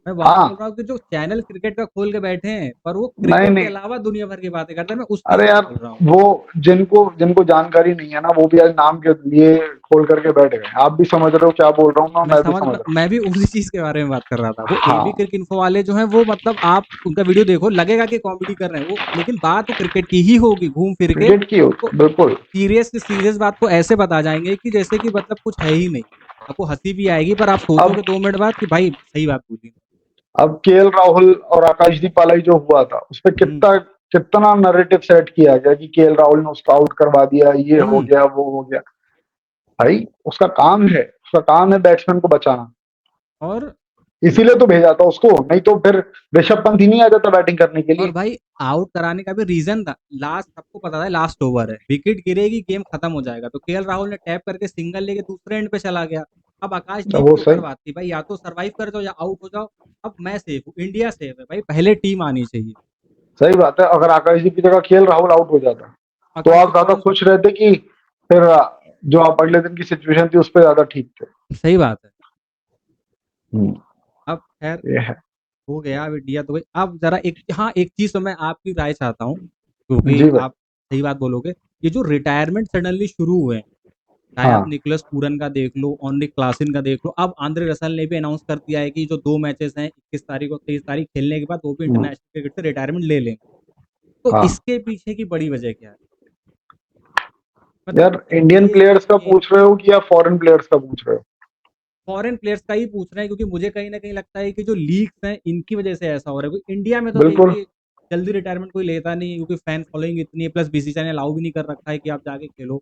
[SPEAKER 1] मैं बात बोल
[SPEAKER 2] हाँ।
[SPEAKER 1] रहा हूँ कि जो चैनल क्रिकेट का खोल के बैठे हैं पर वो
[SPEAKER 2] नहीं
[SPEAKER 1] क्रिकेट के
[SPEAKER 2] नहीं।
[SPEAKER 1] अलावा दुनिया भर की बातें करते हैं, मैं उस चीज
[SPEAKER 2] अरे
[SPEAKER 1] को
[SPEAKER 2] यार,
[SPEAKER 1] बोल रहा हूँ।
[SPEAKER 2] वो जिनको जिनको जानकारी नहीं है ना, वो भी आज नाम के लिए खोल करके बैठ गए। आप भी समझ रहे हो क्या बोल रहा हूँ मैं भी समझ रहा
[SPEAKER 1] मैं भी उसी चीज के बारे में बात कर रहा था। वो
[SPEAKER 2] हूँ।
[SPEAKER 1] एबी
[SPEAKER 2] हाँ,
[SPEAKER 1] क्रिक इन्फो वाले जो हैं वो मतलब आप उनका वीडियो देखो लगेगा कि कॉमेडी कर रहे हैं वो, लेकिन बात तो क्रिकेट की ही होगी घूम फिर के।
[SPEAKER 2] क्रिकेट की
[SPEAKER 1] आपको
[SPEAKER 2] होती बिल्कुल।
[SPEAKER 1] सीरियस की सीरियस बात को ऐसे बता जाएंगे कि जैसे कि मतलब कुछ है ही नहीं। आपको हंसी भी आएगी पर आप
[SPEAKER 2] अब
[SPEAKER 1] सोचोगे 2 मिनट बाद कि भाई सही बात बोली।
[SPEAKER 2] अब केएल राहुल और आकाशदीप पालाई जो हुआ था, उसपे
[SPEAKER 1] हम्म,
[SPEAKER 2] कितना कितना नैरेटिव सेट किया गया कि केएल राहुल ने उसको आउट करवा दिया, ये हो
[SPEAKER 1] हम्म।
[SPEAKER 2] गया वो हो गया। भाई उसका काम है बैट्समैन को बचाना,
[SPEAKER 1] और
[SPEAKER 2] इसीलिए तो भेजा था उसको, नहीं तो फिर ऋषभ पंत ही नहीं आ जाता बैटिंग करने के
[SPEAKER 1] और
[SPEAKER 2] लिए।
[SPEAKER 1] भाई आउट कराने का भी रीजन था, लास्ट सबको पता था लास्ट ओवर है, विकेट गिरेगी गेम खत्म हो जाएगा, तो केएल राहुल ने टैप करके सिंगल लेके दूसरे एंड पे चला गया। अब
[SPEAKER 2] तो
[SPEAKER 1] आकाशदीप
[SPEAKER 2] वो
[SPEAKER 1] के ऊपर
[SPEAKER 2] सही
[SPEAKER 1] बात थी भाई, या तो सरवाइव कर जाओ या आउट हो जाओ। अब मैं सेफ हूँ, इंडिया सेफ है भाई, पहले टीम आनी चाहिए।
[SPEAKER 2] सही बात है। अगर आकाशदीप की जगह केएल राहुल आउट हो जाता तो आप
[SPEAKER 1] आकाशदीप
[SPEAKER 2] ज्यादा
[SPEAKER 1] तुरंत।
[SPEAKER 2] खुश रहते कि फिर जो आप अगले दिन की सिचुएशन थी उस पर ज्यादा ठीक थे?
[SPEAKER 1] सही बात है।
[SPEAKER 2] हम्म,
[SPEAKER 1] अब खैर
[SPEAKER 2] ये है।
[SPEAKER 1] हो गया, अब इंडिया तो भाई अब जरा एक, हाँ एक चीज तो मैं आपकी राय चाहता हूँ क्योंकि
[SPEAKER 2] जी भाई।
[SPEAKER 1] आप सही बात बोलोगे। ये जो रिटायरमेंट सडनली शुरू हुए हैं, चाहे आप
[SPEAKER 2] हाँ।
[SPEAKER 1] निकोलस पूरन का देख लो, ऑनरिक क्लासन का देख लो, अब आंद्रे रसल ने भी अनाउंस कर दिया है कि जो 2 मैचेस हैं 21 तारीख और 23 तारीख खेलने के बाद वो भी
[SPEAKER 2] हम्म,
[SPEAKER 1] इंटरनेशनल क्रिकेट से रिटायरमेंट ले लेंगे। तो
[SPEAKER 2] हाँ।
[SPEAKER 1] इसके पीछे की बड़ी वजह क्या है? मतलब
[SPEAKER 2] यार, इंडियन
[SPEAKER 1] ये
[SPEAKER 2] प्लेयर्स का
[SPEAKER 1] ये
[SPEAKER 2] पूछ रहे हो कि या फॉरेन प्लेयर्स का पूछ रहे हो?
[SPEAKER 1] फॉरेन प्लेयर्स का ही पूछ रहे हैं क्योंकि मुझे कहीं ना कहीं लगता है कि जो लीग्स हैं इनकी वजह से ऐसा हो रहा है, क्योंकि इंडिया में तो
[SPEAKER 2] बिल्कुल।
[SPEAKER 1] देखिए जल्दी रिटायरमेंट कोई लेता नहीं है क्योंकि फैन फॉलोइंग इतनी है, प्लस बीसीसीआई ने अलाउ भी नहीं कर रखा है कि आप जाके खेलो।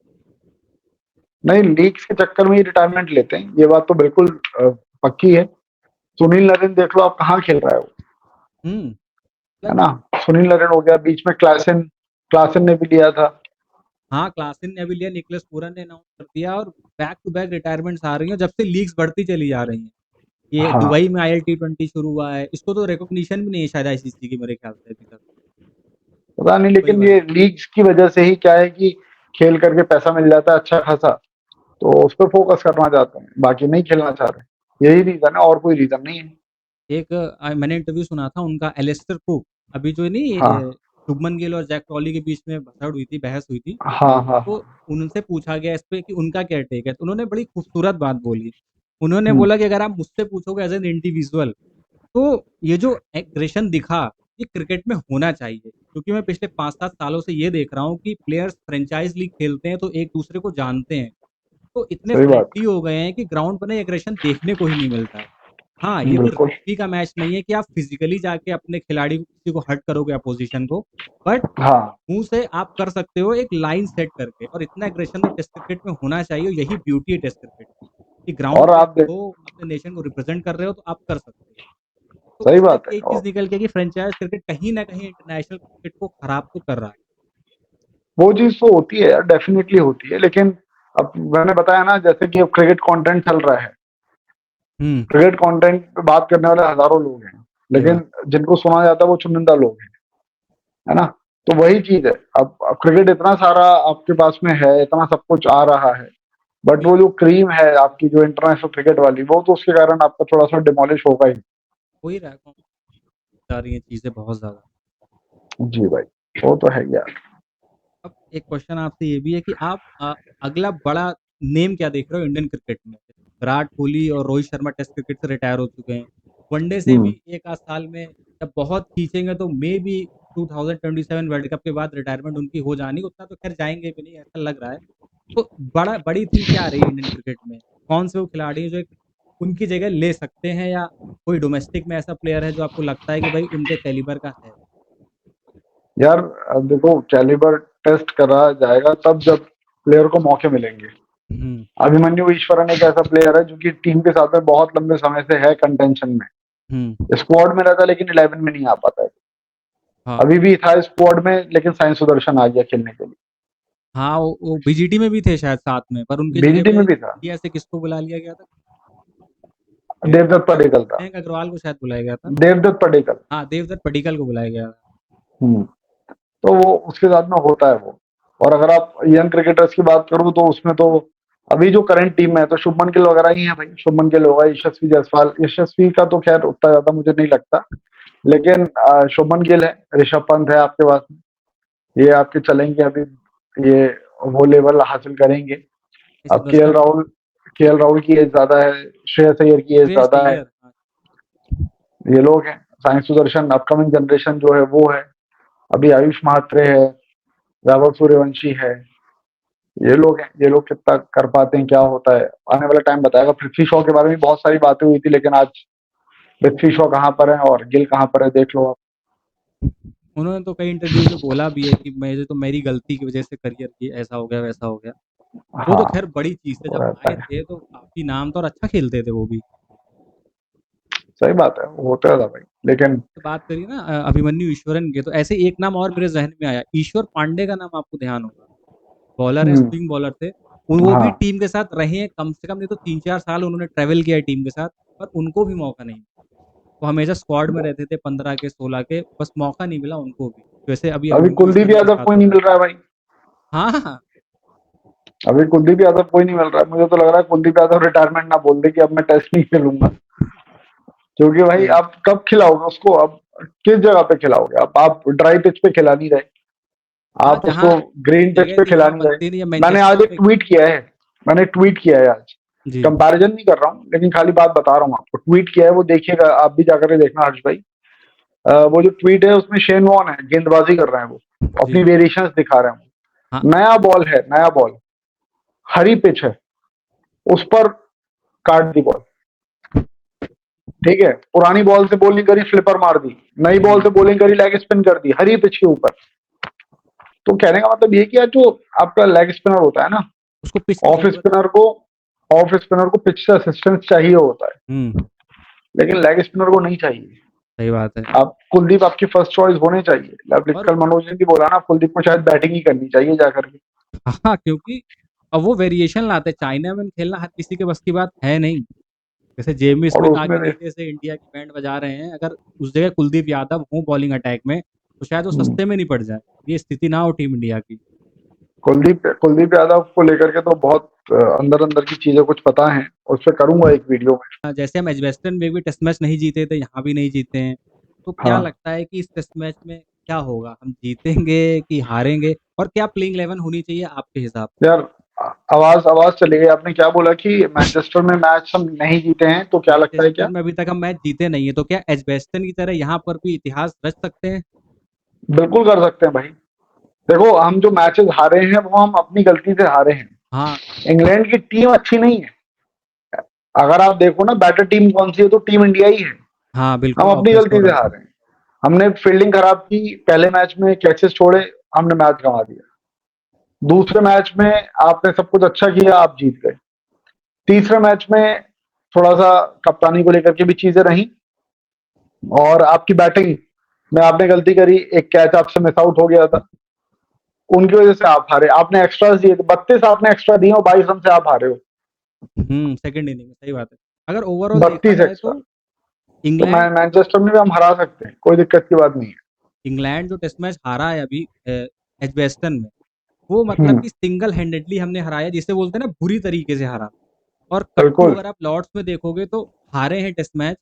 [SPEAKER 2] नहीं, लीग्स के चक्कर में ही रिटायरमेंट लेते हैं, ये बात तो बिल्कुल पक्की है। सुनील नरेन देख लो, आप कहाँ खेल रहा है वो,
[SPEAKER 1] हम्म।
[SPEAKER 2] है
[SPEAKER 1] प्लस
[SPEAKER 2] ना? सुनील नरेन हो गया, बीच में क्लासन क्लासन ने भी लिया था।
[SPEAKER 1] हाँ, क्लासन ने अभी लिया, निकोलस पूरन ने अनाउंस कर दिया, और बैक टू बैक रिटायरमेंट्स आ रही हैं जब से लीग्स बढ़ती चली जा रही हैं। ये
[SPEAKER 2] हाँ।
[SPEAKER 1] दुबई में IL T20 शुरू हुआ है, इसको तो रिकॉग्निशन भी नहीं है शायद आईसीसी की, मेरे ख्याल से अभी तक।
[SPEAKER 2] पता नहीं,
[SPEAKER 1] वही
[SPEAKER 2] लेकिन
[SPEAKER 1] वाली।
[SPEAKER 2] ये लीग्स की वजह से ही क्या है कि खेल करके पैसा मिल जाता है अच्छा खासा, तो उस पर फोकस करना चाहते हैं, बाकी नहीं खेलना चाह रहे। यही रीजन है, और कोई रीजन नहीं है।
[SPEAKER 1] एक मैंने इंटरव्यू सुना था उनका, एलिस्टर कुक, अभी जो नहीं
[SPEAKER 2] हाँ,
[SPEAKER 1] शुभमन गिल और जैक टॉली के बीच में भसड़ हुई थी, बहस हुई थी।
[SPEAKER 2] हाँ, हाँ,
[SPEAKER 1] तो
[SPEAKER 2] हाँ।
[SPEAKER 1] उनसे पूछा गया इस पे कि उनका क्या टेक है, तो उन्होंने बड़ी खूबसूरत बात बोली। उन्होंने
[SPEAKER 2] हम्म,
[SPEAKER 1] बोला कि अगर आप मुझसे पूछोगे एज एन इंडिविजुअल, तो ये जो एग्रेशन दिखा ये क्रिकेट में होना चाहिए। क्योंकि मैं पिछले 5-7 सालों से ये देख रहा हूँ कि प्लेयर्स फ्रेंचाइज़ लीग खेलते हैं तो एक-दूसरे को जानते हैं। तो इतने
[SPEAKER 2] सही बात
[SPEAKER 1] फ्रेंडली हो गए हैं कि ग्राउंड पर ना एग्रेशन देखने को ही नहीं मिलता है। हाँ,
[SPEAKER 2] है।
[SPEAKER 1] ये कोई
[SPEAKER 2] बिल्कुल।
[SPEAKER 1] रग्बी का मैच नहीं है कि आप फिज़िकली जाके अपने खिलाड़ी को किसी को हर्ट करोगे अपोज़िशन को, बट
[SPEAKER 2] हाँ,
[SPEAKER 1] मुँह से आप कर सकते हो एक लाइन सेट करके, और इतना एग्रेशन तो टेस्ट क्रिकेट में होना चाहिए, और यही ब्यूटी है टेस्ट क्रिकेट की, कि ग्राउंड
[SPEAKER 2] और
[SPEAKER 1] पे
[SPEAKER 2] आप देख
[SPEAKER 1] हो, अपने नेशन को रिप्रेज़ेंट कर रहे हो तो आप कर सकते हो। तो
[SPEAKER 2] सही
[SPEAKER 1] इससे
[SPEAKER 2] बात
[SPEAKER 1] भी
[SPEAKER 2] है।
[SPEAKER 1] एक चीज़ निकल के कि फ्रैंचाइज़ क्रिकेट कहीं न कहीं इंटरनेशनल क्रिकेट को खराब तो कर रहा है।
[SPEAKER 2] वो चीज़ तो होती है यार, डेफ़िनिटली होती है, लेकिन अब मैंने बताया ना, जैसे कि अब क्रिकेट कंटेंट चल रहा है,
[SPEAKER 1] हुँ,
[SPEAKER 2] क्रिकेट कंटेंट पे बात करने वाले हज़ारों लोग हैं,
[SPEAKER 1] सही
[SPEAKER 2] लेकिन
[SPEAKER 1] बात।
[SPEAKER 2] जिनको सुना जाता है वो चुनिंदा लोग हैं, है ना? तो वही चीज़ है, अब क्रिकेट इतना सारा आपके पास में है, इतना सब कुछ आ रहा है, बट
[SPEAKER 1] वही
[SPEAKER 2] वो जो क्रीम है आपकी जो इंटरनेशनल क्रिकेट वाली, वो तो उसके कारण आपका थोड़ा-सा डिमोलिश होगा ही।
[SPEAKER 1] हो ही रहा है, जा रही हैं चीज़ें बहुत ज़्यादा।
[SPEAKER 2] जी भाई, वो तो है ही यार।
[SPEAKER 1] अब एक क्वेश्चन आपसे ये भी है कि आप अगला बड़ा नेम क्या देख रहे हो इंडियन क्रिकेट में? विराट कोहली और रोहित शर्मा टेस्ट क्रिकेट से रिटायर हो चुके हैं। वनडे से
[SPEAKER 2] हुँ।
[SPEAKER 1] भी 1 आध साल में जब बहुत खींचेंगे तो मेबी 2027 वर्ल्ड कप के बाद रिटायरमेंट उनकी हो जानी, उतना तो ख़ैर जाएँगे भी नहीं, ऐसा लग रहा है। तो बड़ी थिंग क्या रही है इंडियन क्रिकेट में? कौन से वो खिलाड़ी हैं जो एक उनकी जगह ले सकते हैं, या कोई डोमेस्टिक में ऐसा प्लेयर है जो आपको लगता है कि भाई उनके कैलिबर का है?
[SPEAKER 2] यार देखो, कैलिबर टेस्ट करा जाएगा तब जब प्लेयर को मौके मिलेंगे।
[SPEAKER 1] हुँ,
[SPEAKER 2] अभिमन्यु ईश्वरन एक ऐसा प्लेयर है जो कि टीम के साथ में बहुत लंबे समय से है कंटेंशन में।
[SPEAKER 1] हुँ,
[SPEAKER 2] स्क्वाड में रहता है लेकिन 11 में नहीं आ पाता है।
[SPEAKER 1] हाँ।
[SPEAKER 2] अभी भी था स्क्वाड में, लेकिन साई सुदर्शन आ गया खेलने के लिए।
[SPEAKER 1] हाँ, वो बीजीटी में भी थे शायद साथ में, पर उनकी जगह
[SPEAKER 2] बीजीटी
[SPEAKER 1] पे
[SPEAKER 2] में भी था।
[SPEAKER 1] इंडिया से किसको बुला लिया गया था?
[SPEAKER 2] देवदत्त पडिक्कल था।
[SPEAKER 1] मयंक अग्रवाल को शायद बुलाया गया था।
[SPEAKER 2] देवदत्त पडिक्कल।
[SPEAKER 1] हाँ, देवदत्त पडिक्कल को बुलाया गया था।
[SPEAKER 2] हुँ। तो वो उसके साथ में होता है वो। और अगर आप यंग क्रिकेटर्स की बात करूँ तो उसमें तो अभी जो करंट टीम में है तो शुभमन गिल वगैरह ही है भाई। शुभमन गिल होगा, यशस्वी जायसवाल। यशस्वी का तो खैर उतना ज़्यादा मुझे नहीं लगता। लेकिन शुभमन गिल है, ऋषभ पंत है आपके पास में। ये आपके चलेंगे अभी, ये वो लेवल हासिल करेंगे। अब
[SPEAKER 1] सुदर्शन,
[SPEAKER 2] केएल राहुल की एज ज़्यादा है, श्रेयस अय्यर की एज
[SPEAKER 1] श्रेयस
[SPEAKER 2] ज़्यादा है।
[SPEAKER 1] अय्यर, हाँ,
[SPEAKER 2] ये लोग हैं। साई सुदर्शन अपकमिंग जनरेशन जो है वो है। अभी आयुष महात्रे है, वैभव सूर्यवंशी है। ये लोग हैं, ये लोग कितना कर पाते हैं, क्या होता है, आने वाला टाइम बताएगा। पृथ्वी शॉ के बारे में बहुत सारी बातें हुई थी, लेकिन आज पृथ्वी शॉ कहाँ पर है और गिल कहाँ पर है, देख लो आप।
[SPEAKER 1] उन्होंने तो कई इंटरव्यूज़ में बोला भी है कि मेरे तो मेरी गलती की वज़ह से करियर की ऐसा हो गया, वैसा हो गया। वो तो
[SPEAKER 2] हाँ,
[SPEAKER 1] खैर बड़ी चीज़ है,
[SPEAKER 2] वो
[SPEAKER 1] जब
[SPEAKER 2] रहता
[SPEAKER 1] आए
[SPEAKER 2] है।
[SPEAKER 1] थे तो काफ़ी नाम था और अच्छा खेलते थे वो भी।
[SPEAKER 2] सही बात है, वो होता था भाई, लेकिन
[SPEAKER 1] तो बात करिए ना अभिमन्यु ईश्वरन की, तो ऐसे ही एक नाम और मेरे ज़हन में आया, ईश्वर पांडे का नाम आपको ध्यान होगा। बॉलर है,
[SPEAKER 2] हम्म,
[SPEAKER 1] स्विंग बॉलर थे। वो भी
[SPEAKER 2] हाँ,
[SPEAKER 1] टीम के साथ रहे हैं, कम से कम नहीं तो 3-4 साल उन्होंने ट्रैवल किया है टीम के साथ, पर उनको भी मौका नहीं मिला। वो हमेशा स्क्वाड में रहते थे 15 के, 16 के, बस मौका नहीं मिला उनको भी। जैसे अभी
[SPEAKER 2] अभी
[SPEAKER 1] अभिमन्यु
[SPEAKER 2] कुलदीप
[SPEAKER 1] ईश्वरन के
[SPEAKER 2] यादव
[SPEAKER 1] साथ
[SPEAKER 2] कोई
[SPEAKER 1] हो
[SPEAKER 2] नहीं
[SPEAKER 1] रहा है।
[SPEAKER 2] मिल रहा है भाई।
[SPEAKER 1] हाँ, हाँ, हाँ।
[SPEAKER 2] अभी कुलदीप यादव कोई नहीं मिल रहा है। मुझे तो लग रहा है कुलदीप यादव रिटायरमेंट ना बोल दे कि अब मैं टेस्ट नहीं खेलूंगा। क्योंकि भाई
[SPEAKER 1] सही।
[SPEAKER 2] आप कब खिलाओगे उसको, अब किस जगह पे खिलाओगे? आप ड्राई पिच पे खिला नहीं रहे,
[SPEAKER 1] हाँ,
[SPEAKER 2] आप उसको
[SPEAKER 1] जहाँ
[SPEAKER 2] ग्रीन पिच
[SPEAKER 1] जगह
[SPEAKER 2] पे
[SPEAKER 1] की
[SPEAKER 2] खिला
[SPEAKER 1] वहाँ
[SPEAKER 2] नहीं रहे।
[SPEAKER 1] बनती नहीं है,
[SPEAKER 2] मैंने
[SPEAKER 1] मैनचेस्टर
[SPEAKER 2] आज एक
[SPEAKER 1] में।
[SPEAKER 2] ट्वीट किया है, मैंने ट्वीट किया है आज।
[SPEAKER 1] जी,
[SPEAKER 2] कंपैरिजन नहीं कर रहा हूँ, लेकिन खाली बात बता रहा हूँ आपको। ट्वीट किया है, वो देखिएगा, आप भी जाकर के देखना हर्ष भाई। वो जो ट्वीट है उसमें शेन वॉर्न है, गेंदबाजी कर रहे हैं वो,
[SPEAKER 1] जी।
[SPEAKER 2] अपनी वेरिएशंस दिखा रहे हैं
[SPEAKER 1] हाँ,
[SPEAKER 2] वो। नया बॉल है, नया बॉल, हरी पिच है, उस पर काट दी बॉल। ठीक है, पुरानी बॉल से बॉलिंग करी, फ्लिपर मार दी। नई बॉल
[SPEAKER 1] हुँ।
[SPEAKER 2] से बॉलिंग करी, लेग स्पिन कर दी, हरी पिच के ऊपर। तो कहने का मतलब ये कि यार, जो आपका लेग स्पिनर होता है ना,
[SPEAKER 1] उसको पिच की
[SPEAKER 2] ऑफ
[SPEAKER 1] ज़रूरत है।
[SPEAKER 2] स्पिनर को ऑफ स्पिनर को पिच से असिस्टेंस चाहिए होता है,
[SPEAKER 1] हुँ,
[SPEAKER 2] लेकिन लेग स्पिनर को नहीं चाहिए।
[SPEAKER 1] सही बात है।
[SPEAKER 2] आप कुलदीप आपकी फर्स्ट चॉइस होने चाहिए। अब
[SPEAKER 1] और
[SPEAKER 2] कल मनोज ने भी बोला ना, कुलदीप को शायद बैटिंग ही करनी चाहिए जाकर के।
[SPEAKER 1] हाँ, क्योंकि अब वो वेरिएशन लाते हैं, चाइना में खेलना हर किसी के बस की बात है नहीं। जैसे जेमी
[SPEAKER 2] और
[SPEAKER 1] स्मिथ
[SPEAKER 2] उसमें
[SPEAKER 1] आके नीचे से इंडिया की बैंड बजा रहे हैं, अगर उस जगह कुलदीप यादव हों बॉलिंग अटैक में, तो शायद वो
[SPEAKER 2] हम्म,
[SPEAKER 1] सस्ते में नहीं पड़ जाए। ये स्थिति ना हो टीम इंडिया की।
[SPEAKER 2] कुलदीप यादव को लेकर के तो बहुत अंदर अंदर की चीजें कुछ पता है, उस पर करूंगा एक वीडियो में।
[SPEAKER 1] जैसे हम एजबेस्टन में भी टेस्ट मैच नहीं जीते थे, यहाँ भी नहीं जीते हैं। तो क्या
[SPEAKER 2] हाँ
[SPEAKER 1] लगता है कि इस टेस्ट मैच में क्या होगा? हम जीतेंगे कि हारेंगे? और क्या प्लेइंग 11 होनी चाहिए आपके हिसाब से?
[SPEAKER 2] यार, आवाज आवाज चली गई। आपने क्या बोला कि मैनचेस्टर में मैच हम नहीं जीते हैं, तो क्या लगता है
[SPEAKER 1] मैनचेस्टर
[SPEAKER 2] क्या?
[SPEAKER 1] में अभी तक हम मैच जीते नहीं है, तो क्या एजबेस्टन की तरह यहाँ पर भी इतिहास रच सकते हैं?
[SPEAKER 2] बिल्कुल कर सकते हैं भाई। देखो हम जो मैचेस हारे हैं वो हम अपनी गलती से हारे हैं।
[SPEAKER 1] हाँ,
[SPEAKER 2] इंग्लैंड की टीम अच्छी नहीं है। अगर आप देखो ना बेटर टीम कौन सी है तो टीम इंडिया ही है।
[SPEAKER 1] हाँ,
[SPEAKER 2] हम
[SPEAKER 1] बिल्कुल
[SPEAKER 2] अपनी
[SPEAKER 1] ऑब्वियस
[SPEAKER 2] गलती
[SPEAKER 1] और
[SPEAKER 2] से हारे हैं। हमने फील्डिंग खराब की, पहले मैच में कैचेस छोड़े, हमने मैच गंवा दिया। दूसरे मैच में आपने सब कुछ अच्छा किया, आप जीत गए। तीसरे मैच में थोड़ा-सा कप्तानी को लेकर के भी चीज़ें रहीं और आपकी बैटिंग में आपने गलती करी, एक कैच आपसे मिस आउट हो गया था। उनकी वजह से आप हारे। आपने एक्स्ट्रास दिए थे, 32 आपने एक्स्ट्रा दिए और 22 रन से आप हारे हो।
[SPEAKER 1] सेकंड इनिंग में सही बात है। अगर ओवरऑल देखा
[SPEAKER 2] 32
[SPEAKER 1] जाए
[SPEAKER 2] एक्स्ट्रा।
[SPEAKER 1] तो
[SPEAKER 2] तो मै
[SPEAKER 1] इंग्लैंड
[SPEAKER 2] मैनचेस्टर में भी हम हरा सकते हैं, कोई दिक्कत की बात नहीं है।
[SPEAKER 1] इंग्लैंड जो टेस्ट मैच हारा है अभी एजबेस्टन में, वो मतलब
[SPEAKER 2] हुँ,
[SPEAKER 1] कि सिंगल हैंडेडली हमने हराया, जिसे बोलते हैं ना बुरी तरीके से हारा। और कल को
[SPEAKER 2] बिल्कुल,
[SPEAKER 1] अगर आप लॉर्ड्स में देखोगे तो हारे हैं टेस्ट मैच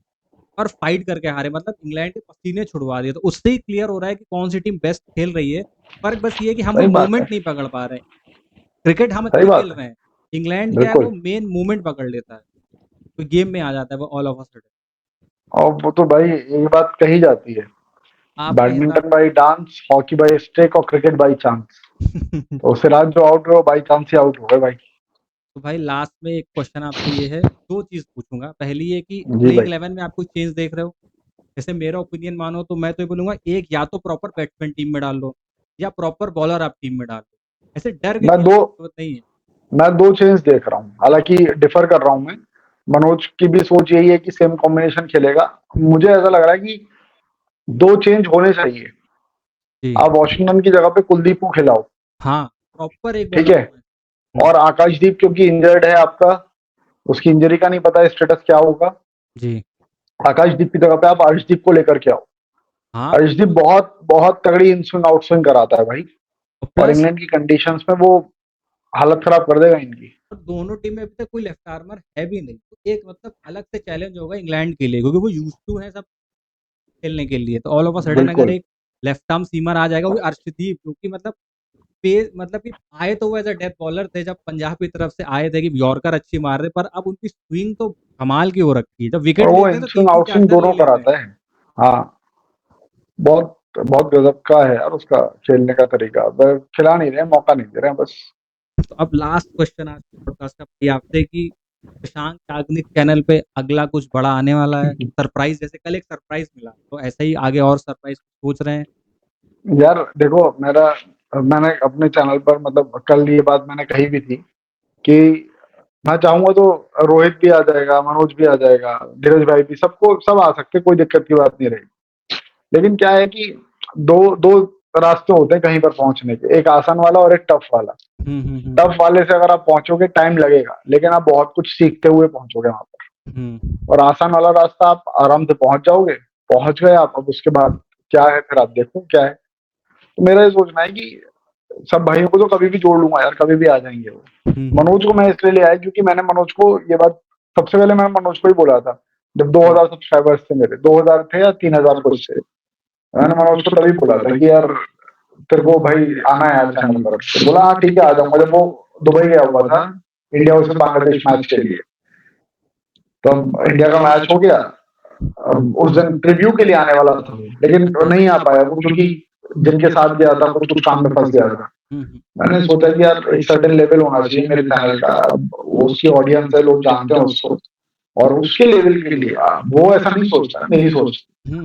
[SPEAKER 1] और फाइट करके हारे, मतलब इंग्लैंड के पसीने छुड़वा दिए, तो उससे ही क्लियर हो रहा है कि कौन सी टीम बेस्ट खेल रही है। फर्क बस ये है कि हम वो
[SPEAKER 2] सही बात है,
[SPEAKER 1] मोमेंट नहीं पकड़ पा रहे हैं। क्रिकेट हम
[SPEAKER 2] सही
[SPEAKER 1] अच्छी
[SPEAKER 2] बात
[SPEAKER 1] खेल
[SPEAKER 2] है।
[SPEAKER 1] रहे हैं। इंग्लैंड क्या है, वो
[SPEAKER 2] बिल्कुल,
[SPEAKER 1] मेन मोमेंट पकड़ लेता है, तो गेम में आ जाता है वो ऑल ऑफ अ सडन।
[SPEAKER 2] और वो तो भाई ये बात कही जाती है,
[SPEAKER 1] आपके हिसाब
[SPEAKER 2] badminton by dance, hockey by stick और क्रिकेट बाई चांस। तो सिराज जो आउट हुए वो बाई चांस ही आउट हो गए भाई।
[SPEAKER 1] तो भाई लास्ट में एक क्वेश्चन आपसे ये है, दो चीज पूछूंगा। पहली ये कि
[SPEAKER 2] जी
[SPEAKER 1] प्लेइंग
[SPEAKER 2] भाई।
[SPEAKER 1] 11 में आप कोई चेंज देख रहे हो? जैसे मेरा ओपिनियन मानो तो मैं तो ये बोलूंगा, एक या तो प्रॉपर बैट्समैन टीम में डाल लो या प्रॉपर बॉलर आप टीम में डाल लो। ऐसे डर के
[SPEAKER 2] मैं
[SPEAKER 1] खेलने
[SPEAKER 2] दो
[SPEAKER 1] की जरूरत नहीं है।
[SPEAKER 2] मैं 2 चेंज देख रहा हूँ, हालाँकि डिफर कर रहा हूँ मैं। मनोज की भी सोच यही है कि सेम कॉम्बिनेशन खेलेगा। मुझे ऐसा लग रहा है कि 2 चेंज होने चाहिए।
[SPEAKER 1] जी।
[SPEAKER 2] आप वॉशिंगटन की जगह पे कुलदीप को खिलाओ,
[SPEAKER 1] हाँ, प्रॉपर एक
[SPEAKER 2] ठीक
[SPEAKER 1] बॉलर
[SPEAKER 2] है?
[SPEAKER 1] होना है।
[SPEAKER 2] और आकाशदीप क्योंकि इंजर्ड है आपका, उसकी इंजरी का नहीं पता स्टेटस क्या होगा।
[SPEAKER 1] जी।
[SPEAKER 2] आकाशदीप की जगह पे आप अर्शदीप को लेकर के आओ।
[SPEAKER 1] हाँ,
[SPEAKER 2] अर्शदीप
[SPEAKER 1] बिल्कुल।
[SPEAKER 2] बहुत बहुत तगड़ी इन स्विंग आउट स्विंग कराता है भाई।
[SPEAKER 1] और
[SPEAKER 2] और
[SPEAKER 1] प्लस
[SPEAKER 2] इंग्लैंड की कंडीशंस में वो हालत खराब कर देगा इनकी।
[SPEAKER 1] दोनों टीम में अभी तक कोई लेफ्ट आर्मर है भी नहीं, तो एक मतलब अलग से चैलेंज होगा इंग्लैंड के लिए, क्योंकि वो यूज टू है सब खेलने के लिए। तो ऑल ऑफ अ सडन अगर
[SPEAKER 2] बिल्कुल।
[SPEAKER 1] एक लेफ्ट आर्म सीमर आ जाएगा, वो भी अर्शदीप, क्योंकि मतलब पे मतलब कि आए तो वो एज अ डेथ बॉलर थे जब पंजाब की तरफ से आए थे कि यॉर्कर अच्छी मार रहे, पर अब उनकी स्विंग तो कमाल की हो रखी है। जब
[SPEAKER 2] और
[SPEAKER 1] विकेट
[SPEAKER 2] वो
[SPEAKER 1] लेते हैं
[SPEAKER 2] इन
[SPEAKER 1] तो तीन
[SPEAKER 2] स्विंग
[SPEAKER 1] तीन
[SPEAKER 2] आउट
[SPEAKER 1] चार
[SPEAKER 2] स्विंग
[SPEAKER 1] चार ले
[SPEAKER 2] दोनों
[SPEAKER 1] लेते हैं।
[SPEAKER 2] कराता है। हाँ, बहुत बहुत गजब का है यार उसका खेलने का तरीका। ब खिला नहीं रहे हैं, मौका नहीं दे रहे हैं बस।
[SPEAKER 1] तो अब लास्ट क्वेश्चन आज के पॉडकास्ट का भाई आपसे कि शशांक याग्निक चैनल पे अगला कुछ बड़ा आने वाला है सरप्राइज? जैसे कल एक सरप्राइज मिला, तो ऐसे ही आगे और सरप्राइज सोच रहे हैं?
[SPEAKER 2] यार देखो मैंने अपने चैनल पर मतलब कल ये बात मैंने कही भी थी कि मैं चाहूँगा तो रोहित भी आ जाएगा, मनोज भी आ जाएगा, धीरज भाई भी, सब आ सकते हैं, कोई दिक्कत की बात नहीं रहेगी। लेकिन क्या है कि 2 रास्ते होते हैं कहीं पर पहुँचने के, एक आसान वाला और एक टफ वाला। टफ वाले से अगर आप पहुँचोगे टाइम लगेगा, लेकिन आप बहुत कुछ सीखते हुए पहुँचोगे वहाँ पर। और आसान वाला रास्ता आप आराम से पहुँच जाओगे, पहुँच गए आप, अब उसके बाद क्या है फिर आप देखो क्या है। तो मेरा ये सोचना है कि सब भाइयों को तो कभी भी जोड़ लूँगा यार, कभी भी आ जाएँगे वो। मनोज को मैं इसलिए ले आया क्योंकि मैंने मनोज को ये बात सबसे पहले मैंने मनोज को ही बोला था, जब 2000 सब्सक्राइबर्स थे मेरे, 2000 थे या 3000 कुछ थे। मैंने मनोज को तभी बोला था कि यार तेरे को भाई आना है यार चैनल पर। तो बोला हाँ ठीक है आ जाऊँगा। जब वो दुबई गया हुआ था इंडिया वर्सेस बांग्लादेश मैच के लिए, तो अब इंडिया का मैच हो गया। अब उस दिन प्रीव्यू के लिए आने वाला था वो, लेकिन नहीं आ पाया वो क्योंकि जिनके साथ गया था कुछ कुछ काम में फँस गया था। मैंने सोचा कि यार एक सर्टेन लेवल होना चाहिए मेरे चैनल का, अब वो उसकी ऑडियंस है, लोग जानते हैं उसको, और उसके लेवल के लिए वो ऐसा नहीं सोचता, मेरी सोच,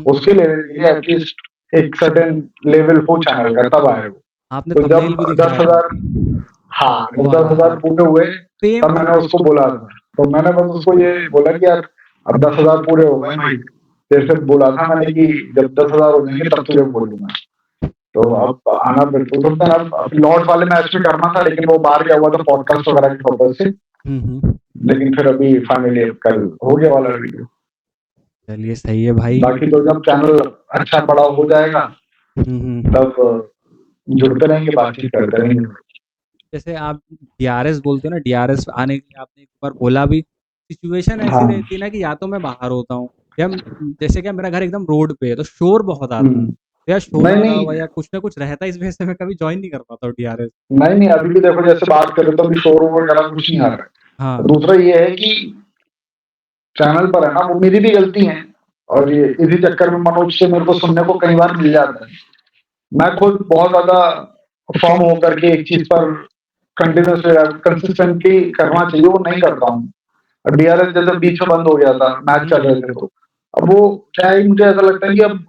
[SPEAKER 2] उसके लेवल के लिए एटलीस्ट एक सर्टेन लेवल हो चैनल का तब आए वो।
[SPEAKER 1] आपने
[SPEAKER 2] तो जब
[SPEAKER 1] थंबनेल भी दिखाया था
[SPEAKER 2] 10,000, हाँ,
[SPEAKER 1] वो
[SPEAKER 2] जब
[SPEAKER 1] वाला,
[SPEAKER 2] 10,000
[SPEAKER 1] हाँ।
[SPEAKER 2] पूरे हुए
[SPEAKER 1] सेम
[SPEAKER 2] तब मैंने
[SPEAKER 1] थंबनेल
[SPEAKER 2] उसको बोला था। तो मैंने बस उसको ये बोला कि यार अब 10,000 पूरे हो गए भाई, तेरे से बोला था मैंने कि जब 10,000 हो जाएंगे तब तुझे बोलूंगा। तो अब आना बिल्कुल तो फिर अब लॉर्ड्स वाले मैच में करना था, लेकिन वो बाहर गया हुआ था पॉडकास्ट वगैरह के पर्पज से। लेकिन फिर अभी फाइनली कल हो गया वाला वीडियो।
[SPEAKER 1] चलिए सही है भाई।
[SPEAKER 2] बाकी तो जब चैनल अच्छा बड़ा हो जाएगा तब जुड़ते रहेंगे, बातचीत करते रहेंगे।
[SPEAKER 1] जैसे आप डीआरएस बोलते हो ना, डीआरएस आने के लिए आपने एक बार बोला भी, सिचुएशन ऐसी
[SPEAKER 2] हाँ।
[SPEAKER 1] रहती है ना कि या तो मैं बाहर होता हूँ या जैसे क्या मेरा घर एकदम रोड पे है, तो शोर बहुत आता है।
[SPEAKER 2] हम्म।
[SPEAKER 1] तो या शोर
[SPEAKER 2] नहीं
[SPEAKER 1] आ रहा
[SPEAKER 2] नहीं
[SPEAKER 1] होगा या कुछ ना कुछ रहता है, इस वजह से मैं कभी ज्वाइन नहीं कर पाता हूँ डीआरएस।
[SPEAKER 2] नहीं नहीं अभी भी देखो जैसे बात करें तो अभी शोरूम वगैरह कुछ नहीं आ रहा
[SPEAKER 1] हाँ।
[SPEAKER 2] है। दूसरा ये है कि चैनल पर है ना वो मेरी भी गलती है, और ये इसी चक्कर में मनोज से मेरे को सुनने को कई बार मिल जाता है मैं खुद बहुत ज़्यादा फ़र्म होकर के एक चीज़ पर कंटिन्यूअसली कंसिस्टेंटली करना चाहिए, वो नहीं करता हूँ। डीआरएस जैसे बीच में बंद हो गया था, मैच चल रहे थे तो। अब वो क्या है, मुझे ऐसा लगता है कि अब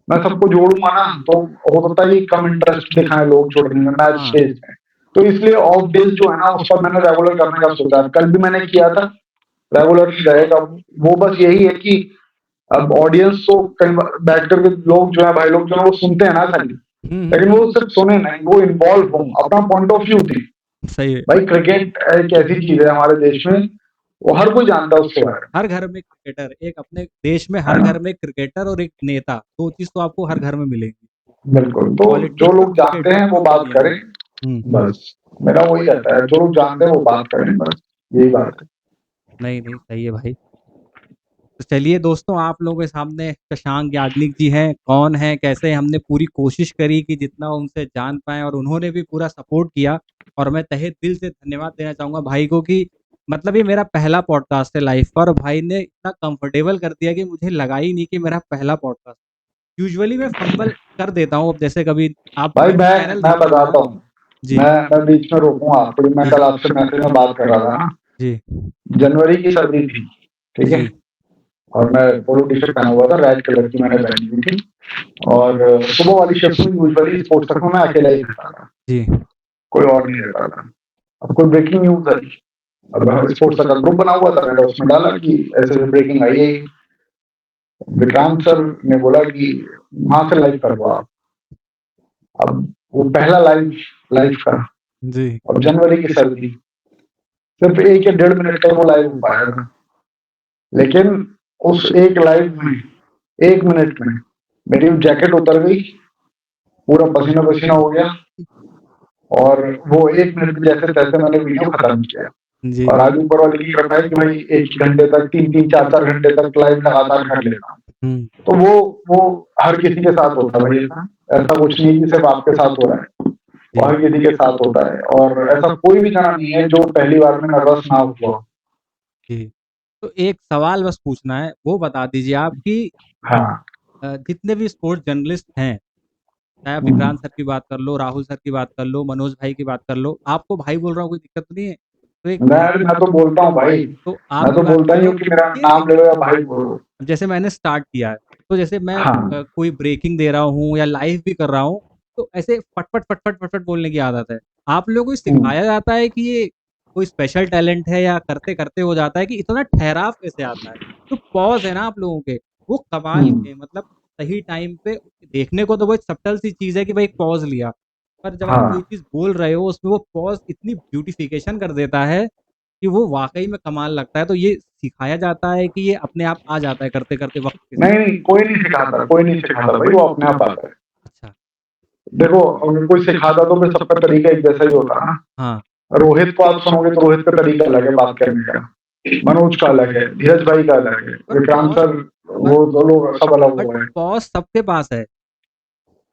[SPEAKER 2] मैं सबको जोड़ूँगा ना, तो हो सकता है कि कम इंटरेस्ट दिखाएँ लोग जुड़ने में मैच
[SPEAKER 1] हाँ।
[SPEAKER 2] स्टेज में। तो इसलिए ऑफ डेज़ जो है ना, उस पर मैंने रेगुलर करने का सोचा है। कल भी मैंने किया था, रेगुलरली रहेगा। वो बस यही है कि अब ऑडियंस तो कई बार बैठ कर के लोग जो है, भाई लोग जो है वो सुनते हैं ना खाली,
[SPEAKER 1] हुँ, हुँ।
[SPEAKER 2] लेकिन वो सिर्फ सुने नहीं, वो इन्वॉल्व हों, अपना पॉइंट ऑफ व्यू दें।
[SPEAKER 1] सही है।
[SPEAKER 2] भाई क्रिकेट एक ऐसी चीज़ है हमारे देश में, वो हर कोई जानता है उसके बारे में,
[SPEAKER 1] हर घर में क्रिकेटर, एक अपने देश में
[SPEAKER 2] है
[SPEAKER 1] हर
[SPEAKER 2] ना?
[SPEAKER 1] घर में क्रिकेटर और एक नेता, 2 चीज़ तो आपको हर घर में मिलेंगी।
[SPEAKER 2] बिल्कुल, तो जो
[SPEAKER 1] पॉलिटिक्स और
[SPEAKER 2] लोग
[SPEAKER 1] क्रिकेट,
[SPEAKER 2] जानते हैं वो बात
[SPEAKER 1] ये है।
[SPEAKER 2] करें,
[SPEAKER 1] हुँ।
[SPEAKER 2] बस। मेरा वही रहता है, जो लोग जानते हैं वो बात करें, बस यही बात है।
[SPEAKER 1] नहीं, नहीं, सही है भाई। तो चलिए दोस्तों, आप लोगों के सामने शशांक याग्निक जी हैं, कौन हैं, कैसे हैं, हमने पूरी कोशिश करी कि जितना उनसे जान पाएँ और उन्होंने भी पूरा सपोर्ट किया और मैं तहे दिल से धन्यवाद देना चाहूँगा भाई को कि मतलब ये मेरा पहला पॉडकास्ट है लाइफ़ का और भाई ने इतना कंफर्टेबल कर दिया कि मुझे लगा ही नहीं कि मेरा पहला पॉडकास्ट। यूजुअली मैं फंबल कर देता हूँ, अब जैसे कभी आप
[SPEAKER 2] भाई
[SPEAKER 1] मेरा चैनल
[SPEAKER 2] मैं
[SPEAKER 1] देखते होंगे ना?
[SPEAKER 2] बताता हूँ,
[SPEAKER 1] जी,
[SPEAKER 2] मैं बीच में रोकूँगा आपको, मैं
[SPEAKER 1] जी,
[SPEAKER 2] कल आपसे मैसेज में बात कर रहा था ना,
[SPEAKER 1] जी,
[SPEAKER 2] जनवरी की सर्दी थी, ठीक है?
[SPEAKER 1] जी,
[SPEAKER 2] और मैं पोलो टी-शर्ट पहना हुआ था, रेड कलर की मैंने पहनी हुई थी और सुबह वाली शिफ्ट में यूजुअली स्पोर्ट्स तक में मैं अकेला ही रहता था,
[SPEAKER 1] जी,
[SPEAKER 2] कोई और नहीं रहता था। अब कोई ब्रेकिंग न्यूज़ आई, अब स्पोर्ट्स का ग्रुप बना हुआ था, मैंने उसमें डाला कि ऐसे-ऐसे ब्रेकिंग आई है, विक्रांत सर ने बोला कि वहाँ से लाइव कर दो आप। अब वो पहला लाइव लाइव था,
[SPEAKER 1] जी,
[SPEAKER 2] अब जनवरी की सर्दी, सिर्फ 1 या डेढ़ मिनट का वो लाइव हो पाया था। लेकिन उस एक लाइव में, 1 मिनट में मेरी जैकेट उतर गई, पूरा पसीना-पसीना हो गया और वो 1 मिनट में जैसे-तैसे मैंने वीडियो खत्म किया।
[SPEAKER 1] जी,
[SPEAKER 2] और आज ऊपर वाले की कृपा है कि भाई 1 घंटे तक 3-3 4-4 घंटे तक लाइव लगातार कर लेता हूँ।
[SPEAKER 1] हुँ,
[SPEAKER 2] तो वो हर किसी के साथ होता है भाई ऐसा। ऐसा कुछ नहीं कि सिर्फ आपके साथ हो रहा है, वो
[SPEAKER 1] जी,
[SPEAKER 2] हर किसी के साथ होता है और ऐसा कोई भी जना नहीं है जो पहली बार में नर्वस ना हुआ हो।
[SPEAKER 1] जी। तो एक सवाल बस पूछना है, वो बता दीजिए आप कि
[SPEAKER 2] हाँ।
[SPEAKER 1] जितने भी स्पोर्ट्स जर्नलिस्ट हैं, चाहे आप
[SPEAKER 2] हुँ।
[SPEAKER 1] विक्रांत सर की बात कर लो, राहुल सर की बात कर लो, मनोज भाई की बात कर लो, आपको भाई बोल रहा हूँ कोई दिक्कत तो नहीं है? तो एक
[SPEAKER 2] मैं तो बोलता हूँ भाई,
[SPEAKER 1] तो आप
[SPEAKER 2] मैं
[SPEAKER 1] ये
[SPEAKER 2] तो
[SPEAKER 1] बात
[SPEAKER 2] बोलता ही
[SPEAKER 1] बताइए
[SPEAKER 2] हूँ कि मेरा
[SPEAKER 1] कि
[SPEAKER 2] नाम ले लो या भाई बोलो।
[SPEAKER 1] जैसे मैंने स्टार्ट किया है, तो जैसे मैं
[SPEAKER 2] हाँ।
[SPEAKER 1] कोई ब्रेकिंग दे रहा हूँ या लाइव भी कर रहा हूँ, तो ऐसे फट-फट, फट-फट, फट-फट बोलने की आदत है। आप लोगों को
[SPEAKER 2] हुँ।
[SPEAKER 1] सिखाया जाता है कि ये कोई स्पेशल टैलेंट है या करते-करते हो जाता है कि इतना ठहराव कैसे आता है? जो पॉज़ है ना आप लोगों के, वो कमाल
[SPEAKER 2] हुँ।
[SPEAKER 1] के मतलब सही टाइम पे देखने को तो वो एक सटल सी चीज़ है कि भाई एक पॉज़ लिया, पर जब आप कोई
[SPEAKER 2] हाँ।
[SPEAKER 1] चीज़ बोल रहे हो, उसमें वो पॉज़ इतनी ब्यूटिफ़िकेशन कर देता है कि वो वाक़ई में कमाल लगता है। तो ये सिखाया जाता है कि ये अपने आप आ जाता है करते-करते वक़्त के साथ?
[SPEAKER 2] नहीं, नहीं, कोई नहीं सिखाता भाई, वो अपने आप आता है।
[SPEAKER 1] अच्छा,
[SPEAKER 2] देखो अगर कोई सिखाता तो फिर सबका तरीका एक जैसा ही होता ना।
[SPEAKER 1] हाँ,
[SPEAKER 2] रोहित को आप सुनोगे तो रोहित का तरीका अलग है बात करने का, मनोज का अलग है, धीरज भाई का अलग है,
[SPEAKER 1] पर
[SPEAKER 2] विक्रांत
[SPEAKER 1] पॉज़
[SPEAKER 2] सर
[SPEAKER 1] पर
[SPEAKER 2] वो 2 लोग सब अलग
[SPEAKER 1] बट
[SPEAKER 2] हो गए।
[SPEAKER 1] पॉज़ सबके पास है।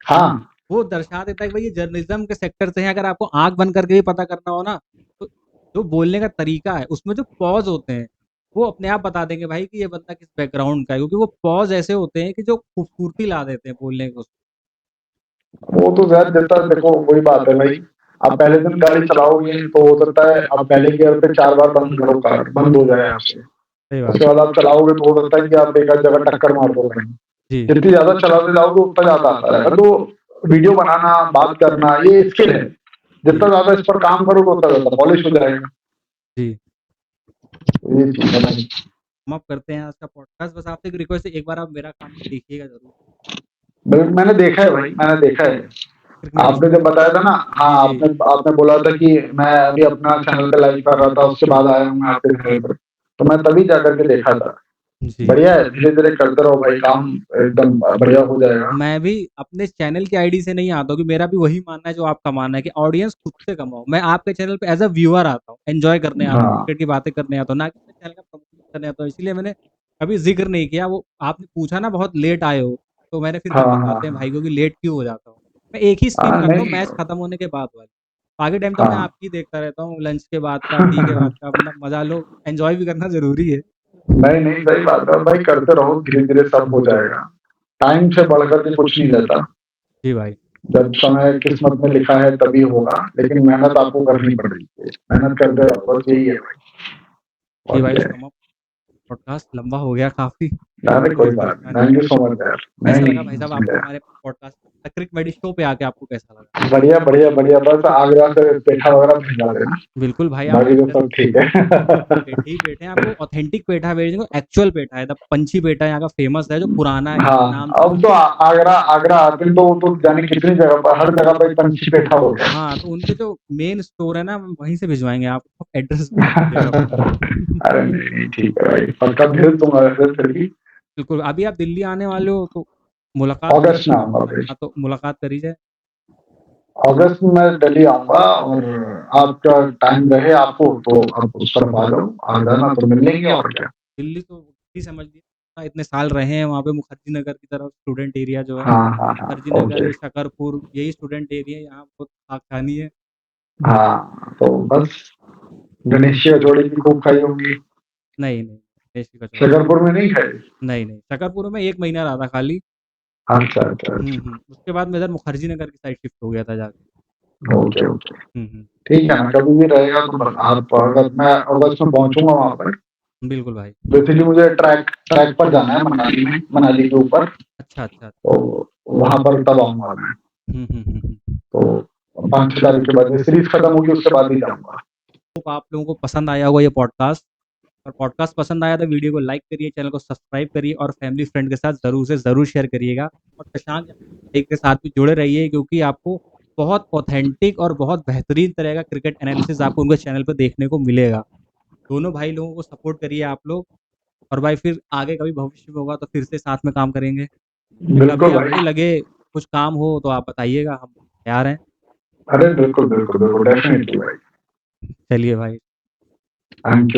[SPEAKER 2] हाँ।
[SPEAKER 1] वो दर्शा देता है कि भाई ये जर्नलिज़्म के सेक्टर से है, अगर आपको आँख बंद करके भी पता करना हो ना, तो जो बोलने का तरीका है, उसमें जो पॉज़ होते हैं, वो अपने आप बता देंगे भाई कि ये बंदा किस बैकग्राउंड का है, क्योंकि वो पॉज़ ऐसे होते हैं कि जो खूबसूरती ला देते हैं बोलने को।
[SPEAKER 2] वो तो ज़ाहिर जितना देखो वही बात है भाई, आप पहले दिन गाड़ी चलाओगे तो हो सकता है आप पहले गियर पे 4 बार बंद करो कार, बंद हो जाए आपसे।
[SPEAKER 1] सही बात।
[SPEAKER 2] उसके बाद आप चलाओगे तो हो सकता है कि आप एक आध जगह टक्कर मार दो कहीं।
[SPEAKER 1] जी,
[SPEAKER 2] जितनी ज़्यादा चलाते जाओगे उतना ज़्यादा आता रहेगा। तो वीडियो बनाना, बात करना ये स्किल है। जितना ज़्यादा इस पर काम करोगे उतना ज़्यादा पॉलिश हो जाएगा।
[SPEAKER 1] जी।
[SPEAKER 2] तो ये चीज़ है भाई।
[SPEAKER 1] हम अब करते हैं आज का पॉडकास्ट। बस आपसे एक रिक्वेस्ट है, एक बार आप मेरा काम देखिएगा ज़रूर।
[SPEAKER 2] मैंने देखा है भाई, मैंने देखा है।
[SPEAKER 1] क्रिकेट
[SPEAKER 2] आपने जब बताया था ना, हाँ,
[SPEAKER 1] जी, जी।
[SPEAKER 2] आपने बोला था कि मैं अभी अपना चैनल पे लाइव कर रहा था, उसके बाद आया हूँ मैं आपके चैनल पर। तो मैं तभी जाकर के देखा था।
[SPEAKER 1] जी।
[SPEAKER 2] बढ़िया है, धीरे-धीरे करते रहो भाई, काम एकदम बढ़िया हो जाएगा।
[SPEAKER 1] मैं भी अपने चैनल की आईडी से नहीं आता हूँ, कि मेरा भी वही मानना है जो आपका मानना है कि ऑडियंस खुद से कमाओ। मैं आपके चैनल पे एज़ अ व्यूअर आता हूँ, एन्जॉय करने आता हूँ,
[SPEAKER 2] हाँ।
[SPEAKER 1] क्रिकेट की बातें करने आता हूँ, ना कि अपने चैनल का प्रमोशन करने आता हूँ। इसलिए मैंने कभी ज़िक्र नहीं किया। वो आपने पूछा ना बहुत लेट आए हो, तो मैंने फिर
[SPEAKER 2] हाँ,
[SPEAKER 1] कहा
[SPEAKER 2] हाँ,
[SPEAKER 1] बताते हैं
[SPEAKER 2] हाँ।
[SPEAKER 1] भाई को कि लेट क्यों हो जाता हूँ। मैं एक ही स्ट्रीम
[SPEAKER 2] हाँ,
[SPEAKER 1] करता हूँ
[SPEAKER 2] नहीं
[SPEAKER 1] मैच खत्म होने के बाद वाली। बाकी टाइम तो मैं
[SPEAKER 2] हाँ।
[SPEAKER 1] आपकी देखता रहता हूँ, लंच के बाद का, टी के बाद का, अपना मज़ा लो, एन्जॉय भी करना ज़रूरी है।
[SPEAKER 2] नहीं, नहीं, सही बात है भाई, करते रहो, धीरे-धीरे सब हो जाएगा। टाइम से बढ़कर के कुछ नहीं रहता।
[SPEAKER 1] जी भाई।
[SPEAKER 2] जब समय किस्मत में लिखा है तभी होगा, लेकिन मेहनत आपको करनी पड़ेगी। मेहनत करते रहो, बस यही है भाई,
[SPEAKER 1] जी
[SPEAKER 2] और
[SPEAKER 1] भाई,
[SPEAKER 2] क्या
[SPEAKER 1] तो
[SPEAKER 2] है।
[SPEAKER 1] हमारा पॉडकास्ट लंबा हो गया काफ़ी।
[SPEAKER 2] अरे कोई बात नहीं, थैंक यू सो मच यार। नहीं,
[SPEAKER 1] कैसा लगा भाई
[SPEAKER 2] नहीं,
[SPEAKER 1] साहब
[SPEAKER 2] इसमें
[SPEAKER 1] आपको
[SPEAKER 2] क्या
[SPEAKER 1] हमारे पॉडकास्ट क्रिक मेडी शो पे आके आपको कैसा लगा?
[SPEAKER 2] है। बढ़िया, बढ़िया, बढ़िया, बस आगरा से पेठा वगैरह भिजवा देना,
[SPEAKER 1] बिल्कुल भाई, आप
[SPEAKER 2] बाकी तो सब ठीक है।
[SPEAKER 1] पेठे ही पेठे हैं, आपको ऑथेंटिक पेठा भेजेंगे, एक्चुअल पेठा है, द पंची पेठा यहाँ का फेमस है, जो पुराना है,
[SPEAKER 2] हाँ,
[SPEAKER 1] नाम से।
[SPEAKER 2] अब तो आगरा आगरा आते हैं तो जाने कितनी जगह पर, हर जगह पर पंछी पेठा हो गया।
[SPEAKER 1] हाँ, तो उनके जो मेन स्टोर है ना, हम वहीं से भिजवाएँगे आपको, एड्रेस दीजिएगा अपना।
[SPEAKER 2] अरे नहीं, नहीं, ठीक है भाई, पक्का भेज दूंगा वैसे फिर भी।
[SPEAKER 1] बिल्कुल, अभी आप दिल्ली आने वाले हो तो मुलाकात करी
[SPEAKER 2] अगस्त में आऊंगा भाई।
[SPEAKER 1] हाँ, तो मुलाकात करी जाए।
[SPEAKER 2] अगस्त में मैं दिल्ली आऊंगा, और आपका टाइम रहे आपको तो आप उस तरफ आ जाओ, आ जाना तो मिल लेंगे, और क्या।
[SPEAKER 1] दिल्ली तो दिल्ली समझ लीजिए, इतने साल रहे हैं वहाँ पे, मुखर्जी नगर की तरफ स्टूडेंट एरिया जो है,
[SPEAKER 2] हाँ, हाँ, हाँ,
[SPEAKER 1] मुखर्जी
[SPEAKER 2] ओके।
[SPEAKER 1] नगर, शकरपुर, यही स्टूडेंट एरिया है, यहाँ बहुत खाक खानी है।
[SPEAKER 2] हाँ, तो बस गणेश की कचौड़ी भी खूब खाई होंगी।
[SPEAKER 1] नहीं, नहीं, देसी कचौड़ी
[SPEAKER 2] शकरपुर में नहीं खाई?
[SPEAKER 1] नहीं, नहीं, शकरपुर में 1 महीना रहा था खाली।
[SPEAKER 2] अच्छा, अच्छा, अच्छा।
[SPEAKER 1] उसके बाद मैं इधर मुखर्जी नगर की साइड शिफ्ट हो गया था जाके।
[SPEAKER 2] Okay, okay.
[SPEAKER 1] हुँ, हुँ।
[SPEAKER 2] ठीक है ना, कभी भी रहेगा तो आप, अगर मैं अगस्त में पहुंचूंगा वहां पर,
[SPEAKER 1] बिल्कुल भाई।
[SPEAKER 2] बेसिकली मुझे ट्रैक ट्रैक पर जाना है मनाली में, मनाली के ऊपर,
[SPEAKER 1] अच्छा, अच्छा।
[SPEAKER 2] तो वहां पर तब आऊंगा मैं।
[SPEAKER 1] हुँ।
[SPEAKER 2] तो 5-6 तारीख के बाद सीरीज खत्म होगी, उसके बाद ही जाऊंगा।
[SPEAKER 1] होप आप लोगों को पसंद आया होगा ये पॉडकास्ट, और पॉडकास्ट पसंद आया तो वीडियो को लाइक करिए, चैनल को सब्सक्राइब करिए, और फैमिली फ्रेंड के साथ ज़रूर से ज़रूर शेयर करिएगा। और शशांक भाई के साथ भी जुड़े रहिए, क्योंकि आपको बहुत ऑथेंटिक और बहुत बेहतरीन तरह का क्रिकेट एनालिसिस आपको उनके चैनल पे देखने को मिलेगा। दोनों भाई लोगों को सपोर्ट करिए आप लोग, और भाई फिर आगे कभी भविष्य में होगा तो फिर से साथ में काम करेंगे। कभी
[SPEAKER 2] बिल्कुल
[SPEAKER 1] आपको
[SPEAKER 2] भाई।
[SPEAKER 1] लगे कुछ काम हो तो आप बताइएगा, हम तैयार हैं।
[SPEAKER 2] अरे बिल्कुल, बिल्कुल, बिल्कुल, डेफिनेटली भाई।
[SPEAKER 1] चलिए भाई।
[SPEAKER 2] Thank you.